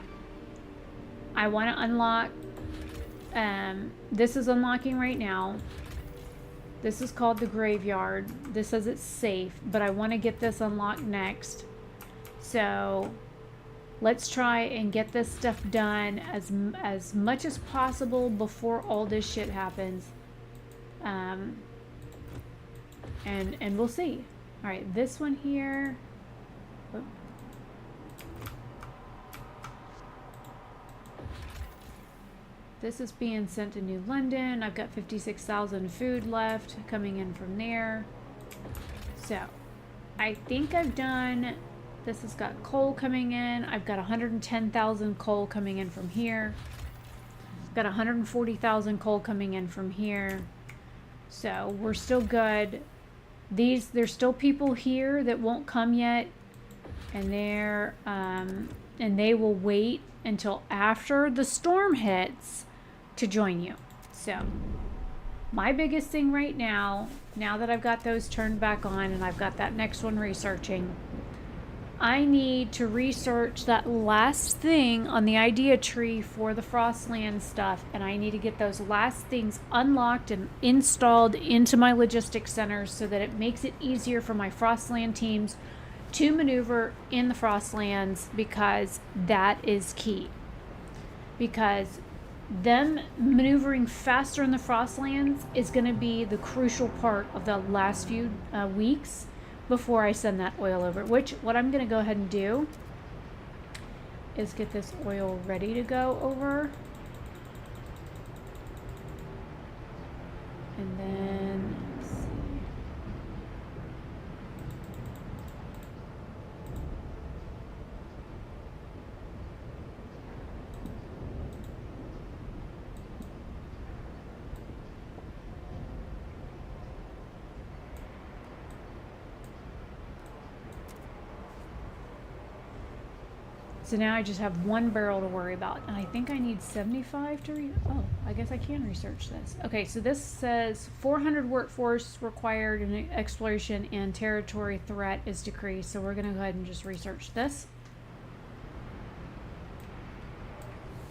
I want to unlock, this is unlocking right now. This is called the graveyard. This says it's safe, but I want to get this unlocked next. So, let's try and get this stuff done as much as possible before all this shit happens. And we'll see. All right, this one here. Whoop. This is being sent to New London. I've got 56,000 food left coming in from there. So, I think I've done... This has got coal coming in. I've got 110,000 coal coming in from here. I've got 140,000 coal coming in from here. So we're still good. There's still people here that won't come yet, and they will wait until after the storm hits to join you. So my biggest thing right now that I've got those turned back on and I've got that next one researching, I need to research that last thing on the idea tree for the Frostland stuff, and I need to get those last things unlocked and installed into my logistics centers so that it makes it easier for my Frostland teams to maneuver in the Frostlands, because that is key. Because them maneuvering faster in the Frostlands is going to be the crucial part of the last few weeks before I send that oil over. Which, what I'm going to go ahead and do is get this oil ready to go over. And then, let's see. So now I just have 1 barrel to worry about. And I think I need 75 to oh, I guess I can research this. Okay, so this says 400 workforce required in exploration and territory threat is decreased. So we're going to go ahead and just research this.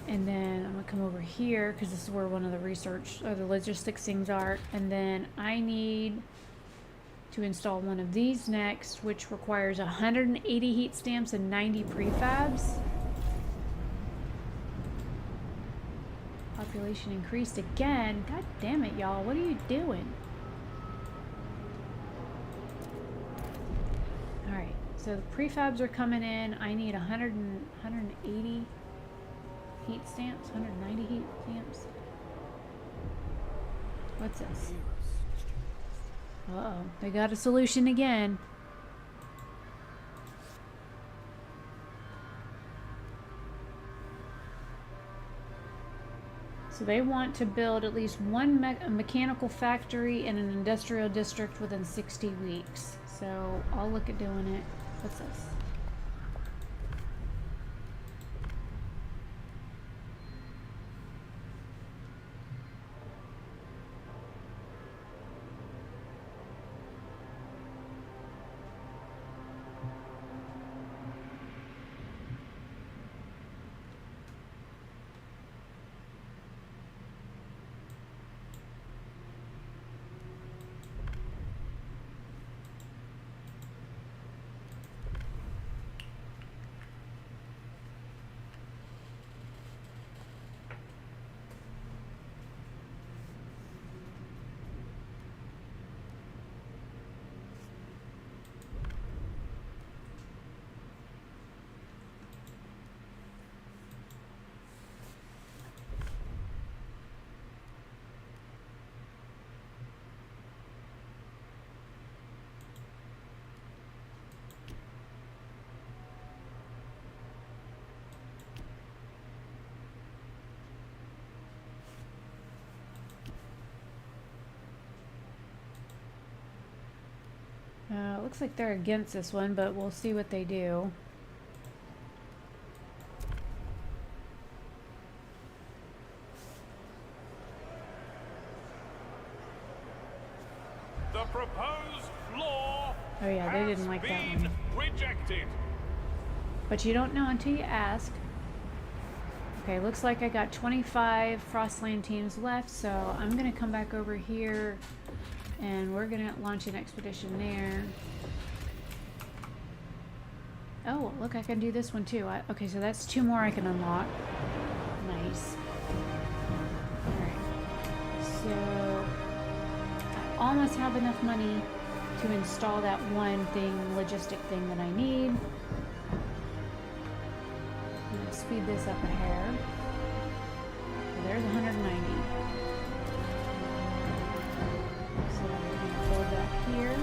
And then I'm going to come over here because this is where one of the research or the logistics things are. And then I need to install one of these next, which requires 180 heat stamps and 90 prefabs. Population increased again. God damn it, y'all. What are you doing? Alright, so the prefabs are coming in. I need 180 heat stamps, 190 heat stamps. What's this? Uh-oh, they got a solution again. So they want to build at least one mechanical factory in an industrial district within 60 weeks. So I'll look at doing it. What's this? Looks like they're against this one, but we'll see what they do. The proposed law Oh yeah, they didn't like that one. rejected. But you don't know until you ask. Okay, looks like I got 25 Frostland teams left, so I'm gonna come back over here and we're gonna launch an expedition there. Oh, look, I can do this one too. Okay, so that's 2 more I can unlock. Nice. Alright. So, I almost have enough money to install that one thing, logistic thing that I need. I'm gonna speed this up a hair. So there's 190. So we're gonna fold that here.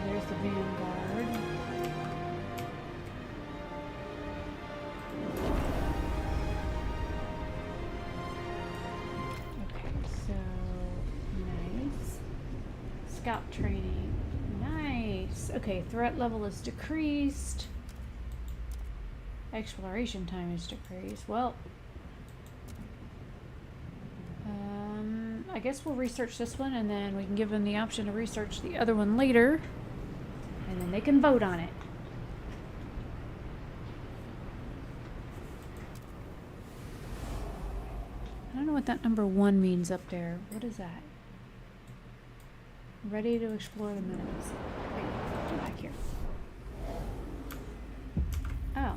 There's the Vanguard. Okay, so nice. Scout training. Nice. Okay, threat level is decreased. Exploration time is decreased. Well, I guess we'll research this one and then we can give them the option to research the other one later. And then they can vote on it. I don't know what that number 1 means up there. What is that? Ready to explore the meadows. Wait, go back here. Oh.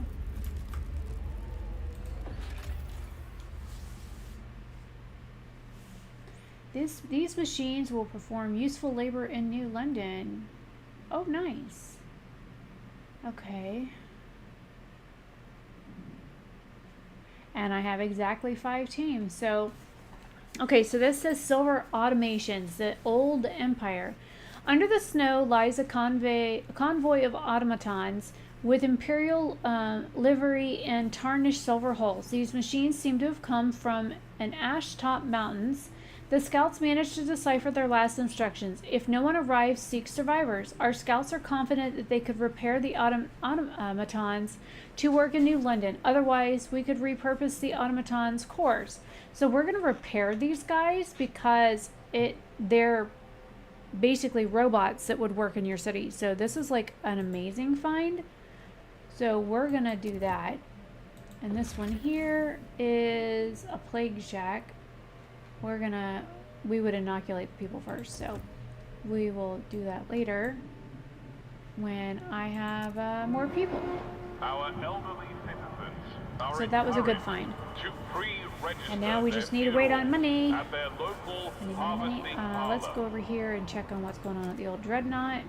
These machines will perform useful labor in New London. Oh, nice. Okay. And I have exactly 5 teams. So, okay, so this says Silver Automations, the old empire. Under the snow lies a convoy of automatons with imperial livery and tarnished silver hulls. These machines seem to have come from an ash-topped mountains. The scouts managed to decipher their last instructions. If no one arrives, seek survivors. Our scouts are confident that they could repair the automatons to work in New London. Otherwise, we could repurpose the automatons' cores. So we're going to repair these guys because they're basically robots that would work in your city. So this is like an amazing find. So we're going to do that. And this one here is a plague shack. We would inoculate the people first, so we will do that later when I have more people. Our elderly citizens are So that was a good find. to pre-register And now we their just need to wait on money. at their local I need money. harvesting Let's parlor. go over here and check on what's going on at the old dreadnought.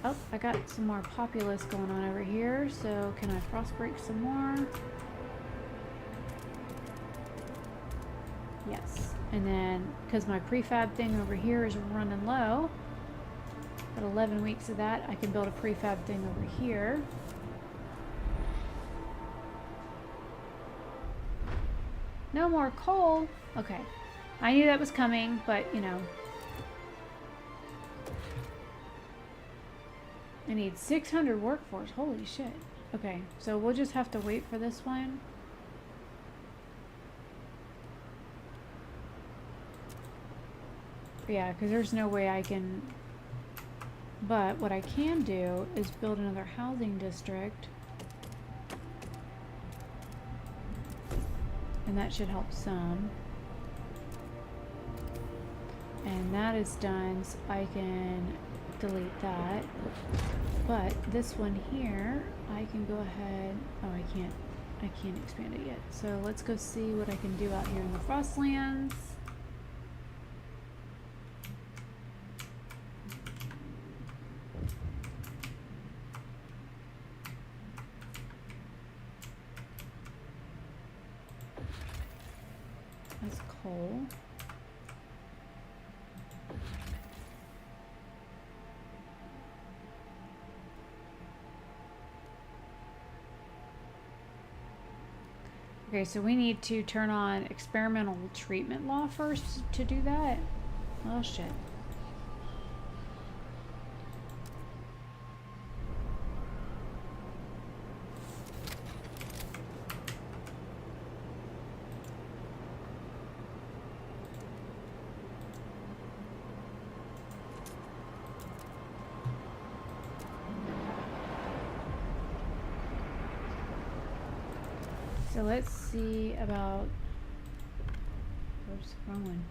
Oh, I got some more populace going on over here, so can I frost break some more? Yes, and then because my prefab thing over here is running low, got 11 weeks of that, I can build a prefab thing over here. No more coal. Okay, I knew that was coming, but you know, I need 600 workforce. Holy shit. Okay, so we'll just have to wait for this one. Yeah, because there's no way I can... But what I can do is build another housing district. And that should help some. And that is done, so I can delete that. But this one here, I can go ahead... Oh, I can't expand it yet. So let's go see what I can do out here in the Frostlands. That's coal. Okay, so we need to turn on experimental treatment law first to do that. Oh shit. So let's see about, oops, wrong one.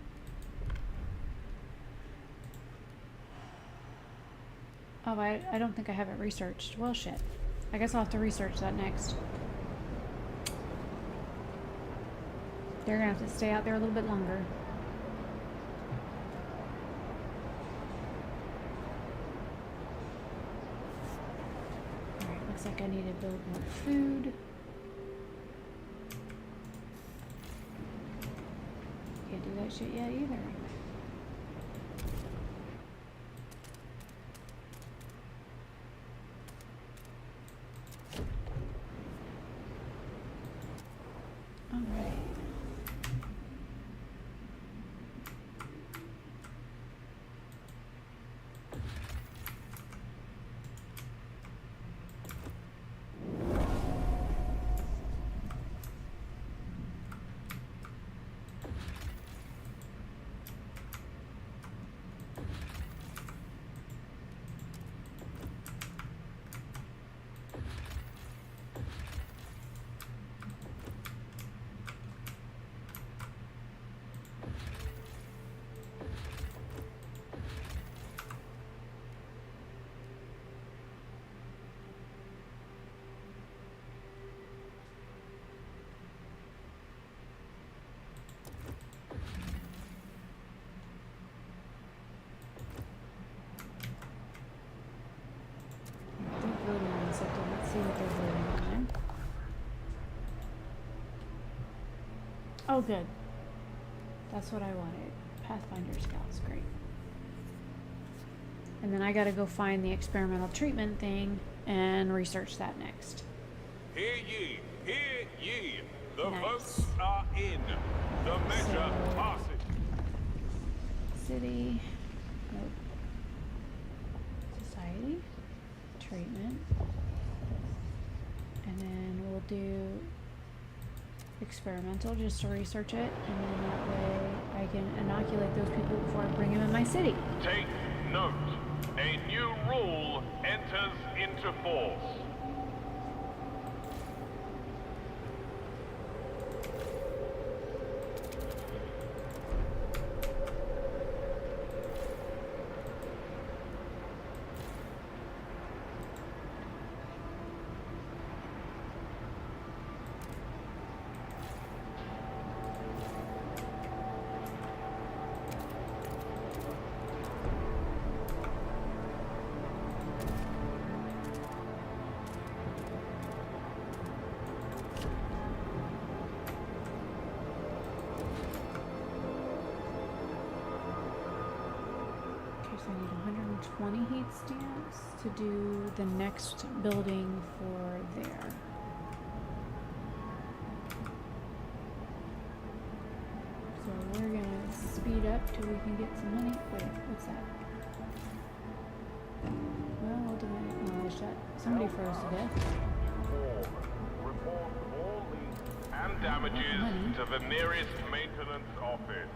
Oh, I don't think I have it researched. Well, shit. I guess I'll have to research that next. They're gonna have to stay out there a little bit longer. Alright, looks like I need to build more food. Can't do that shit yet either. All right. They're voting on something. Let's see what they're voting on. Oh, good. That's what I wanted. Pathfinder Scouts, great. And then I gotta go find the experimental treatment thing and research that next. Hear ye, hear ye. The Nice. votes are in. The measure passes. City. Nope. Society. Treatment. And then we'll do experimental just to research it, and then that way I can inoculate those people before I bring them in my city. Take note. A new rule enters into force. I need 120 heat stamps to do the next building for there. So we're gonna speed up till we can get some money. Wait, what's that? Well, we'll demolish that. Somebody froze to death. Report all leaks and damages to the nearest maintenance office.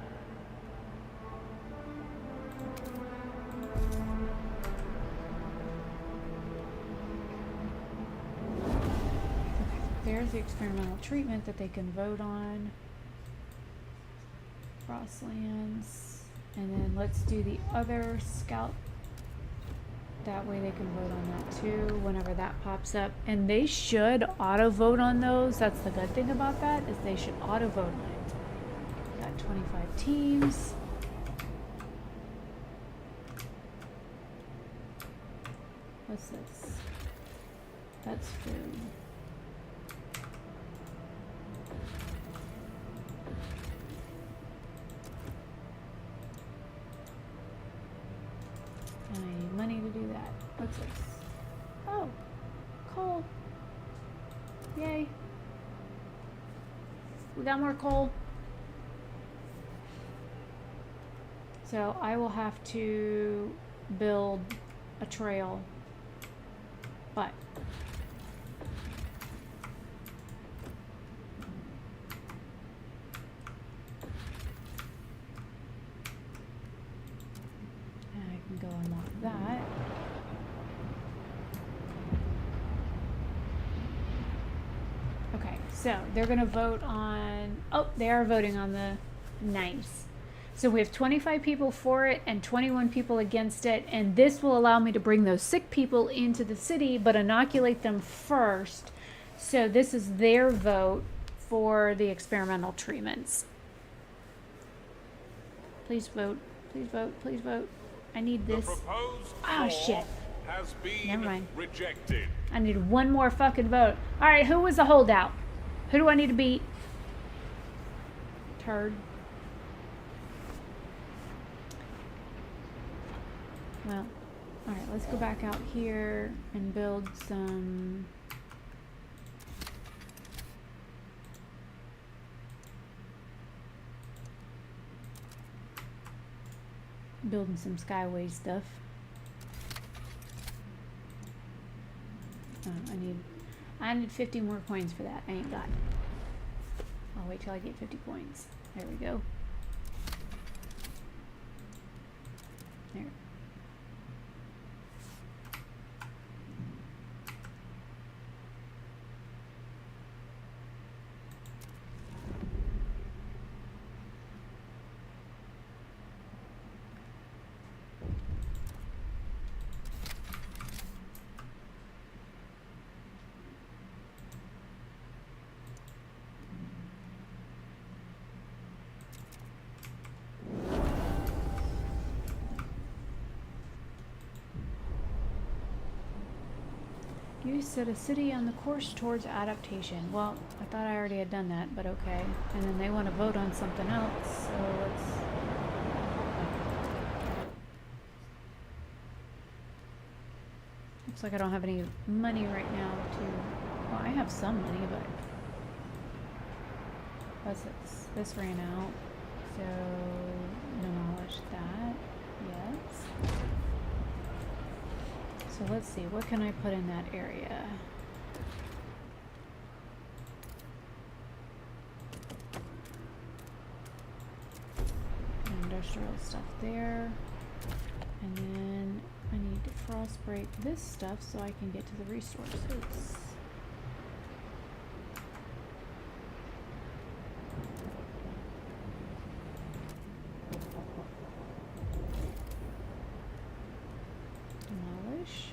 There's the experimental treatment that they can vote on. Frostlands. And then let's do the other scout. That way they can vote on that too whenever that pops up. And they should auto vote on those. That's the good thing about that, is they should auto vote on it. Got 25 teams. What's this? That's food. And I need money to do that. What's this? Oh, coal. Yay. We got more coal. So I will have to build a trail. But I can go unlock that. Okay, so they're gonna vote on, oh, they are voting on the, nice. So we have 25 people for it and 21 people against it, and this will allow me to bring those sick people into the city, but inoculate them first. So this is their vote for the experimental treatments. Please vote, please vote, please vote. I need The this. proposed Oh, law shit. has Never been mind. rejected. I need one more fucking vote. All right, who was the holdout? Who do I need to beat? Turd. Well, all right, let's go back out here and build some skyway stuff. Oh, I need 50 more coins for that. I ain't got it. I'll wait till I get 50 coins. There we go. There. You set a city on the course towards adaptation. Well, I thought I already had done that, but okay. And then they want to vote on something else, so let's... Looks like I don't have any money right now to... Well, I have some money, but... What's this? This ran out. So, demolish that. Yes. So let's see, what can I put in that area? Industrial stuff there. And then I need to frost break this stuff so I can get to the resources. Demolish.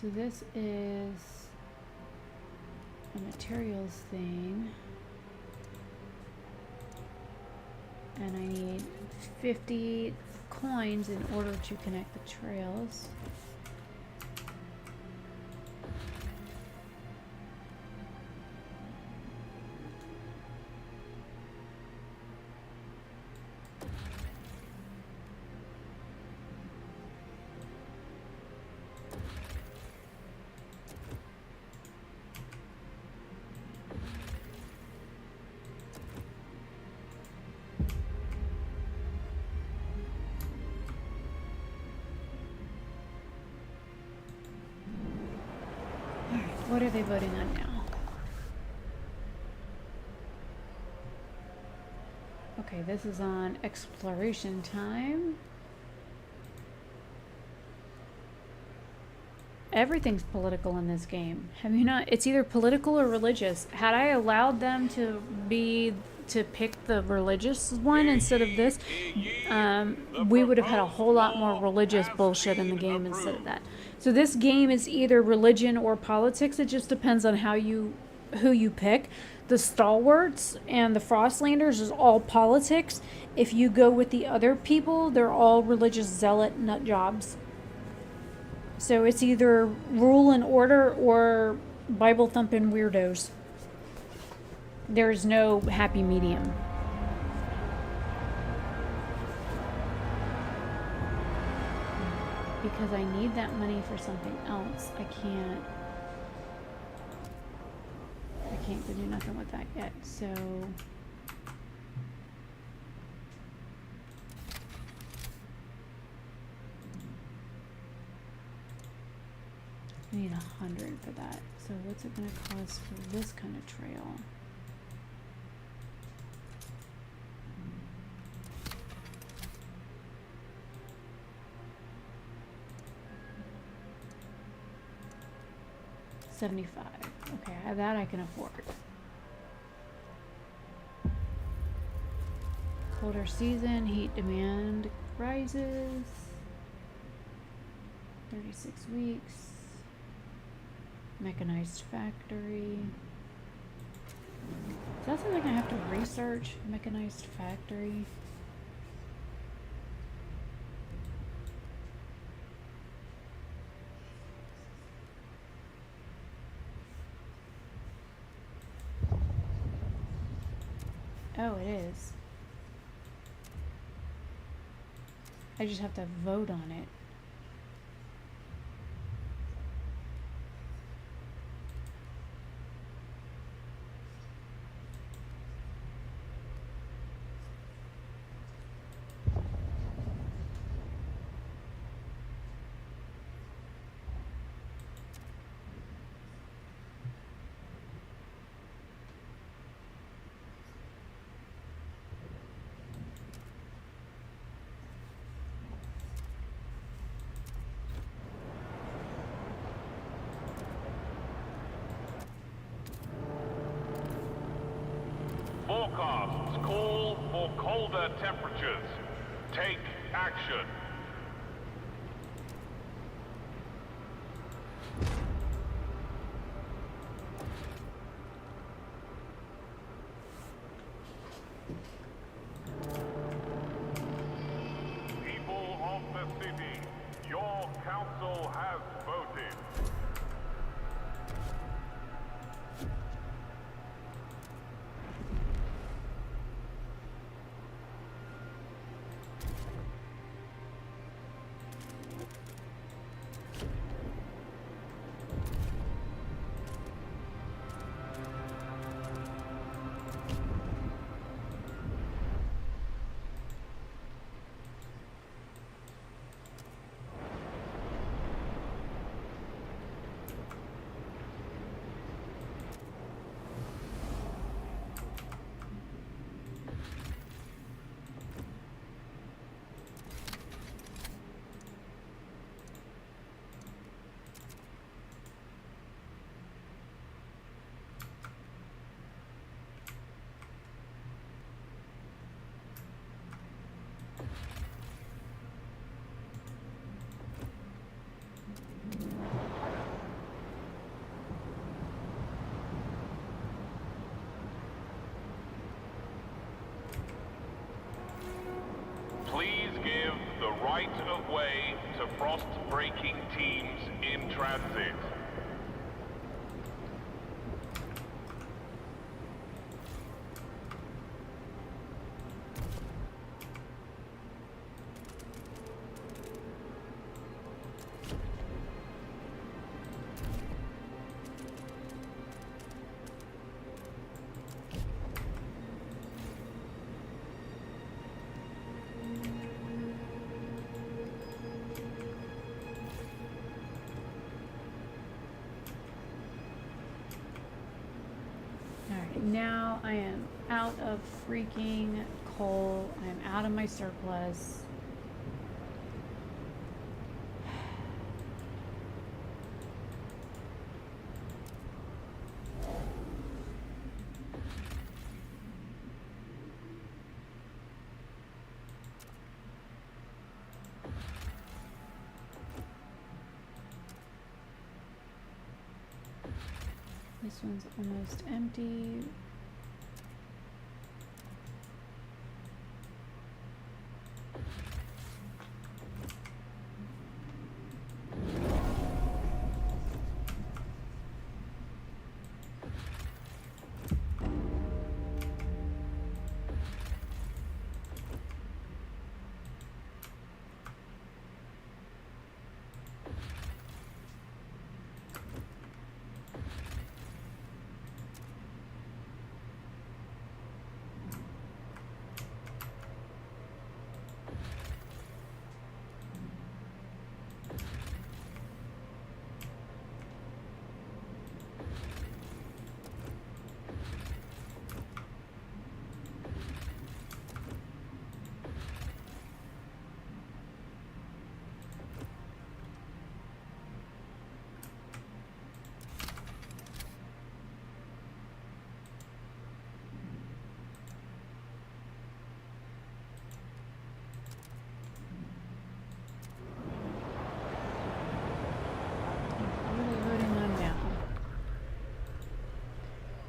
So this is a materials thing, and I need 50 coins in order to connect the trails. What are they voting on now? Okay, this is on exploration time. Everything's political in this game. Have you not? It's either political or religious. Had I allowed them to pick the religious one instead of this, we would have had a whole lot more religious bullshit in the game instead of that. So this game is either religion or politics. It just depends on who you pick. The Stalwarts and the Frostlanders is all politics. If you go with the other people, they're all religious zealot nut jobs. So it's either rule and order or Bible thumping weirdos. There's no happy medium. Because I need that money for something else. I can't go do nothing with that yet. So I need 100 for that. So what's it gonna cost for this kind of trail? $75. Okay, that I can afford. Colder season, heat demand rises. 36 weeks. Mechanized factory. Is that something I have to research? Mechanized factory. Oh, it is. I just have to vote on it. their temperatures. Take action. People of the city, your council has voted. Please give the right of way to frost-breaking teams in transit. Now I am out of freaking coal. I am out of my surplus. This one's almost empty.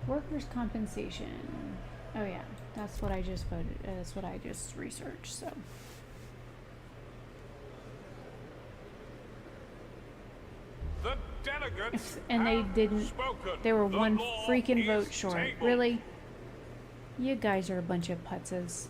Workers' compensation. Oh yeah, that's what I just voted. That's what I just researched. So The delegates and they have didn't. spoken. They were The one law freaking vote is short. tabled. Really? You guys are a bunch of putzes.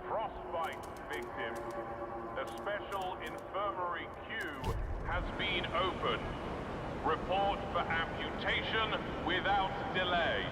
Frostbite victim. A special infirmary queue has been opened. Report for amputation without delay.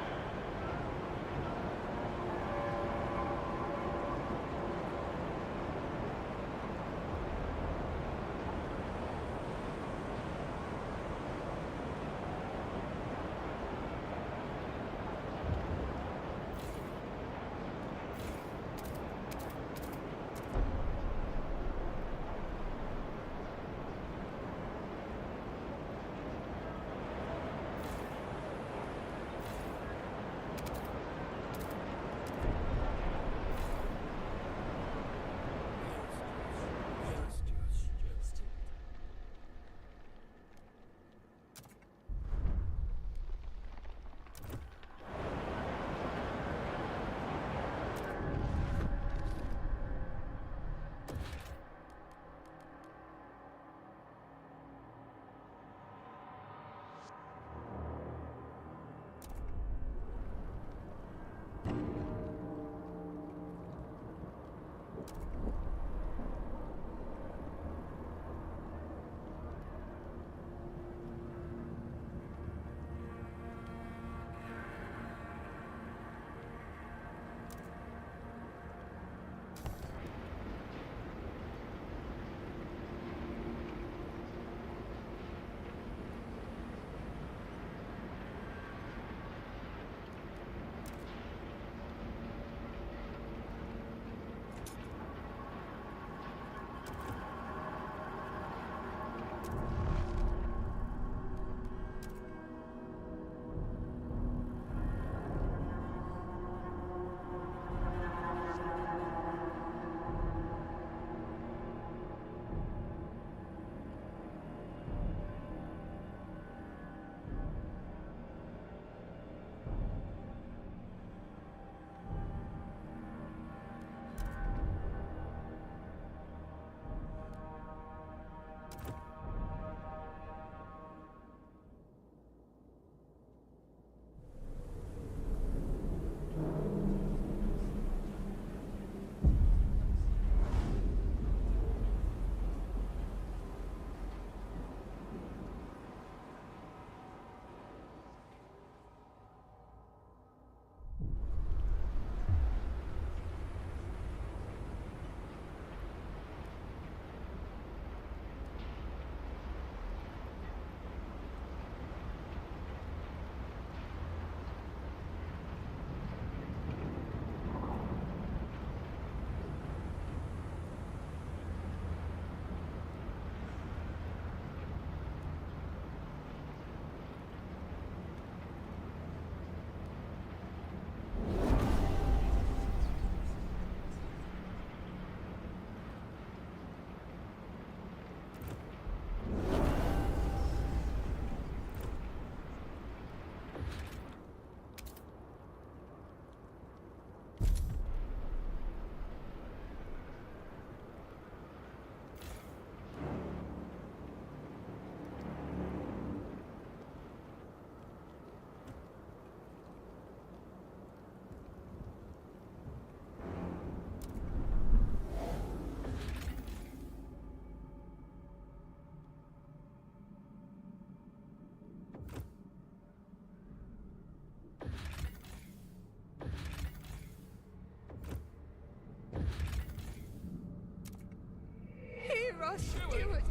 Do it.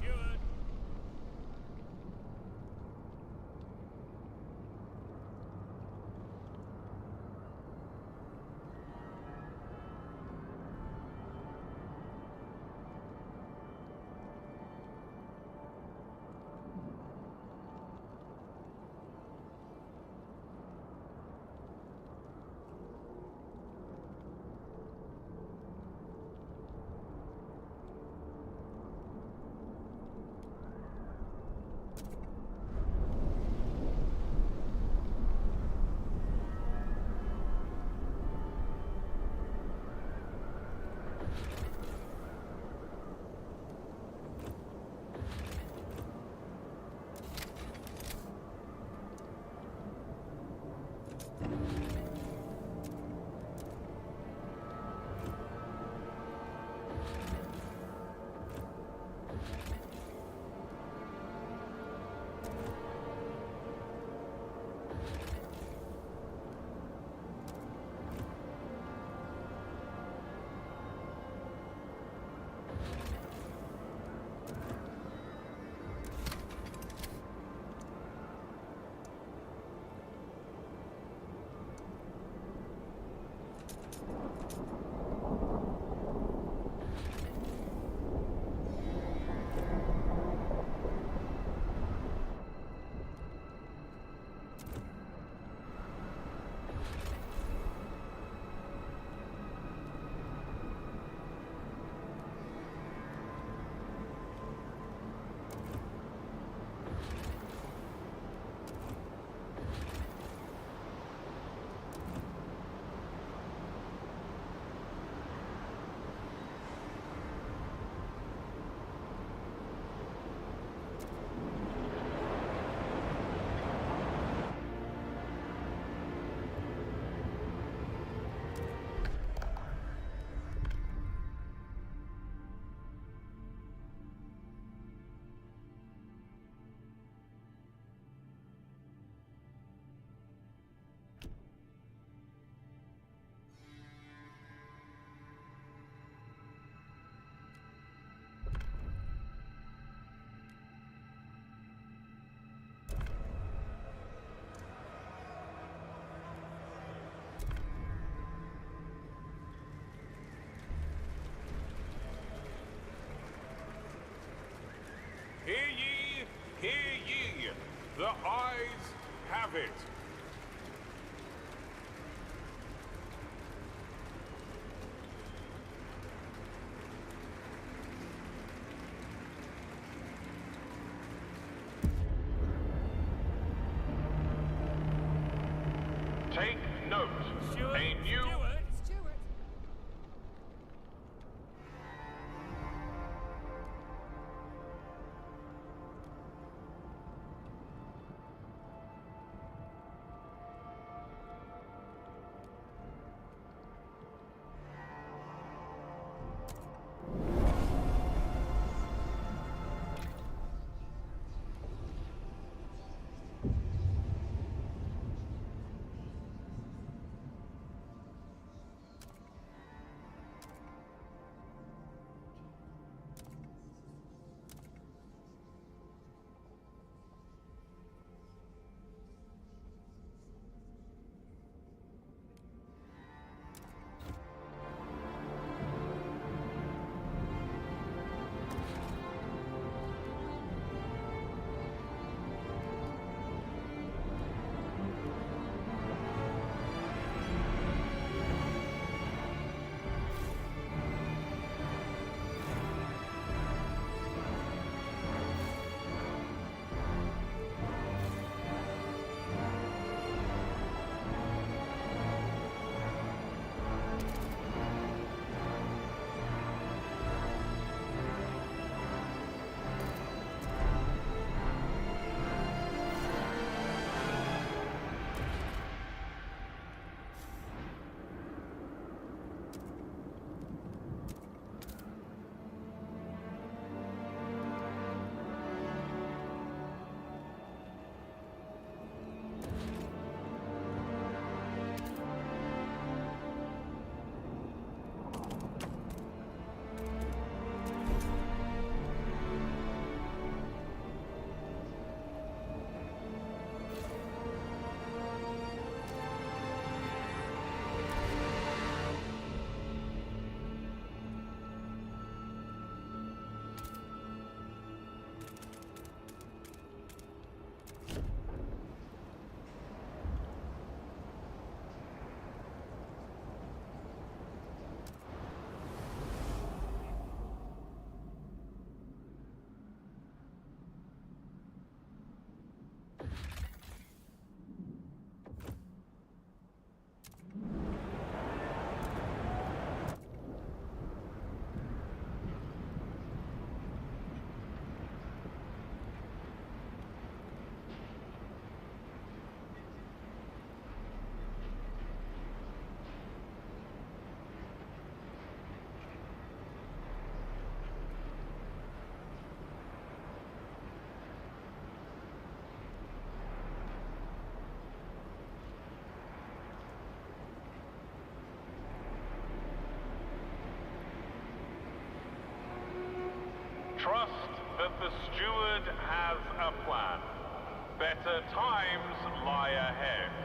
with it. Take note. A new... Trust that the steward has a plan. Better times lie ahead.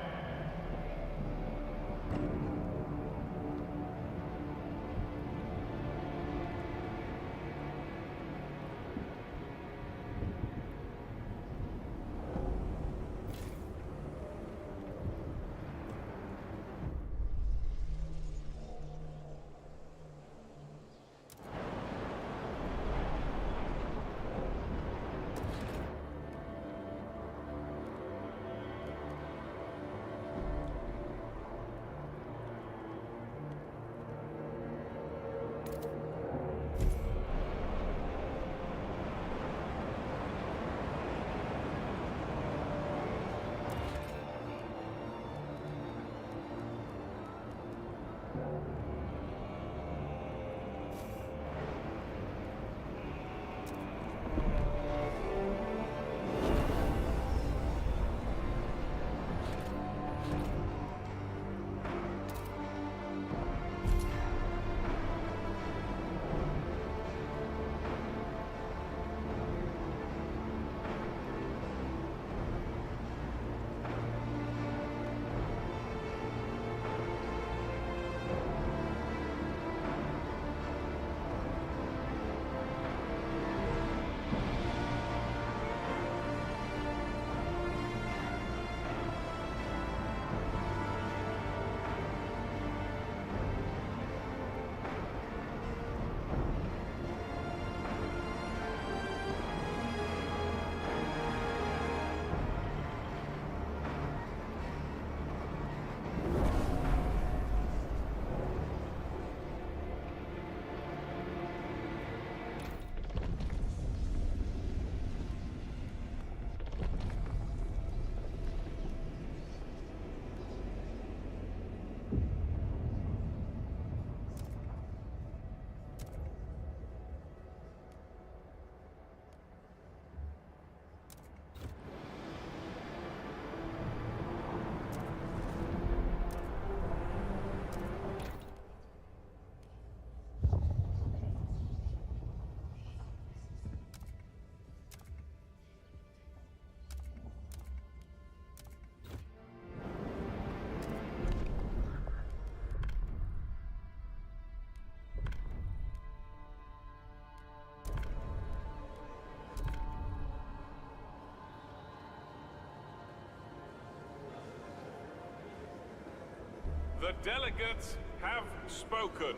The delegates have spoken.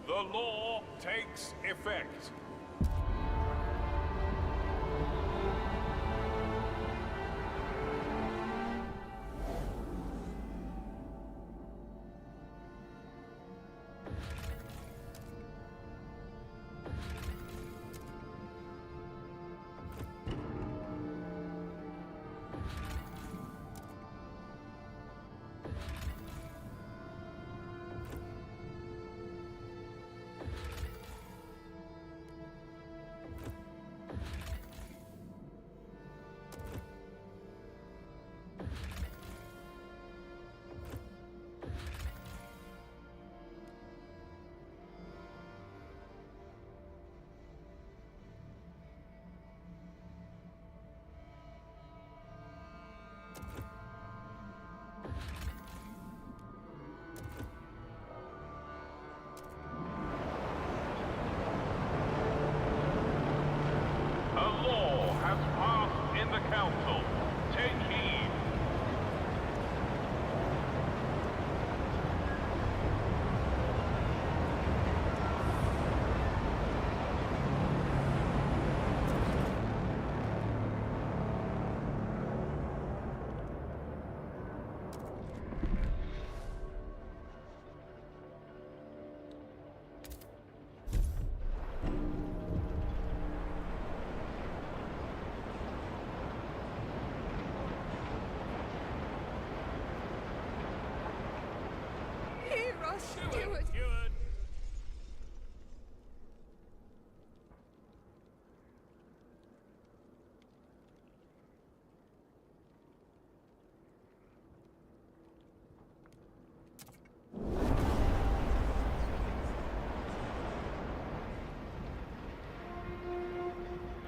The law takes effect. Council, take heed. Steward.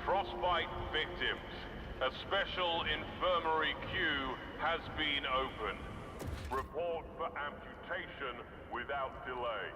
Frostbite victims. A special infirmary queue has been opened. Report for amputation without delay.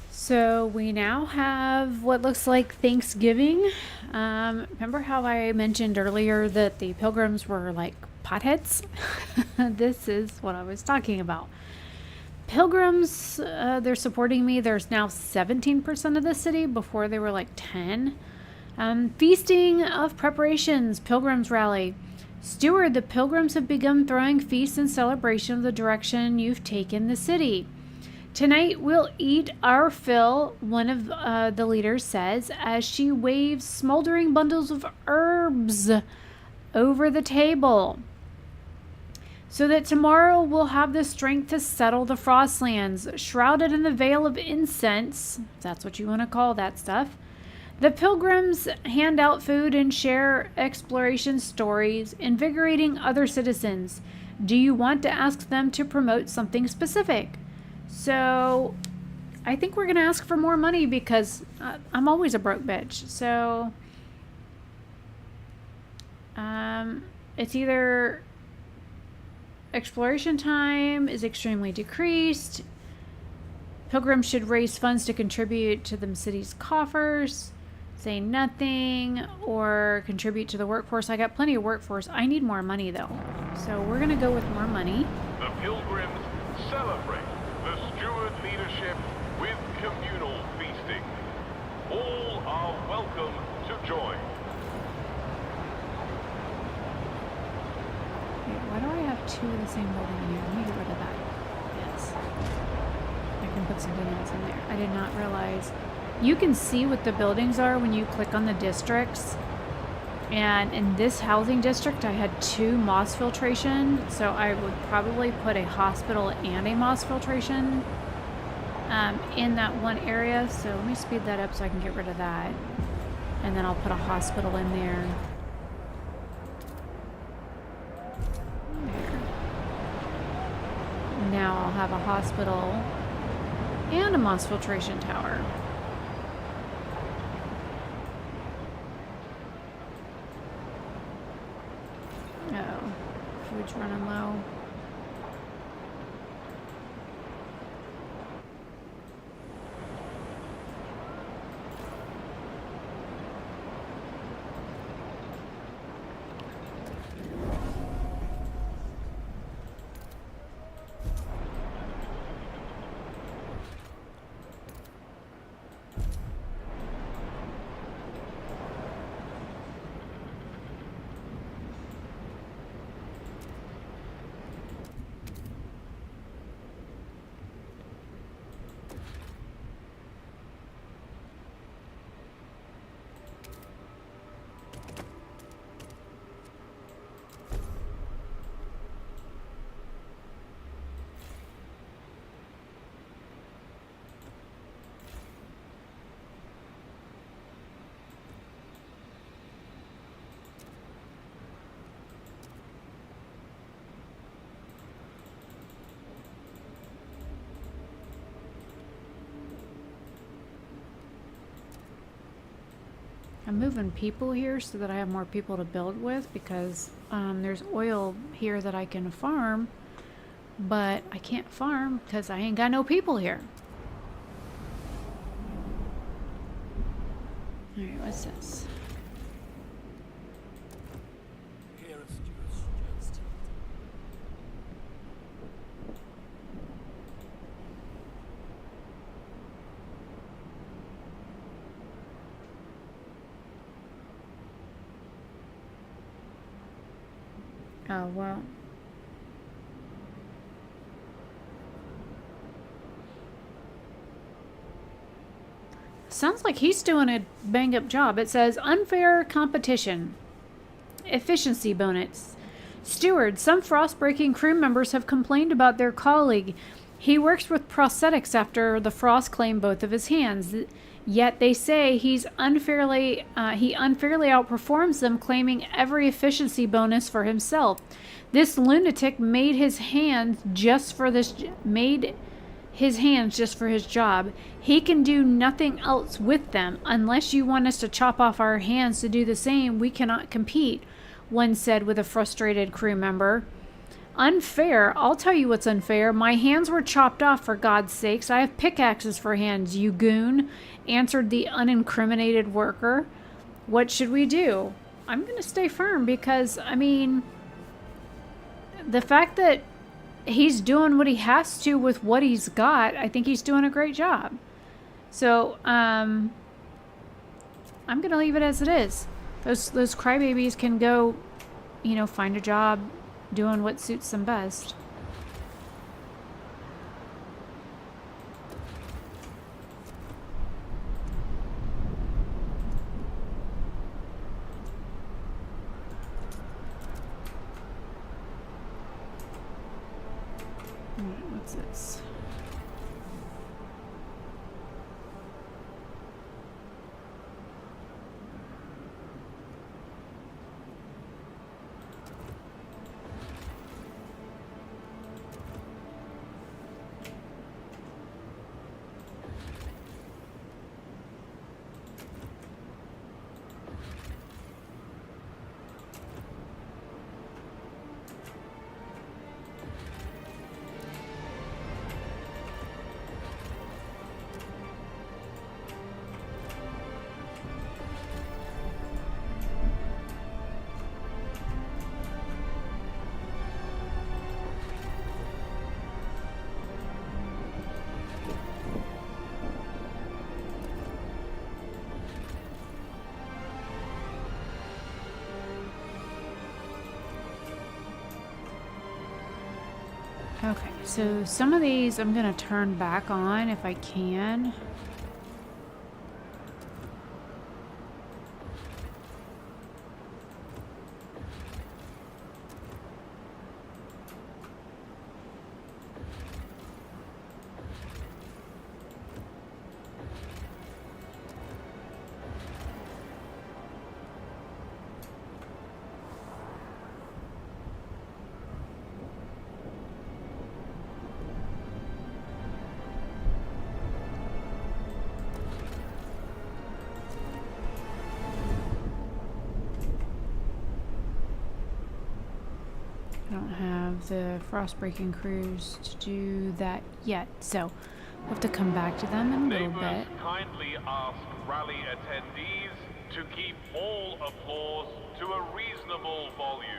So we now have what looks like Thanksgiving. Remember how I mentioned earlier that the pilgrims were like potheads? This is what I was talking about. Pilgrims, they're supporting me. There's now 17% of the city. Before they were like 10. Feasting of preparations. Pilgrims rally. Steward, the pilgrims have begun throwing feasts in celebration of the direction you've taken the city. Tonight we'll eat our fill, one of the leaders says, as she waves smoldering bundles of herbs over the table. So that tomorrow we'll have the strength to settle the Frostlands, shrouded in the veil of incense, if that's what you want to call that stuff. The pilgrims hand out food and share exploration stories, invigorating other citizens. Do you want to ask them to promote something specific? So, I think we're going to ask for more money because I'm always a broke bitch. So, it's either exploration time is extremely decreased. Pilgrims should raise funds to contribute to the city's coffers. Say nothing, or contribute to the workforce. I got plenty of workforce. I need more money though. So, we're going to go with more money. The pilgrims celebrate the steward leadership membership with communal feasting. All are welcome to join. Wait, why do I have two of the same building in here? Let me get rid of that. Yes. I can put something else in there. I did not realize. You can see what the buildings are when you click on the districts. And in this housing district, I had 2 moss filtration, so I would probably put a hospital and a moss filtration in that one area. So let me speed that up so I can get rid of that. And then I'll put a hospital in there. There. Now I'll have a hospital and a moss filtration tower. Oh, food's running low. I'm moving people here so that I have more people to build with because there's oil here that I can farm, but I can't farm because I ain't got no people here. Alright, what's this? Oh, well. Sounds like he's doing a bang-up job. It says, unfair competition. Efficiency bonus. Steward, some frost-breaking crew members have complained about their colleague. He works with prosthetics after the frost claimed both of his hands. Yet they say he unfairly outperforms them, claiming every efficiency bonus for himself. This lunatic made his hands just for his job. He can do nothing else with them. Unless you want us to chop off our hands to do the same, we cannot compete, one said with a frustrated crew member. Unfair? I'll tell you what's unfair. My hands were chopped off, for God's sakes. I have pickaxes for hands, you goon, answered the unincriminated worker. What should we do? I'm going to stay firm because, I mean, the fact that he's doing what he has to with what he's got, I think he's doing a great job. So, I'm going to leave it as it is. Those crybabies can go, find a job doing what suits them best. What's this? Okay, so some of these I'm gonna turn back on if I can. I don't have the frost breaking crews to do that yet, so we'll have to come back to them in a little Neighbors bit. kindly ask rally attendees to keep all applause to a reasonable volume.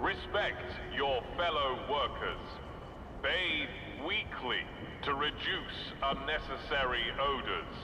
Respect your fellow workers. Bathe weekly to reduce unnecessary odors.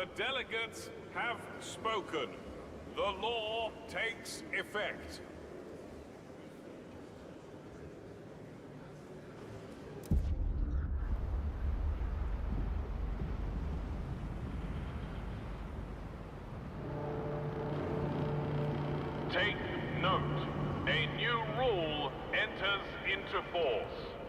The delegates have spoken. The law takes effect. Take note. A new rule enters into force.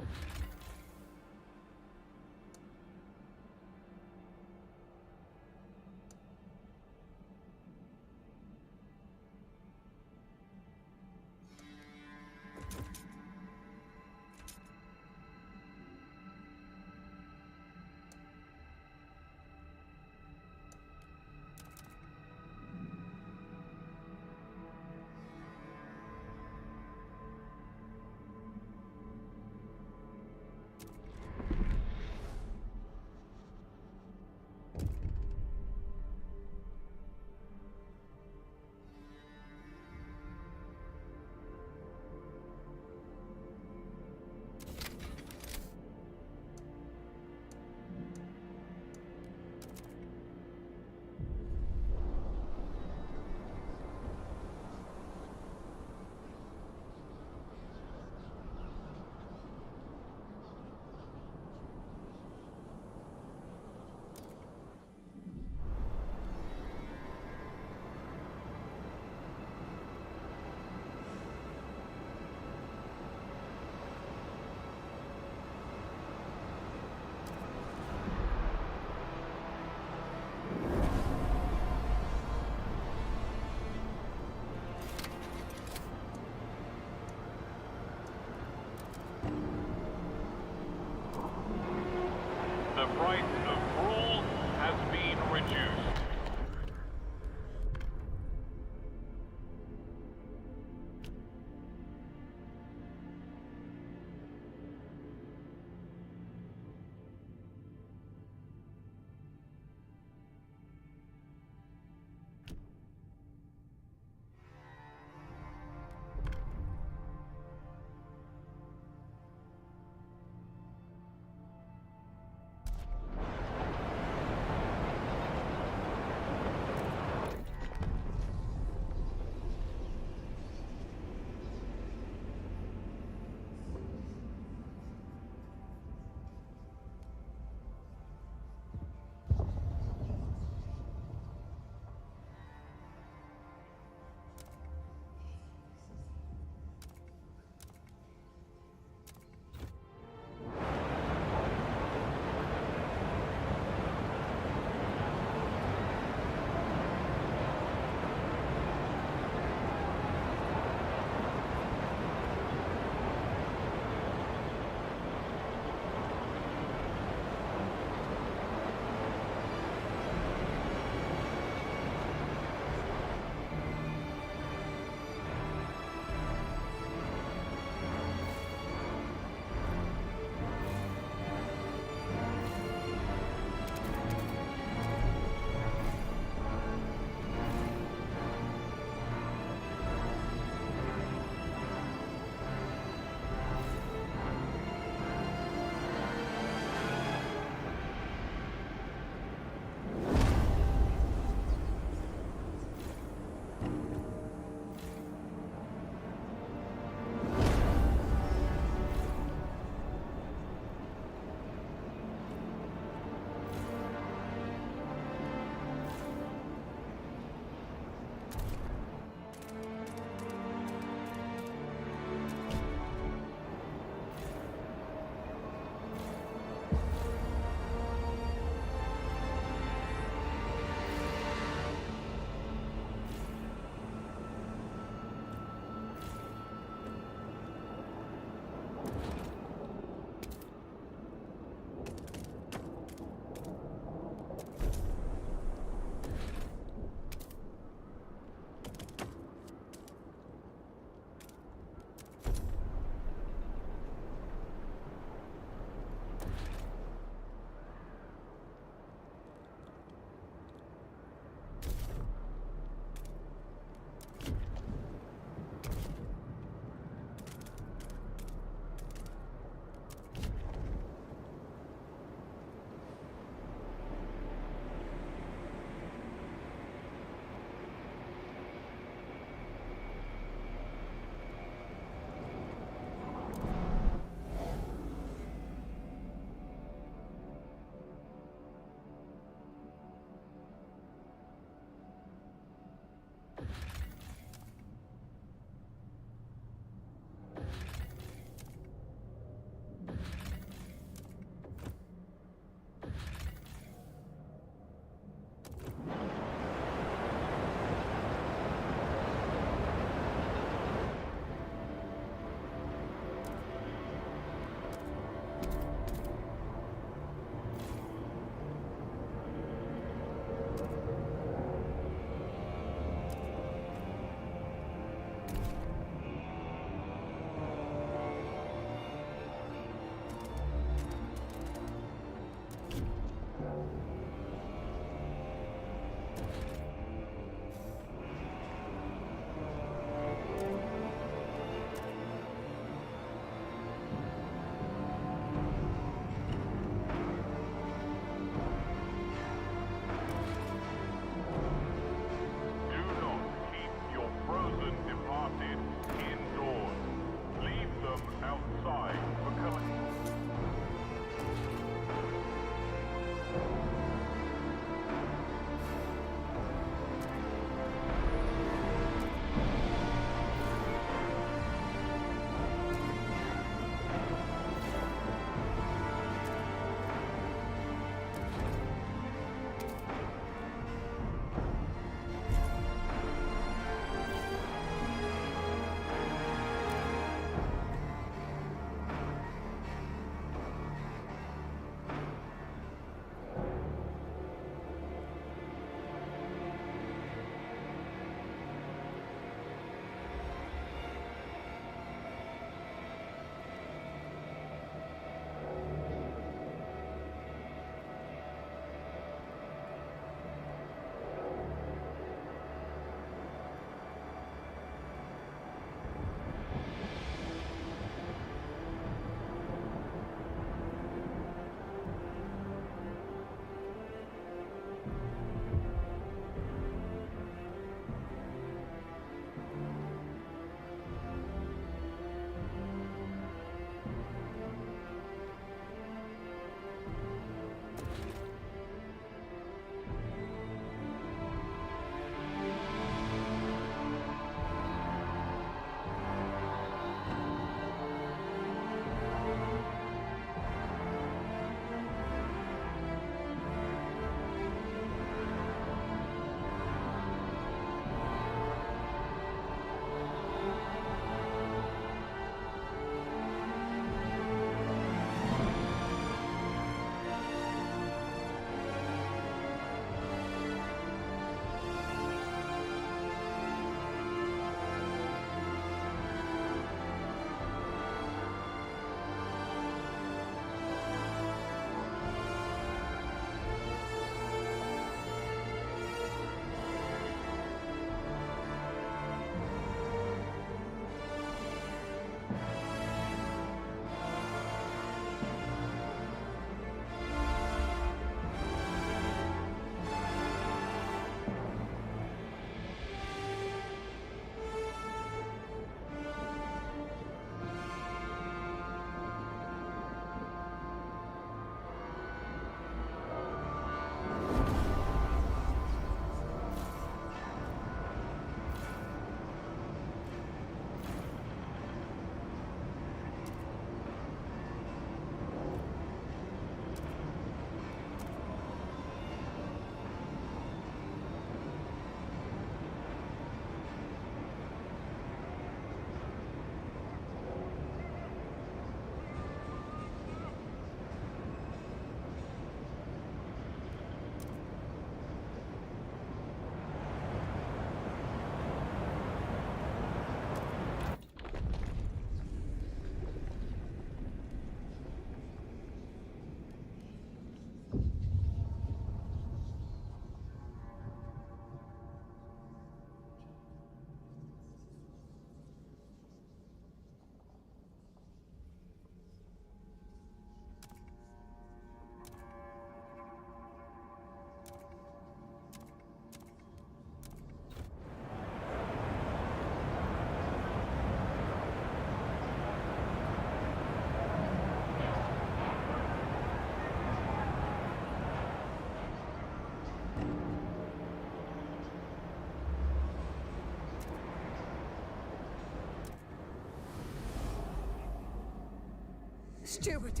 Steward!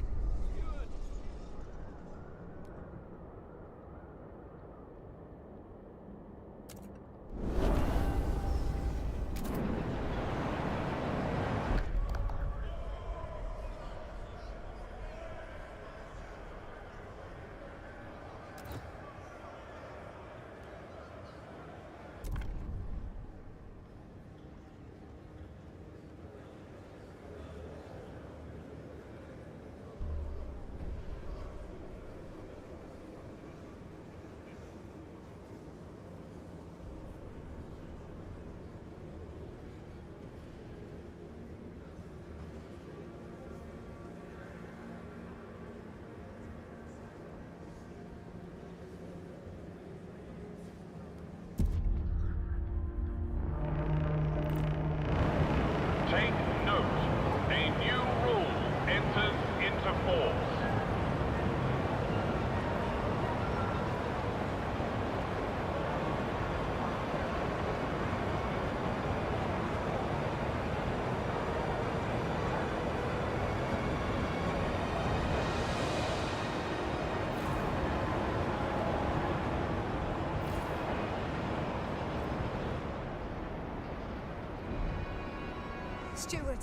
Take note. A new rule enters into force. Steward!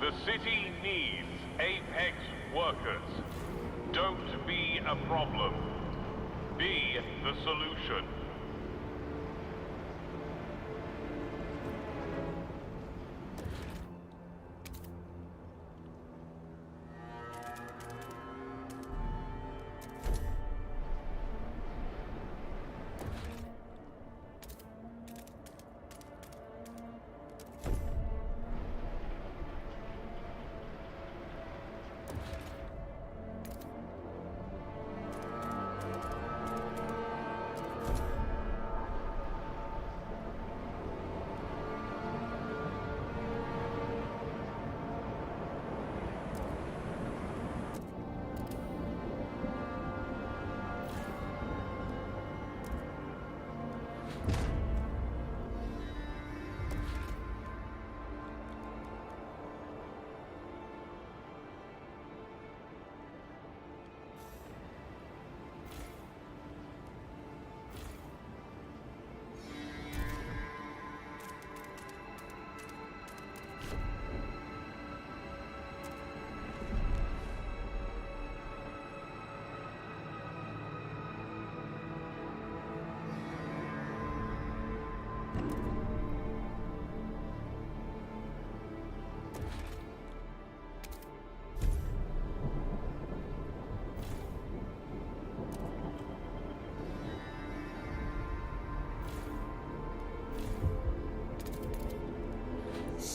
The city needs Apex workers. Don't be a problem. Be the solution.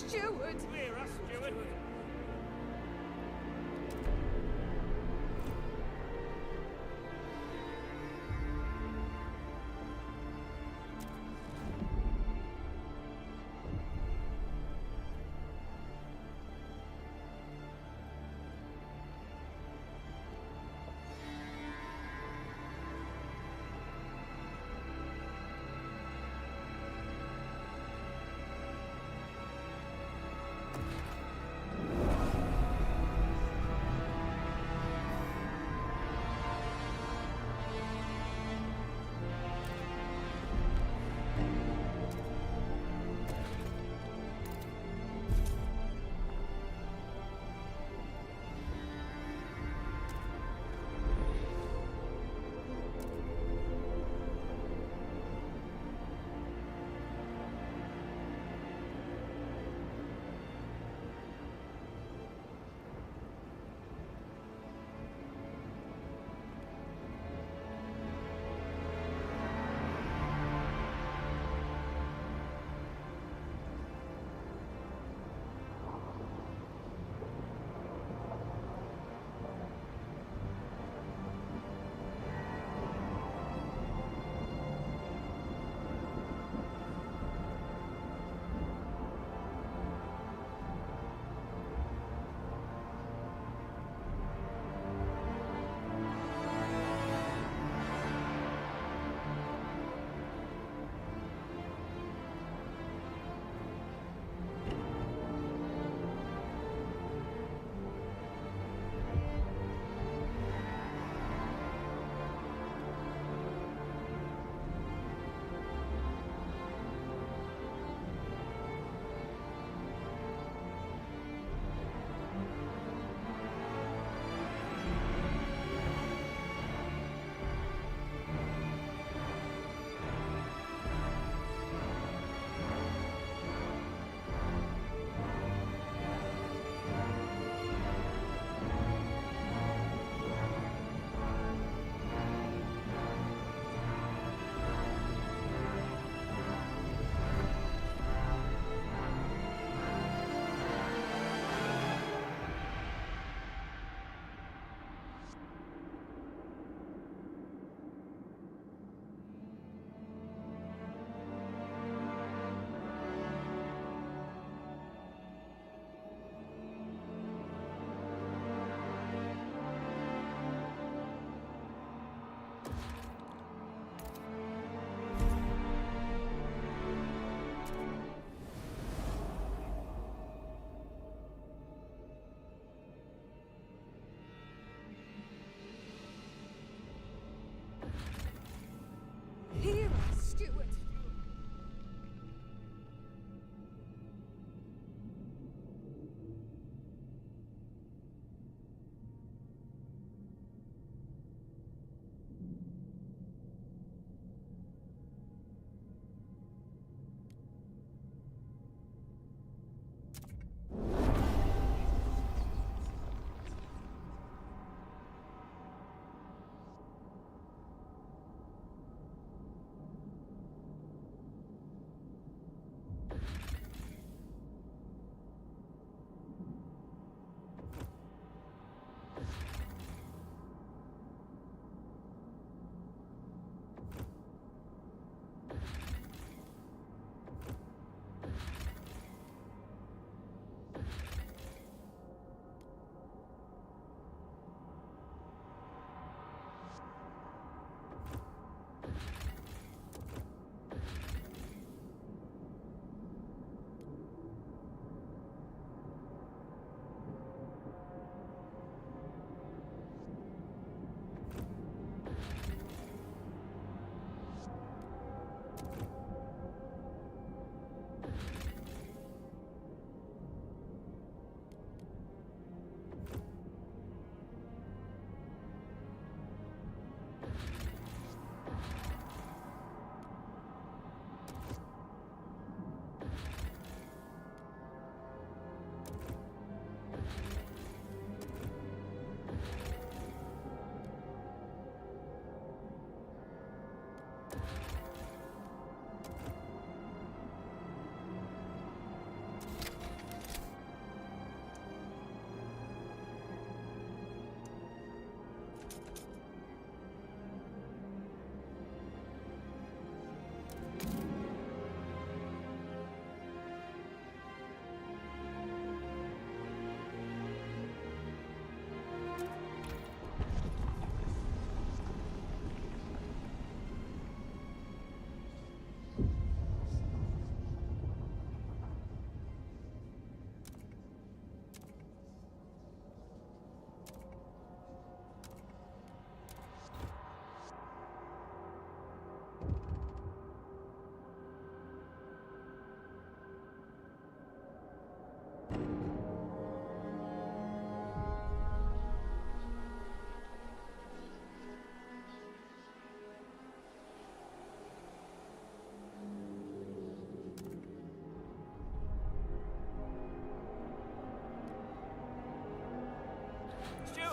Steward! Clear us, steward.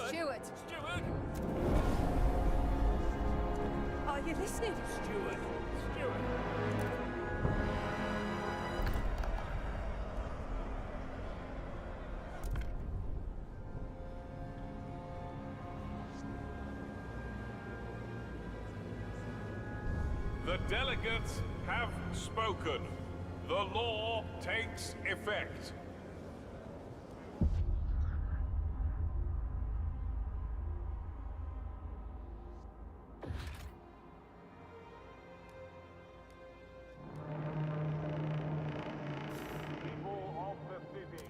Stewart! Steward! Are you listening? Steward! Steward! The delegates have spoken. The law takes effect. People of the city.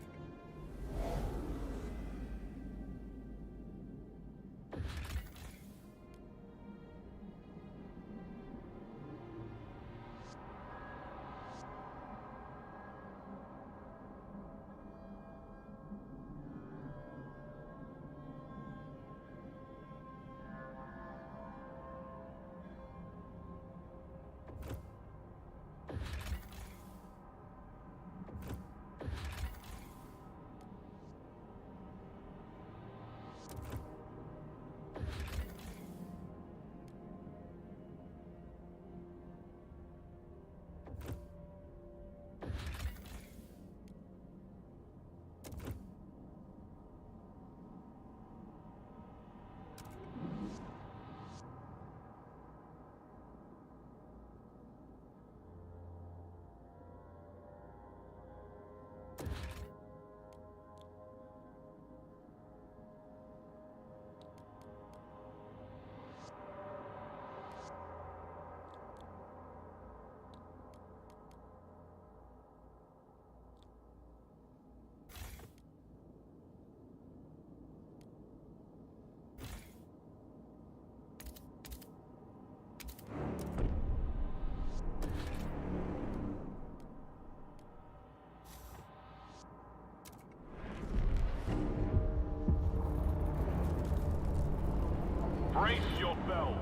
Brace yourself.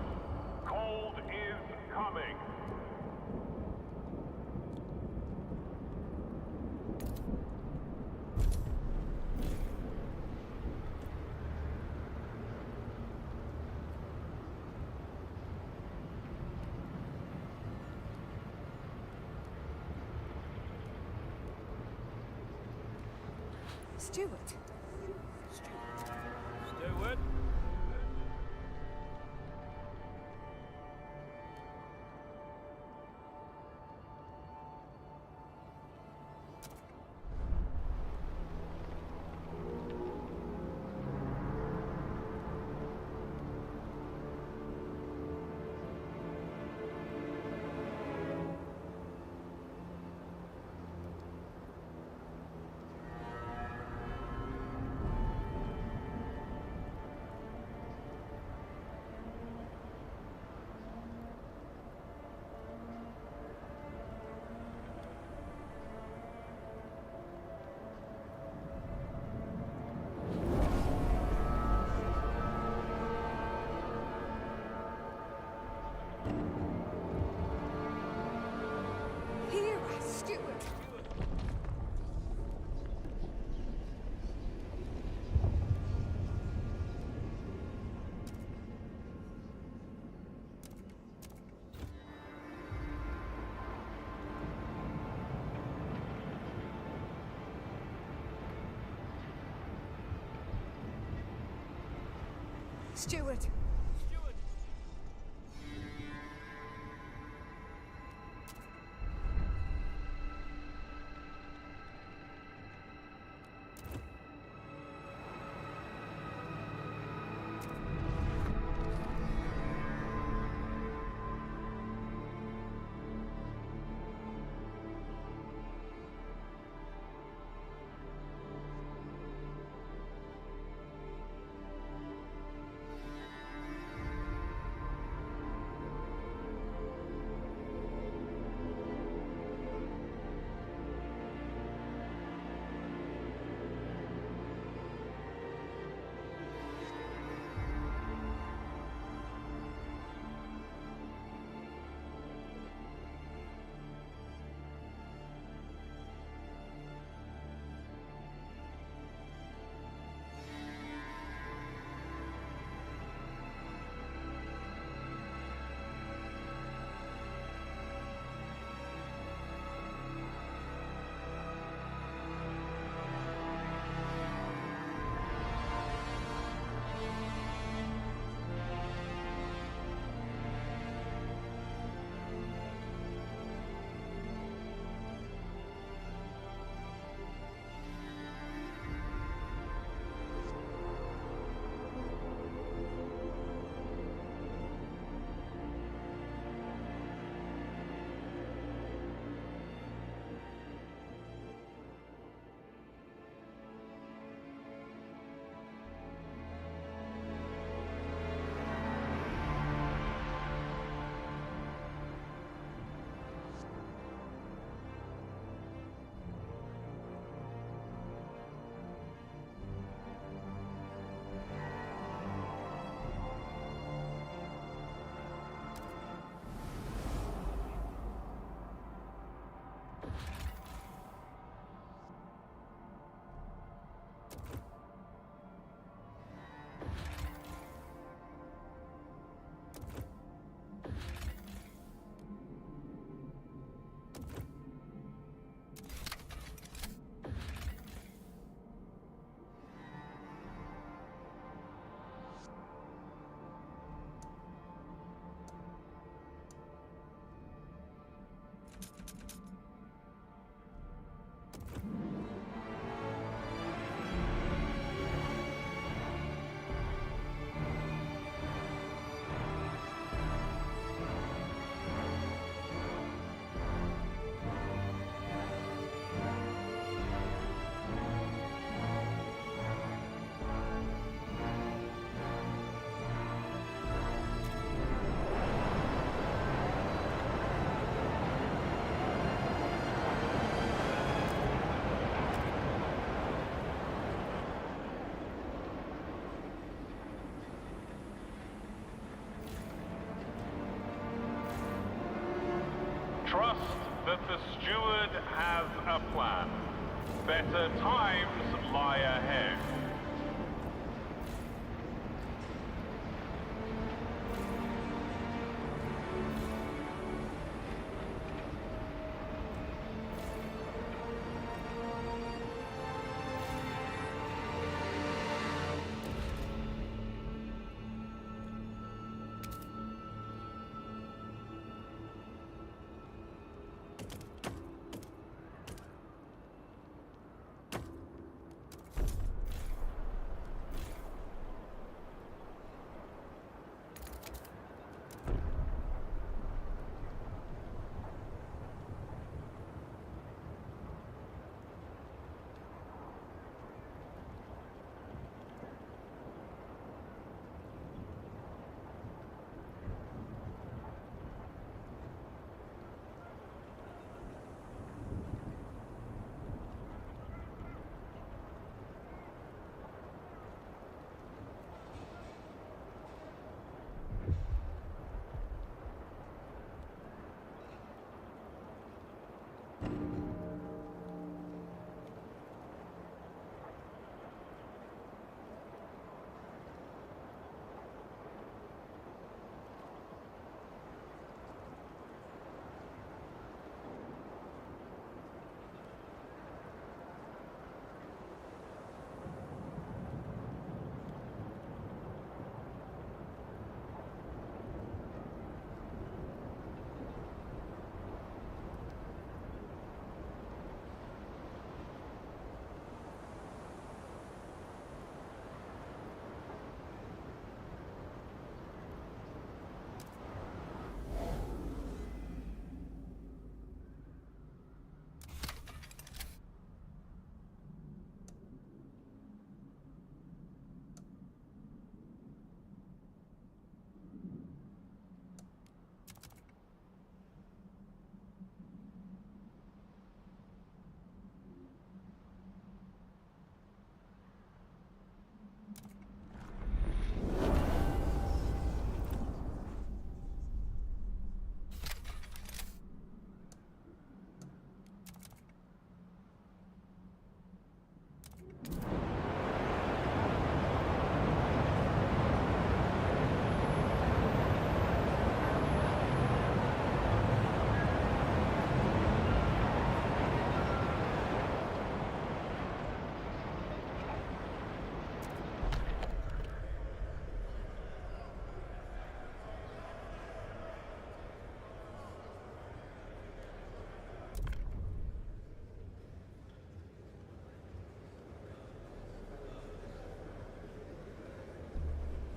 Cold is coming. Stewart! Steward? Hear us, Stewart! Stewart! Steward has a plan. Better times lie ahead.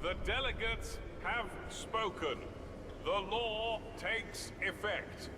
The delegates have spoken. The law takes effect.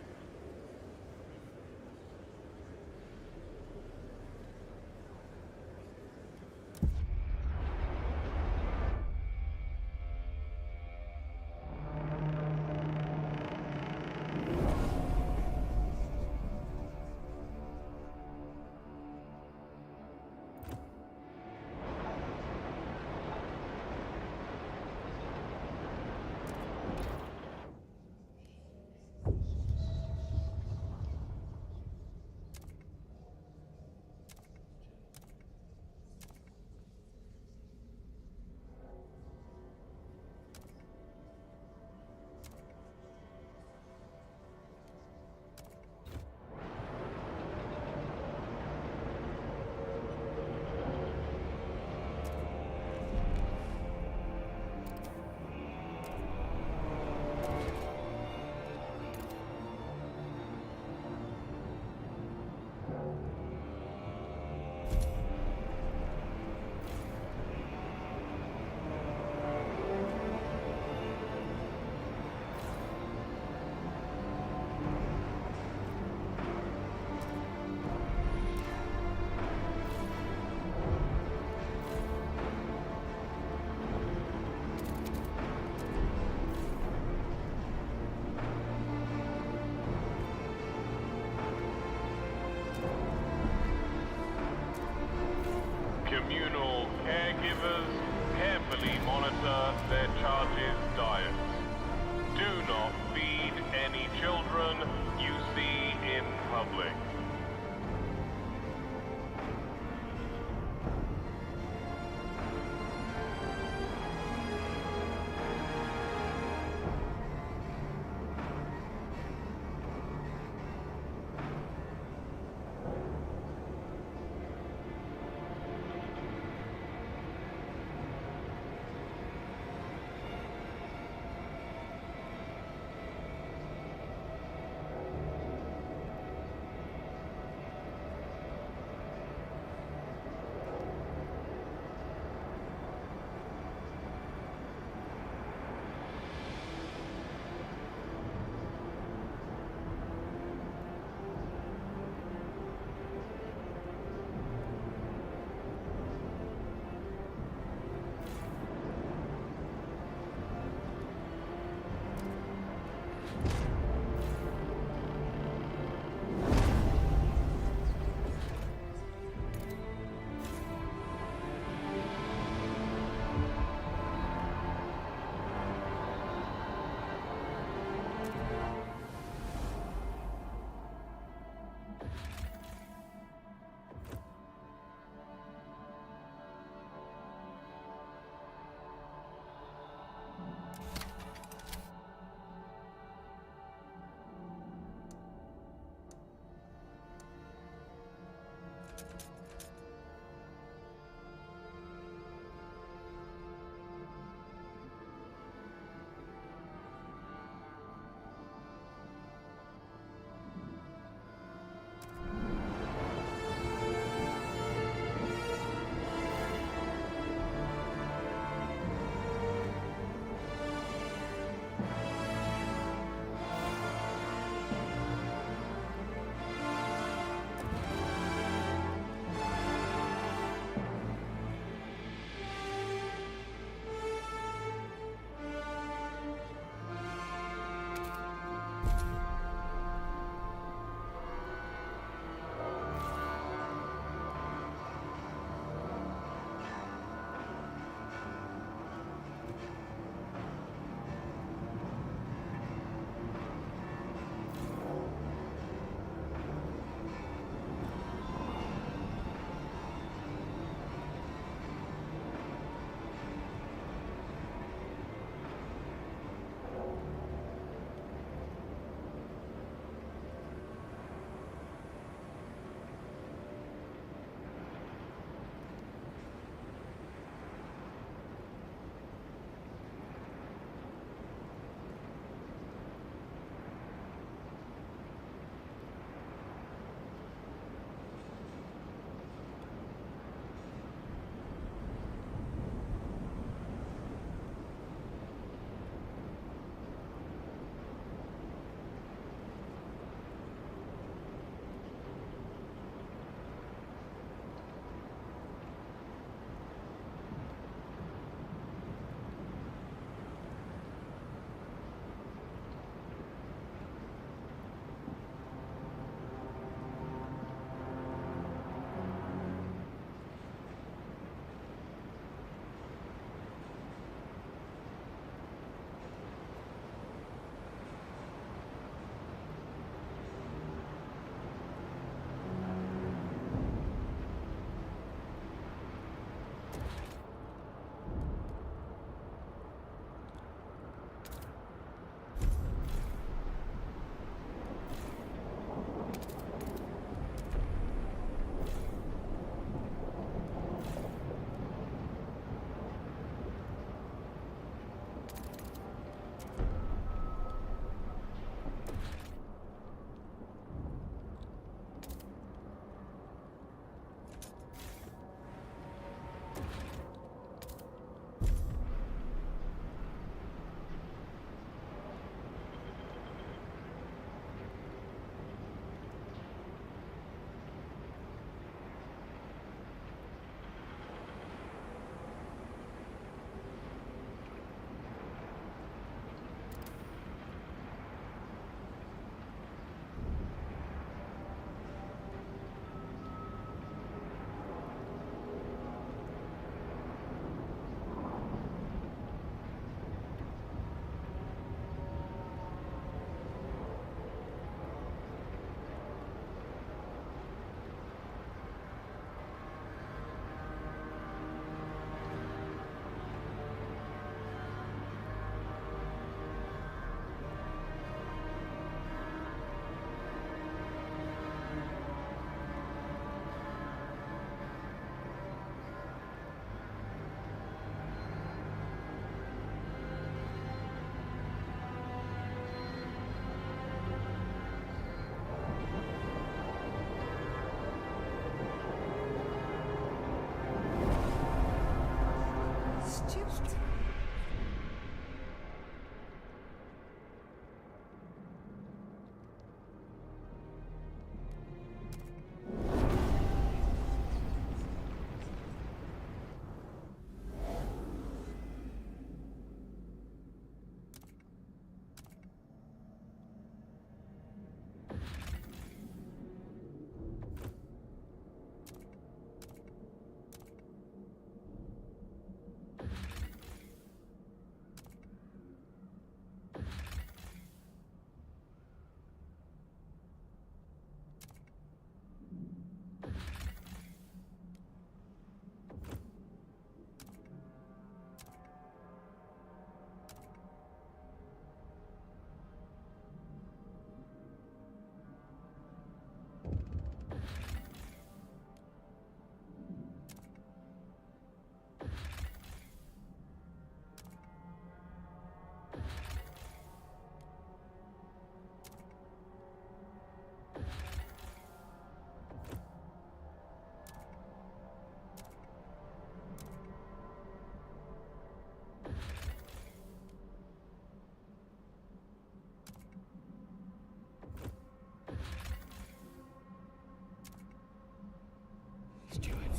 Stewart.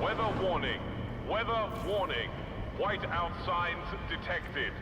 Weather warning. Weather warning. Whiteout signs detected.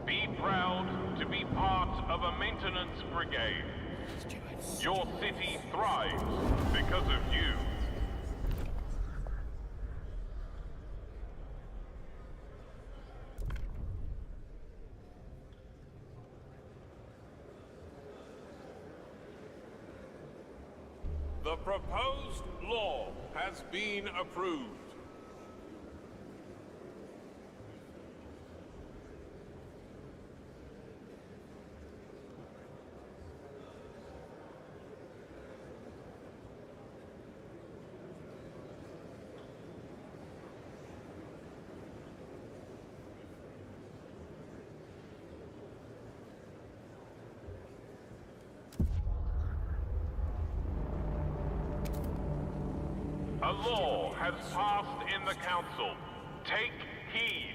Be proud to be part of a maintenance brigade. Your city thrives because of you. The proposed law has been approved. A law has passed in the council. Take heed.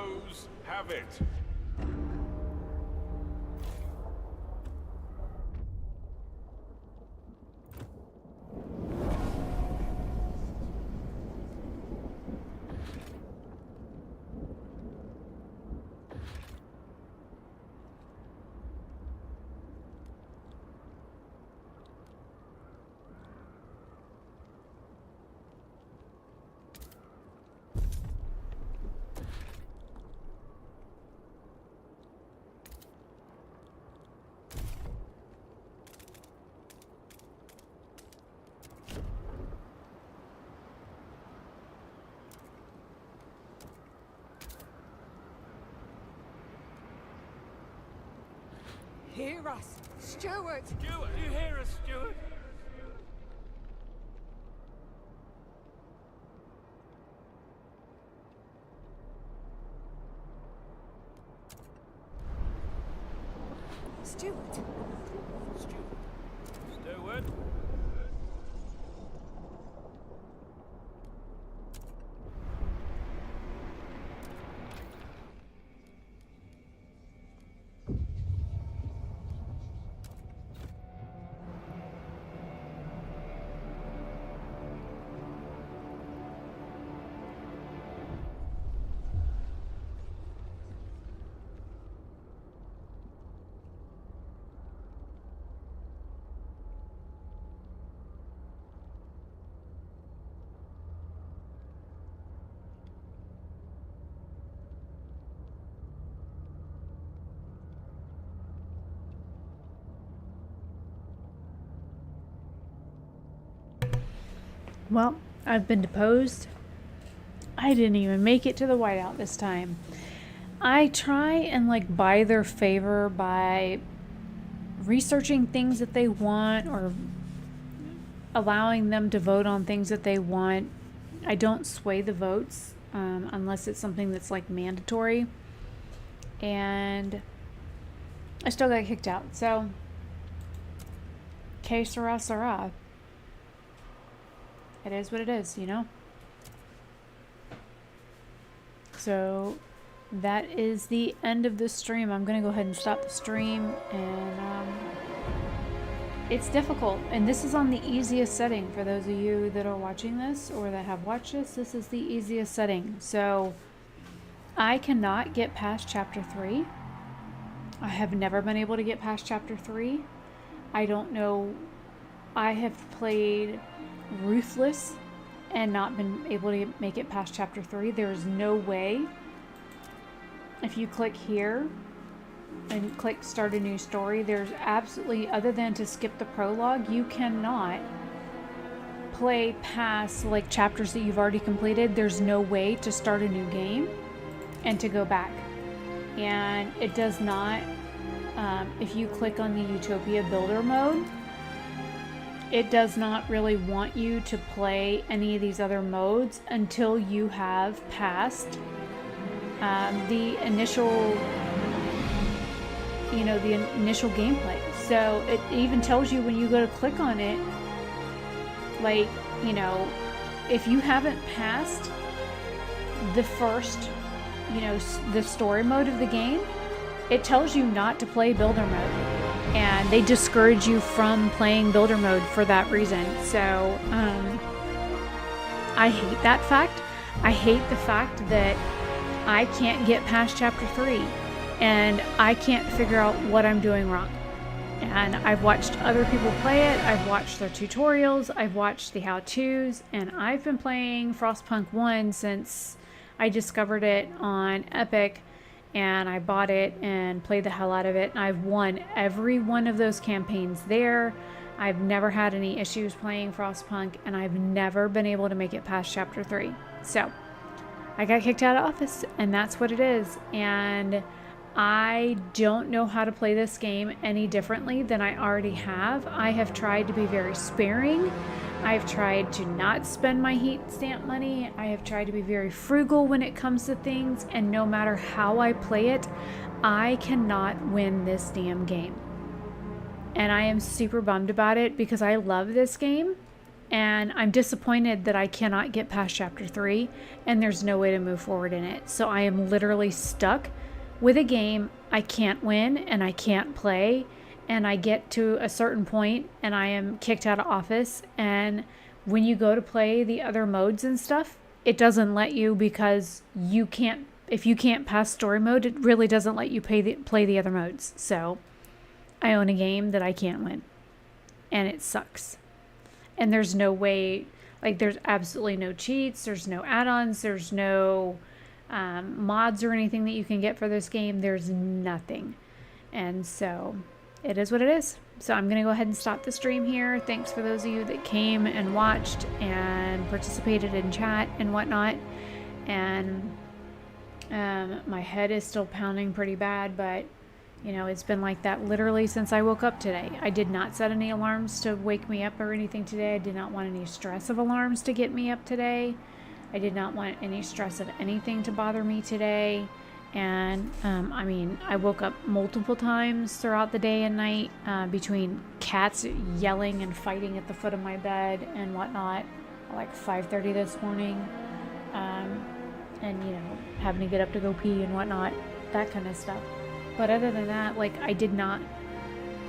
foes have it. Hear us, Stuart. Stuart, you hear us, Stuart? Stuart. Stuart? Well, I've been deposed. I didn't even make it to the whiteout this time. I try and like buy their favor by researching things that they want or allowing them to vote on things that they want. I don't sway the votes unless it's something that's like mandatory. And I still got kicked out. So, que sera, sera. It is what it is, you know? So that is the end of the stream. I'm going to go ahead and stop the stream. And it's difficult. And this is on the easiest setting. For those of you that are watching this or that have watched this, this is the easiest setting. So I cannot get past chapter 3. I have never been able to get past chapter 3. I don't know. I have played Ruthless and not been able to make it past chapter 3. There is no way. If you click here and click start a new story, there's absolutely, other than to skip the prologue, you cannot play past like chapters that you've already completed. There's no way to start a new game and to go back. And it does not, if you click on the Utopia Builder mode, it does not really want you to play any of these other modes until you have passed the initial, the initial gameplay. So it even tells you when you go to click on it, like, if you haven't passed the first, the story mode of the game, it tells you not to play builder mode. And they discourage you from playing builder mode for that reason. So, I hate that fact. I hate the fact that I can't get past chapter 3 and I can't figure out what I'm doing wrong. And I've watched other people play it. I've watched their tutorials. I've watched the how-tos, and I've been playing FrostPunk 1 since I discovered it on Epic. And I bought it and played the hell out of it. And I've won every one of those campaigns there. I've never had any issues playing FrostPunk, and I've never been able to make it past chapter 3. So I got kicked out of office, and that's what it is. And I don't know how to play this game any differently than I already have. I have tried to be very sparing. I've tried to not spend my heat stamp money. I have tried to be very frugal when it comes to things, and no matter how I play it, I cannot win this damn game. And I am super bummed about it because I love this game, And I'm disappointed that I cannot get past chapter 3 and there's no way to move forward in it. So I am literally stuck with a game I can't win and I can't play. And I get to a certain point and I am kicked out of office. And when you go to play the other modes and stuff, it doesn't let you, because you can't, if you can't pass story mode, it really doesn't let you play the other modes. So I own a game that I can't win. And it sucks. And there's no way, like there's absolutely no cheats, there's no add-ons, there's no mods or anything that you can get for this game. There's nothing. And so it is what it is. So I'm going to go ahead and stop the stream here. Thanks for those of you that came and watched and participated in chat and whatnot. And my head is still pounding pretty bad, but you know, it's been like that literally since I woke up today. I did not set any alarms to wake me up or anything today. I did not want any stress of alarms to get me up today. I did not want any stress of anything to bother me today. And I mean, I woke up multiple times throughout the day and night between cats yelling and fighting at the foot of my bed and whatnot, like 5:30 this morning. And you know, having to get up to go pee and whatnot, that kind of stuff. But other than that, like, I did not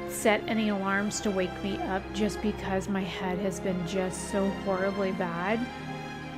set any alarms to wake me up just because my head has been just so horribly bad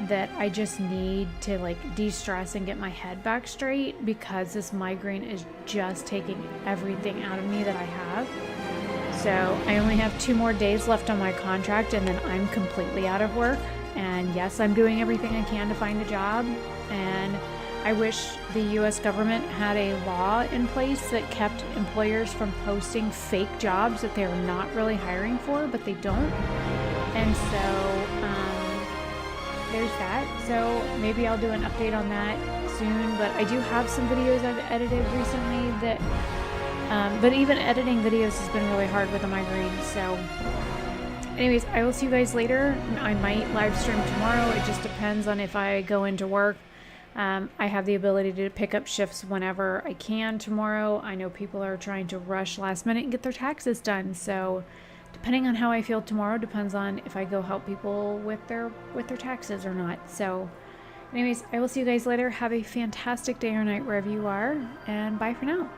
that I just need to like de-stress and get my head back straight, because this migraine is just taking everything out of me that I have. So I only have 2 more days left on my contract and then I'm completely out of work. And yes, I'm doing everything I can to find a job, and I wish the US government had a law in place that kept employers from posting fake jobs that they're not really hiring for, but they don't. And so there's that. So maybe I'll do an update on that soon, but I do have some videos I've edited recently that, but even editing videos has been really hard with a migraine. So anyways, I will see you guys later. I might live stream tomorrow. It just depends on if I go into work. I have the ability to pick up shifts whenever I can tomorrow. I know people are trying to rush last minute and get their taxes done. So depending on how I feel tomorrow depends on if I go help people with their taxes or not. So anyways, I will see you guys later. Have a fantastic day or night wherever you are, and bye for now.